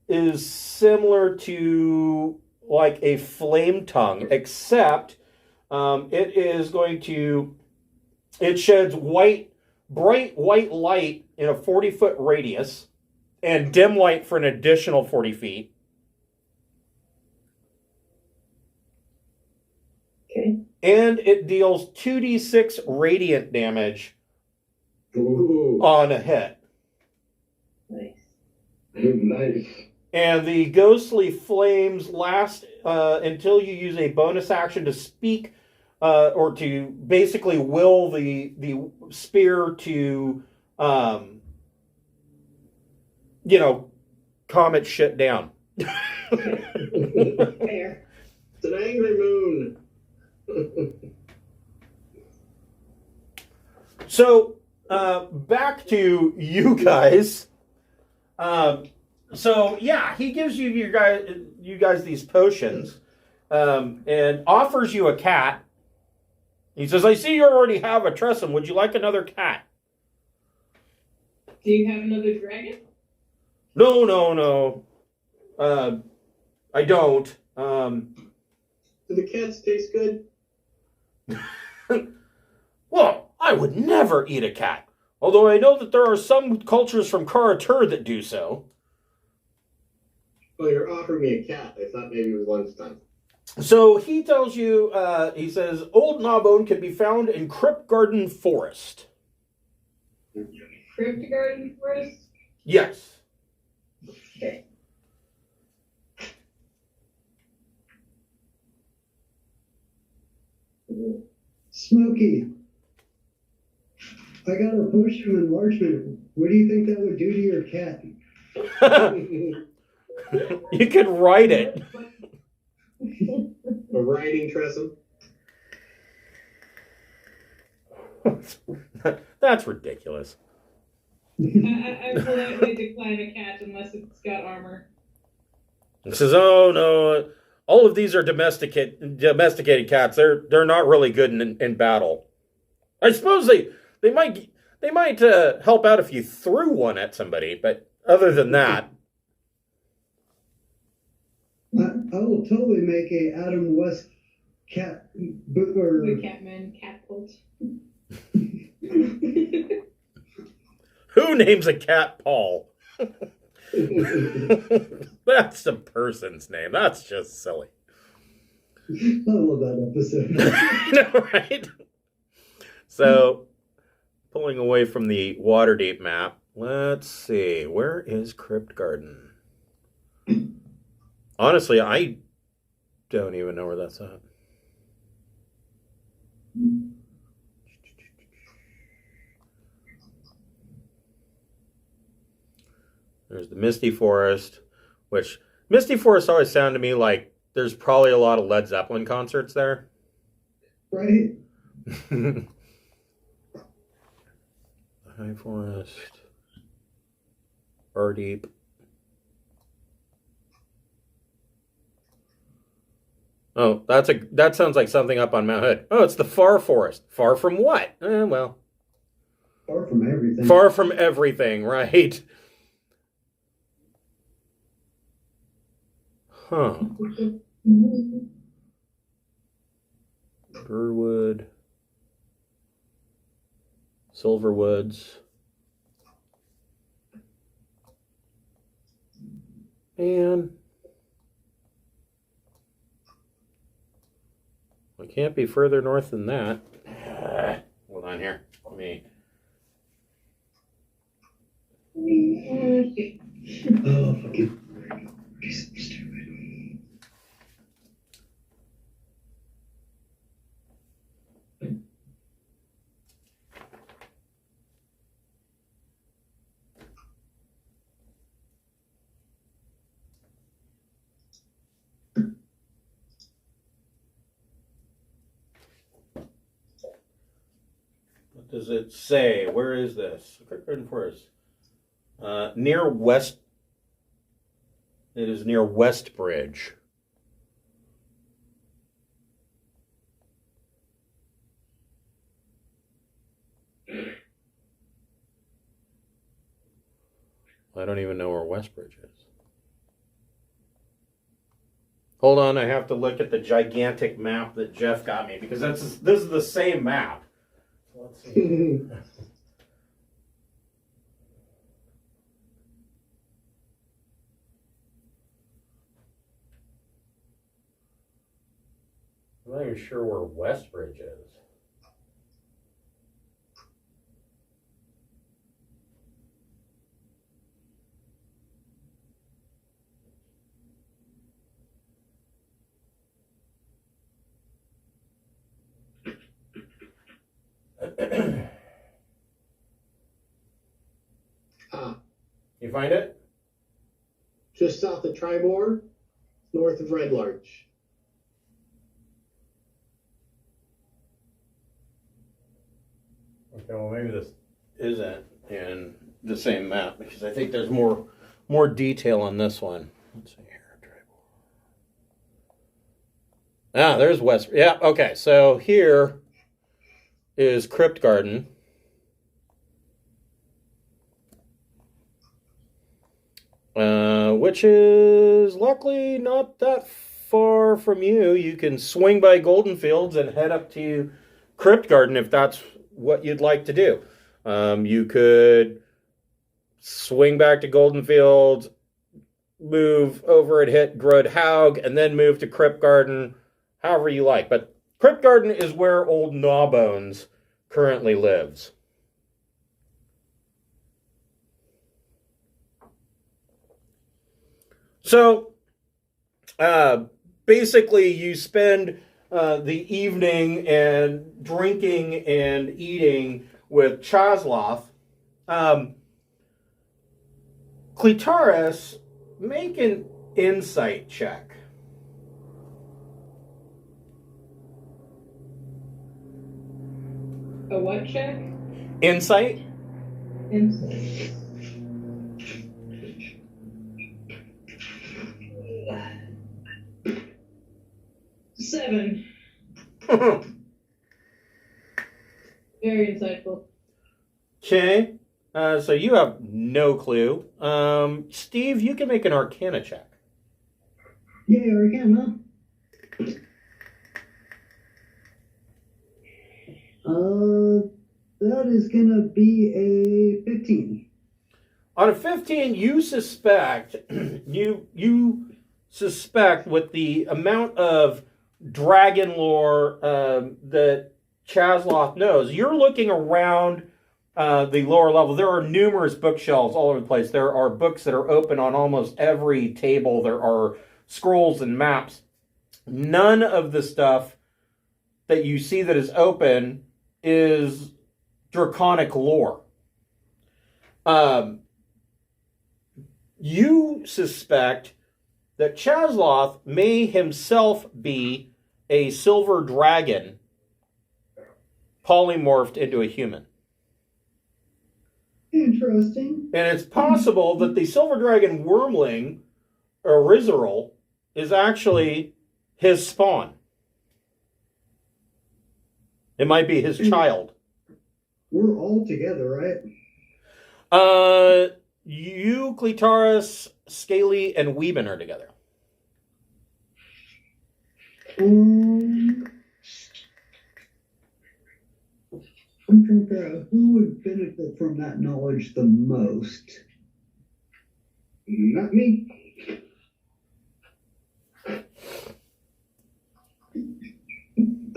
is similar to like a flame tongue, except it sheds bright white light in a 40-foot radius and dim light for an additional 40 feet. Okay. And it deals 2d6 radiant damage on a hit. Nice. Nice. And the ghostly flames last until you use a bonus action to speak or to basically will the spear to, calm its shit down. Fair. It's an angry moon. So, back to you guys. He gives you guys these potions, and offers you a cat. He says, "I see you already have a Tressum. Would you like another cat?" Do you have another dragon? No. I don't. Do the cats taste good? Well, I would never eat a cat. Although I know that there are some cultures from Karatur that do so. Oh, you're offering me a cat. I thought maybe it was lunchtime. So he tells you, he says, Old Gnawbone can be found in Crypt Garden Forest. Crypt Garden Forest? Yes. Okay. Smokey, I got a potion of enlargement. What do you think that would do to your cat? You could write it. A riding Tressum? That's ridiculous. I politely decline a cat unless it's got armor. He says, "Oh no, all of these are domesticated cats. They're not really good in battle. I suppose they might help out if you threw one at somebody, but other than that, I will totally make a Adam West cat or The Catman catapult. who names a cat Paul? That's a person's name. That's just silly. I love that episode. No, right? So, pulling away from the Waterdeep map, let's see. Where is Crypt Garden? Honestly, I don't even know where that's at. There's the Misty Forest, which Misty Forest always sounded to me like there's probably a lot of Led Zeppelin concerts there. Right? High Forest, Waterdeep. Oh, that sounds like something up on Mount Hood. Oh, it's the Far Forest. Far from what? Well, Far from everything. far from everything, right? Huh. Burwood, Silverwoods. Man. We can't be further north than that. Hold on here. Let me. Oh, fucking. Stupid. What does it say? Where is this? Garden Forest. Near West. It is near Westbridge. I don't even know where Westbridge is. Hold on, I have to look at the gigantic map that Jeff got me because this is the same map. Let's see. I'm not even sure where Westbridge is. You find it? Just south of Tribor, north of Red Larch. Okay, well maybe this isn't in the same map because I think there's more detail on this one. Let's see here. Ah, there's West. Yeah, okay. So here is Crypt Garden. Which is luckily not that far from you. You can swing by Golden Fields and head up to Crypt Garden if that's what you'd like to do. You could swing back to Golden Fields, move over and hit Grudhaug, and then move to Crypt Garden, however you like. But Crypt Garden is where old Gnawbones currently lives. So, basically, you spend the evening and drinking and eating with Chazloth. Clitaris, make an insight check. A what check? Insight? Insight. 7. Very insightful. Okay. So you have no clue. Steve, you can make an Arcana check. Yeah, Arcana. That is gonna be a 15. On a 15, you suspect you suspect with the amount of dragon lore that Chazloth knows. You're looking around the lower level. There are numerous bookshelves all over the place. There are books that are open on almost every table. There are scrolls and maps. None of the stuff that you see that is open is draconic lore. You suspect that Chazloth may himself be a silver dragon polymorphed into a human. Interesting. And it's possible that the silver dragon wormling, or Rizarol, is actually his spawn. It might be his child. We're all together, right? You, Clitaris, Scaly, and Weeben are together. I'm trying to figure out who would benefit from that knowledge the most. Not me.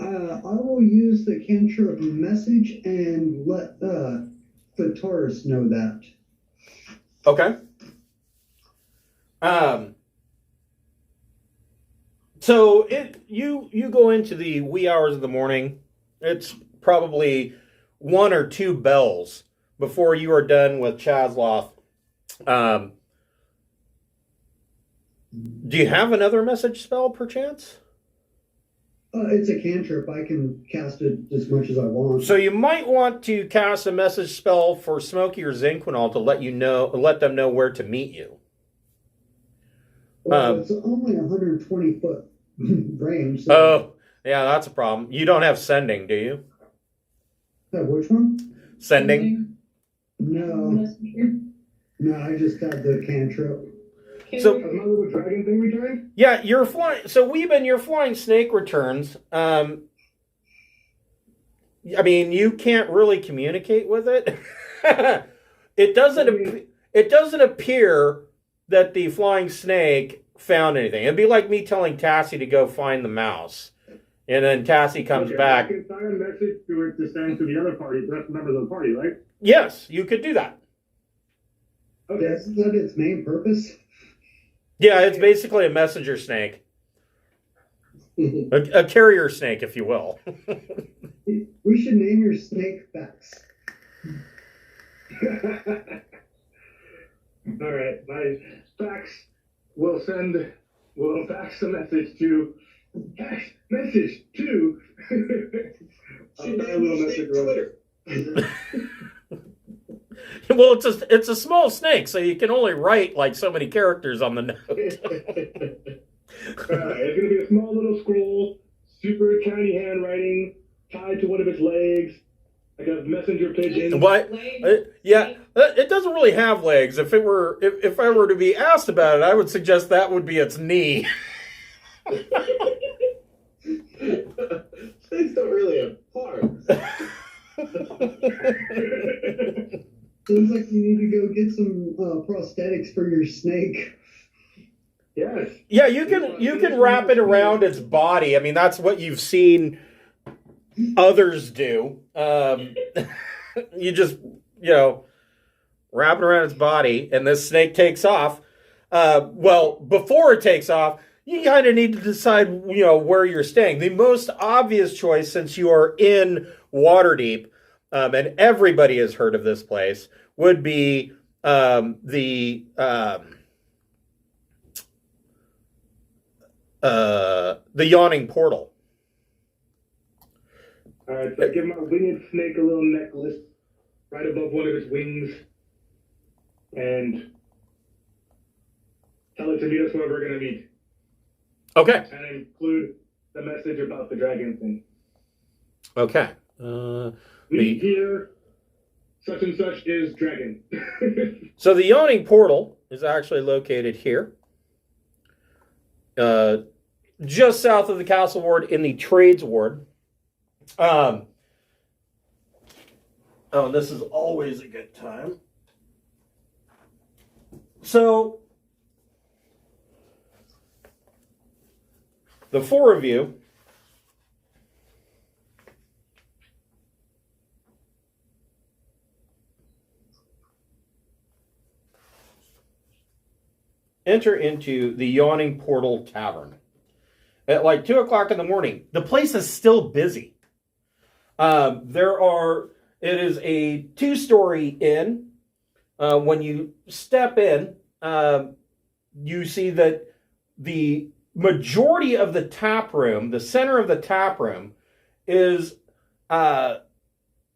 I will use the cantrip message and let Clitaris know that. Okay. So you go into the wee hours of the morning. It's probably 1 or 2 bells before you are done with Chazloth. Do you have another message spell, perchance? It's a cantrip. I can cast it as much as I want. So you might want to cast a message spell for Smokey or Zinquinol to let them know where to meet you. Well, it's only 120 foot range. So. Oh, yeah, that's a problem. You don't have sending, do you? Which one? Sending? No, I just had the cantrip. So, Has my little dragon thing returned? yeah, you're flying. So, Weeben, your flying snake returns. I mean, you can't really communicate with it. It doesn't appear that the flying snake found anything. It'd be like me telling Tassie to go find the mouse, and then Tassie comes back. I can sign a message to it to send to the other party, the rest of the members of the party, right? Yes, you could do that. Okay. Is that its main purpose? Yeah, it's basically a messenger snake. A carrier snake, if you will. We should name your snake Fax. All right, my fax will fax a message to Should name your snake Twitter. Well, it's a small snake, so you can only write like so many characters on the note. It's gonna be a small little scroll, super tiny handwriting, tied to one of its legs, like a messenger pigeon. What? Yeah, it doesn't really have legs. If I were to be asked about it, I would suggest that would be its knee. Snakes don't really have arms. Sounds like you need to go get some prosthetics for your snake. Yes. Yeah, you can wrap it around its body. I mean, that's what you've seen others do. You just, wrap it around its body, and this snake takes off. Well, before it takes off, you kind of need to decide, where you're staying. The most obvious choice, since you are in Waterdeep, and everybody has heard of this place, would be the Yawning Portal. All right, so I give my winged snake a little necklace right above one of its wings, and tell it to meet us where we're gonna meet. Okay. And include the message about the dragon thing. Okay. We hear such and such is dragon. So the yawning portal is actually located here, just south of the castle ward in the trades ward. Oh, this is always a good time. So the four of you enter into the Yawning Portal Tavern at like 2 o'clock in the morning. The place is still busy. It is a 2-story inn. When you step in, you see that the majority of the tap room, the center of the tap room, is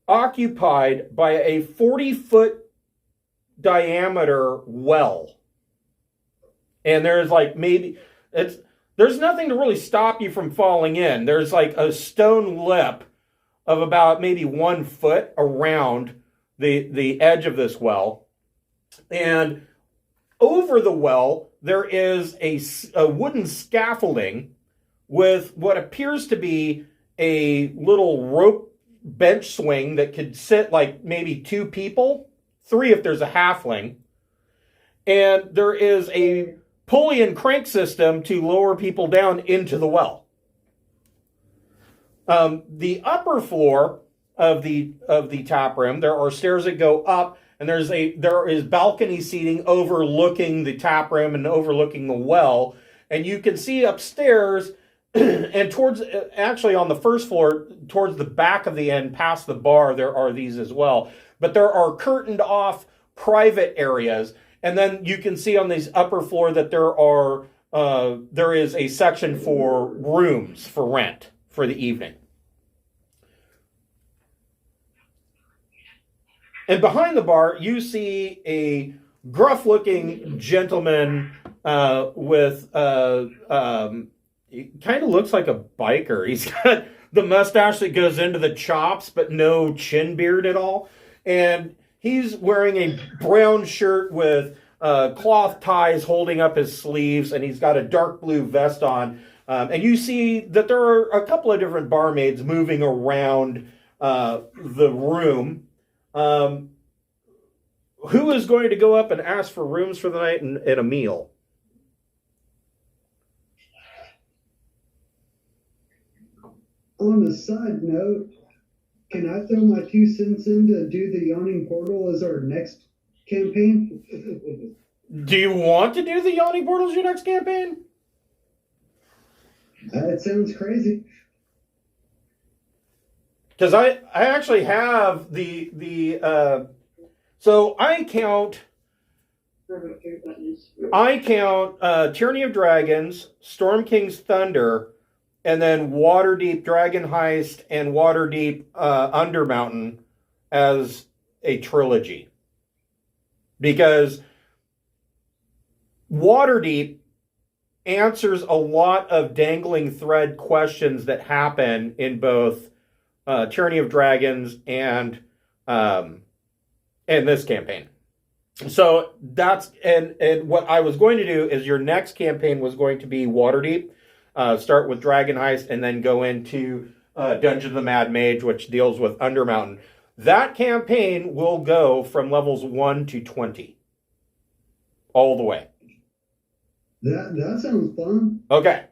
occupied by a 40-foot diameter well. And there's like there's nothing to really stop you from falling in. There's like a stone lip of about maybe 1 foot around the edge of this well. And over the well, there is a wooden scaffolding with what appears to be a little rope bench swing that could sit like maybe 2 people, 3 if there's a halfling. And there is a pulley and crank system to lower people down into the well. The upper floor of the tap room, there are stairs that go up, and there is balcony seating overlooking the tap room and overlooking the well. And you can see upstairs and actually on the first floor, towards the back of the inn, past the bar, there are these as well. But there are curtained off private areas. And then you can see on this upper floor that there is a section for rooms for rent for the evening. And behind the bar, you see a gruff-looking gentleman with he kind of looks like a biker. He's got the mustache that goes into the chops, but no chin beard at all. And he's wearing a brown shirt with cloth ties holding up his sleeves, and he's got a dark blue vest on. And you see that there are a couple of different barmaids moving around the room. Who is going to go up and ask for rooms for the night and a meal? On a side note, can I throw my 2 cents in to do the Yawning Portal as our next campaign? Do you want to do the Yawning Portal as your next campaign? It sounds crazy. Because I actually have so I count Tyranny of Dragons, Storm King's Thunder, and then Waterdeep Dragon Heist and Waterdeep Undermountain as a trilogy. Because Waterdeep answers a lot of dangling thread questions that happen in both Tyranny of Dragons and this campaign. So that's and what I was going to do is your next campaign was going to be Waterdeep. Start with Dragon Heist and then go into Dungeon of the Mad Mage, which deals with Undermountain. That campaign will go from levels 1 to 20. All the way. That sounds fun. Okay.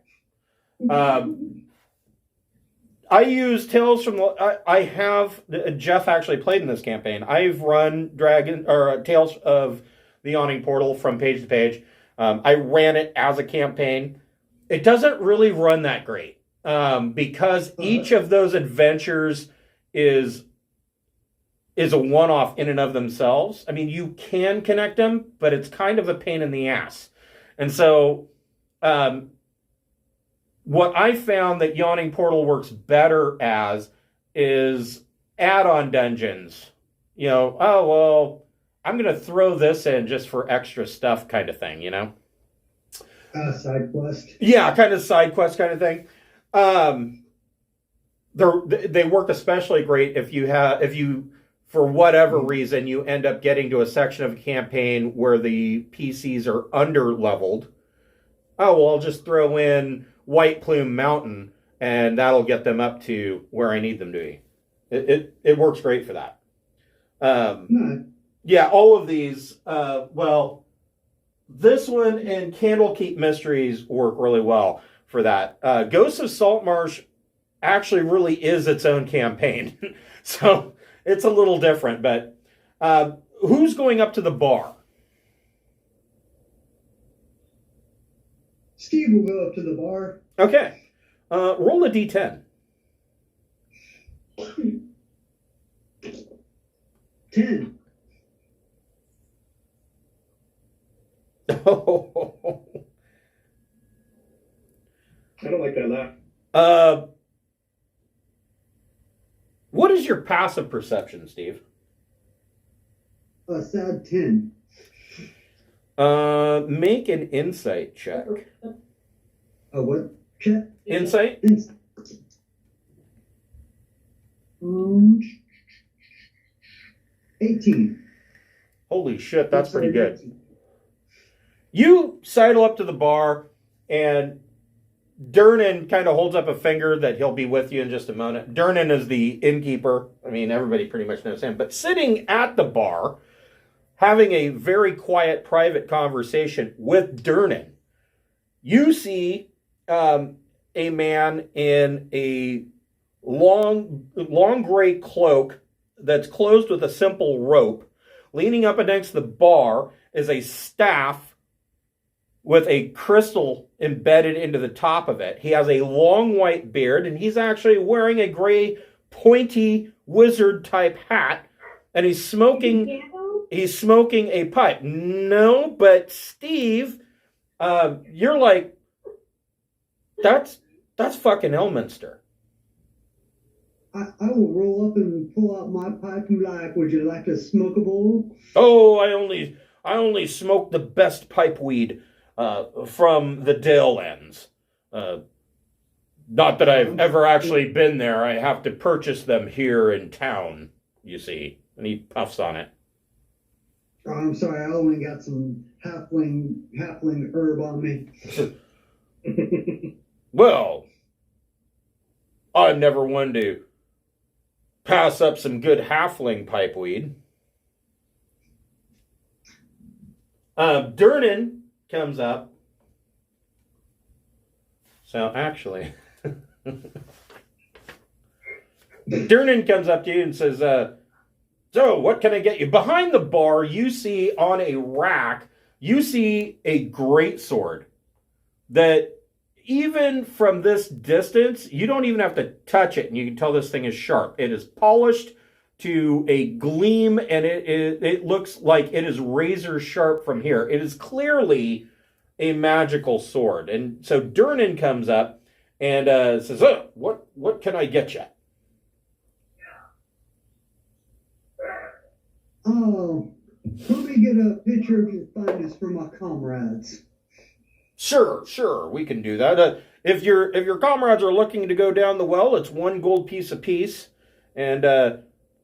I use Tales from I have Jeff actually played in this campaign. I've run Tales of the Yawning Portal from page to page. I ran it as a campaign. It doesn't really run that great because each of those adventures is a one-off in and of themselves. I mean, you can connect them, but it's kind of a pain in the ass. And so what I found that Yawning Portal works better as is add-on dungeons. You know, oh, well, I'm going to throw this in just for extra stuff kind of thing, you know? Side quest. Yeah, kind of side quest kind of thing. They work especially great if you for whatever reason you end up getting to a section of a campaign where the PCs are under leveled. Oh, well, I'll just throw in White Plume Mountain and that'll get them up to where I need them to be. It works great for that. Yeah, all of these, this one and Candlekeep Mysteries work really well for that. Ghosts of Saltmarsh actually really is its own campaign. So it's a little different, but who's going up to the bar? Steve will go up to the bar. Okay. Roll a d10. 10. Oh. I don't like that laugh. What is your passive perception, Steve? A sad 10. Make an insight check. A what check? Insight? 18. Holy shit, that's pretty good. You sidle up to the bar, and Durnan kind of holds up a finger that he'll be with you in just a moment. Durnan is the innkeeper. I mean, everybody pretty much knows him. But sitting at the bar, having a very quiet, private conversation with Durnan, you see a man in a long gray cloak that's closed with a simple rope. Leaning up against the bar is a staff with a crystal embedded into the top of it. He has a long white beard, and he's actually wearing a gray, pointy wizard type hat, and he's smoking a pipe. No, but Steve, you're like, that's fucking Elminster. I will roll up and pull out my pipe and like, would you like to smoke a bowl? Oh, I only smoke the best pipe weed from the Dale ends. Not that I've ever actually been there. I have to purchase them here in town, you see. And he puffs on it. Oh, I'm sorry, I only got some halfling herb on me. Well, I never wanted to pass up some good halfling pipe weed. Durnan comes up. So actually, Durnan comes up to you and says, so what can I get you? Behind the bar, you see on a rack, you see a greatsword that even from this distance, you don't even have to touch it, and you can tell this thing is sharp. It is polished to a gleam, and it looks like it is razor sharp from here. It is clearly a magical sword. And so Durnan comes up and says, oh, what can I get you? Oh, let me get a picture of your finest for my comrades. Sure, we can do that. If your comrades are looking to go down the well, it's 1 gold piece apiece, and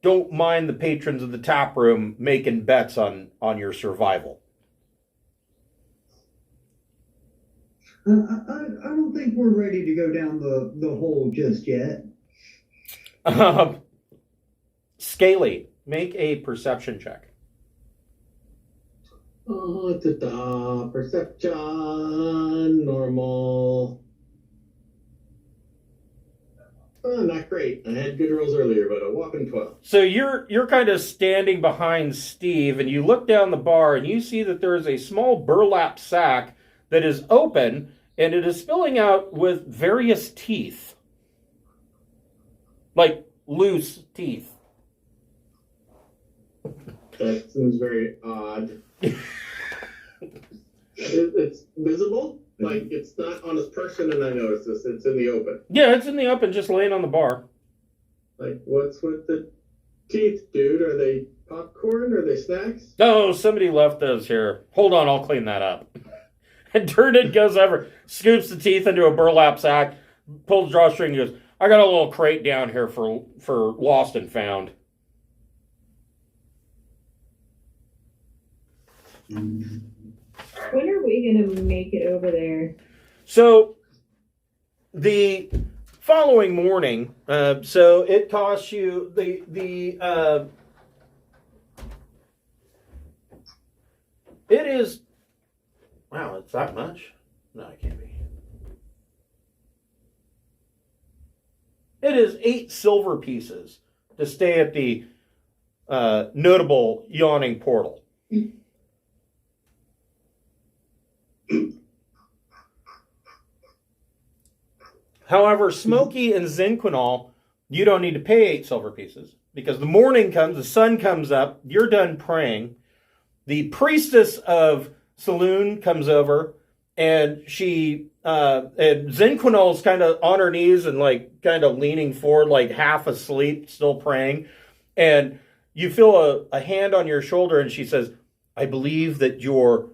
don't mind the patrons of the tap room making bets on your survival. I don't think we're ready to go down the hole just yet. Scaly, make a perception check. Perception, normal. Oh, not great. I had good rolls earlier, but a whopping 12. So you're kind of standing behind Steve, and you look down the bar, and you see that there is a small burlap sack that is open, and it is spilling out with various teeth. Like loose teeth. That seems very odd. It's visible? Like, it's not on his person, and I notice this. It's in the open. Yeah, it's in the open, just laying on the bar. Like, what's with the teeth, dude? Are they popcorn? Are they snacks? Oh, somebody left those here. Hold on, I'll clean that up. And Durnan goes over, scoops the teeth into a burlap sack. pulls the drawstring and goes, I got a little crate down here for lost and found. When are we gonna make it over there? So the following morning, so it costs you it is, wow, it's that much? No, it can't be. It is 8 silver pieces to stay at the notable yawning portal. However, Smokey and Zinquinol, you don't need to pay 8 silver pieces because the morning comes, the sun comes up, you're done praying. The priestess of Saloon comes over, and and Zinquinol's kind of on her knees and like kind of leaning forward, like half asleep, still praying. And you feel a hand on your shoulder, and she says, I believe that your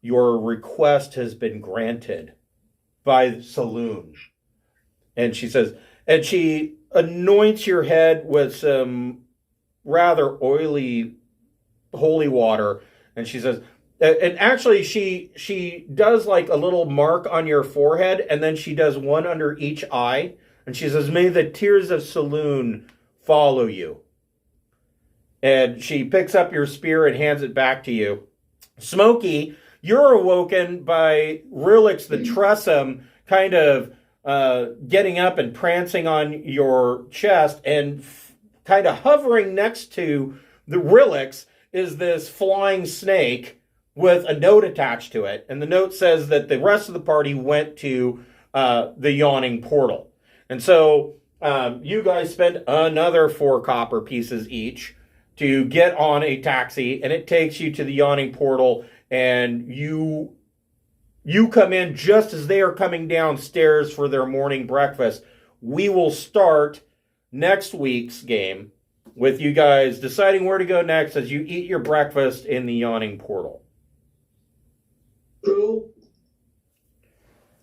request has been granted by Saloon. And she says, and she anoints your head with some rather oily holy water. And she says, and actually she does like a little mark on your forehead, and then she does one under each eye. And she says, may the tears of Saloon follow you. And she picks up your spear and hands it back to you. Smokey, you're awoken by Rilix the Tressum kind of getting up and prancing on your chest, and kind of hovering next to the Rilix is this flying snake with a note attached to it. And the note says that the rest of the party went to the yawning portal. And so you guys spend another 4 copper pieces each to get on a taxi, and it takes you to the yawning portal, and you come in just as they are coming downstairs for their morning breakfast. We will start next week's game with you guys deciding where to go next as you eat your breakfast in the yawning portal. Cool.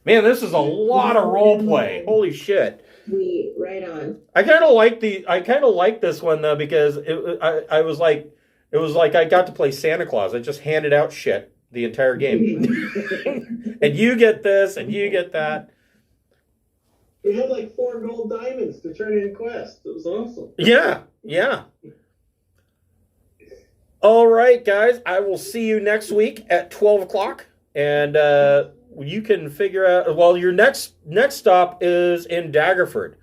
Man, this is a lot of role play. Holy shit. We right on. I kind of like this one though, because it was like I got to play Santa Claus. I just handed out shit the entire game. And you get this and you get that. We had like 4 gold diamonds to turn in quests. It was awesome. Yeah. All right, guys. I will see you next week at 12 o'clock. And you can figure out, well, your next stop is in Daggerford,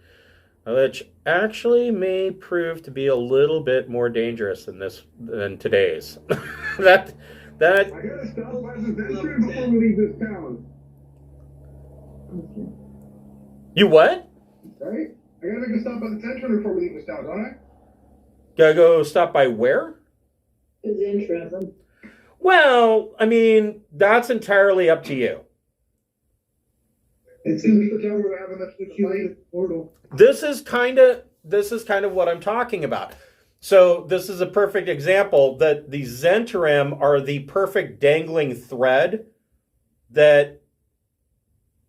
which actually may prove to be a little bit more dangerous than today's. that I gotta stop by the Venture before we leave this town. You what? Right? I gotta make a stop by the Venture before we leave this town, don't I? Gotta go stop by where? Zentrum. Well, I mean, that's entirely up to you. It's Is gonna this be the town where we're having the fight? portal. This is kind of what I'm talking about. So this is a perfect example that the Zentrum are the perfect dangling thread that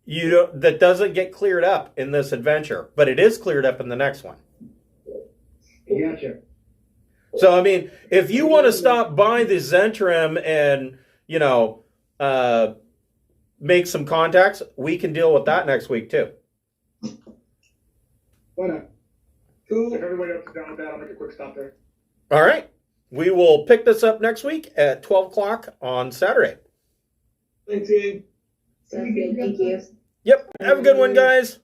that doesn't get cleared up in this adventure, but it is cleared up in the next one. Gotcha. So I mean, if you want to stop by the Zentrum and make some contacts, we can deal with that next week too. Why not? Cool. If everybody else is down with that, I'll make a quick stop there. All right. We will pick this up next week at 12 o'clock on Saturday. Thanks, gang. Sounds good. Thank you. Yep. Have a good one, guys.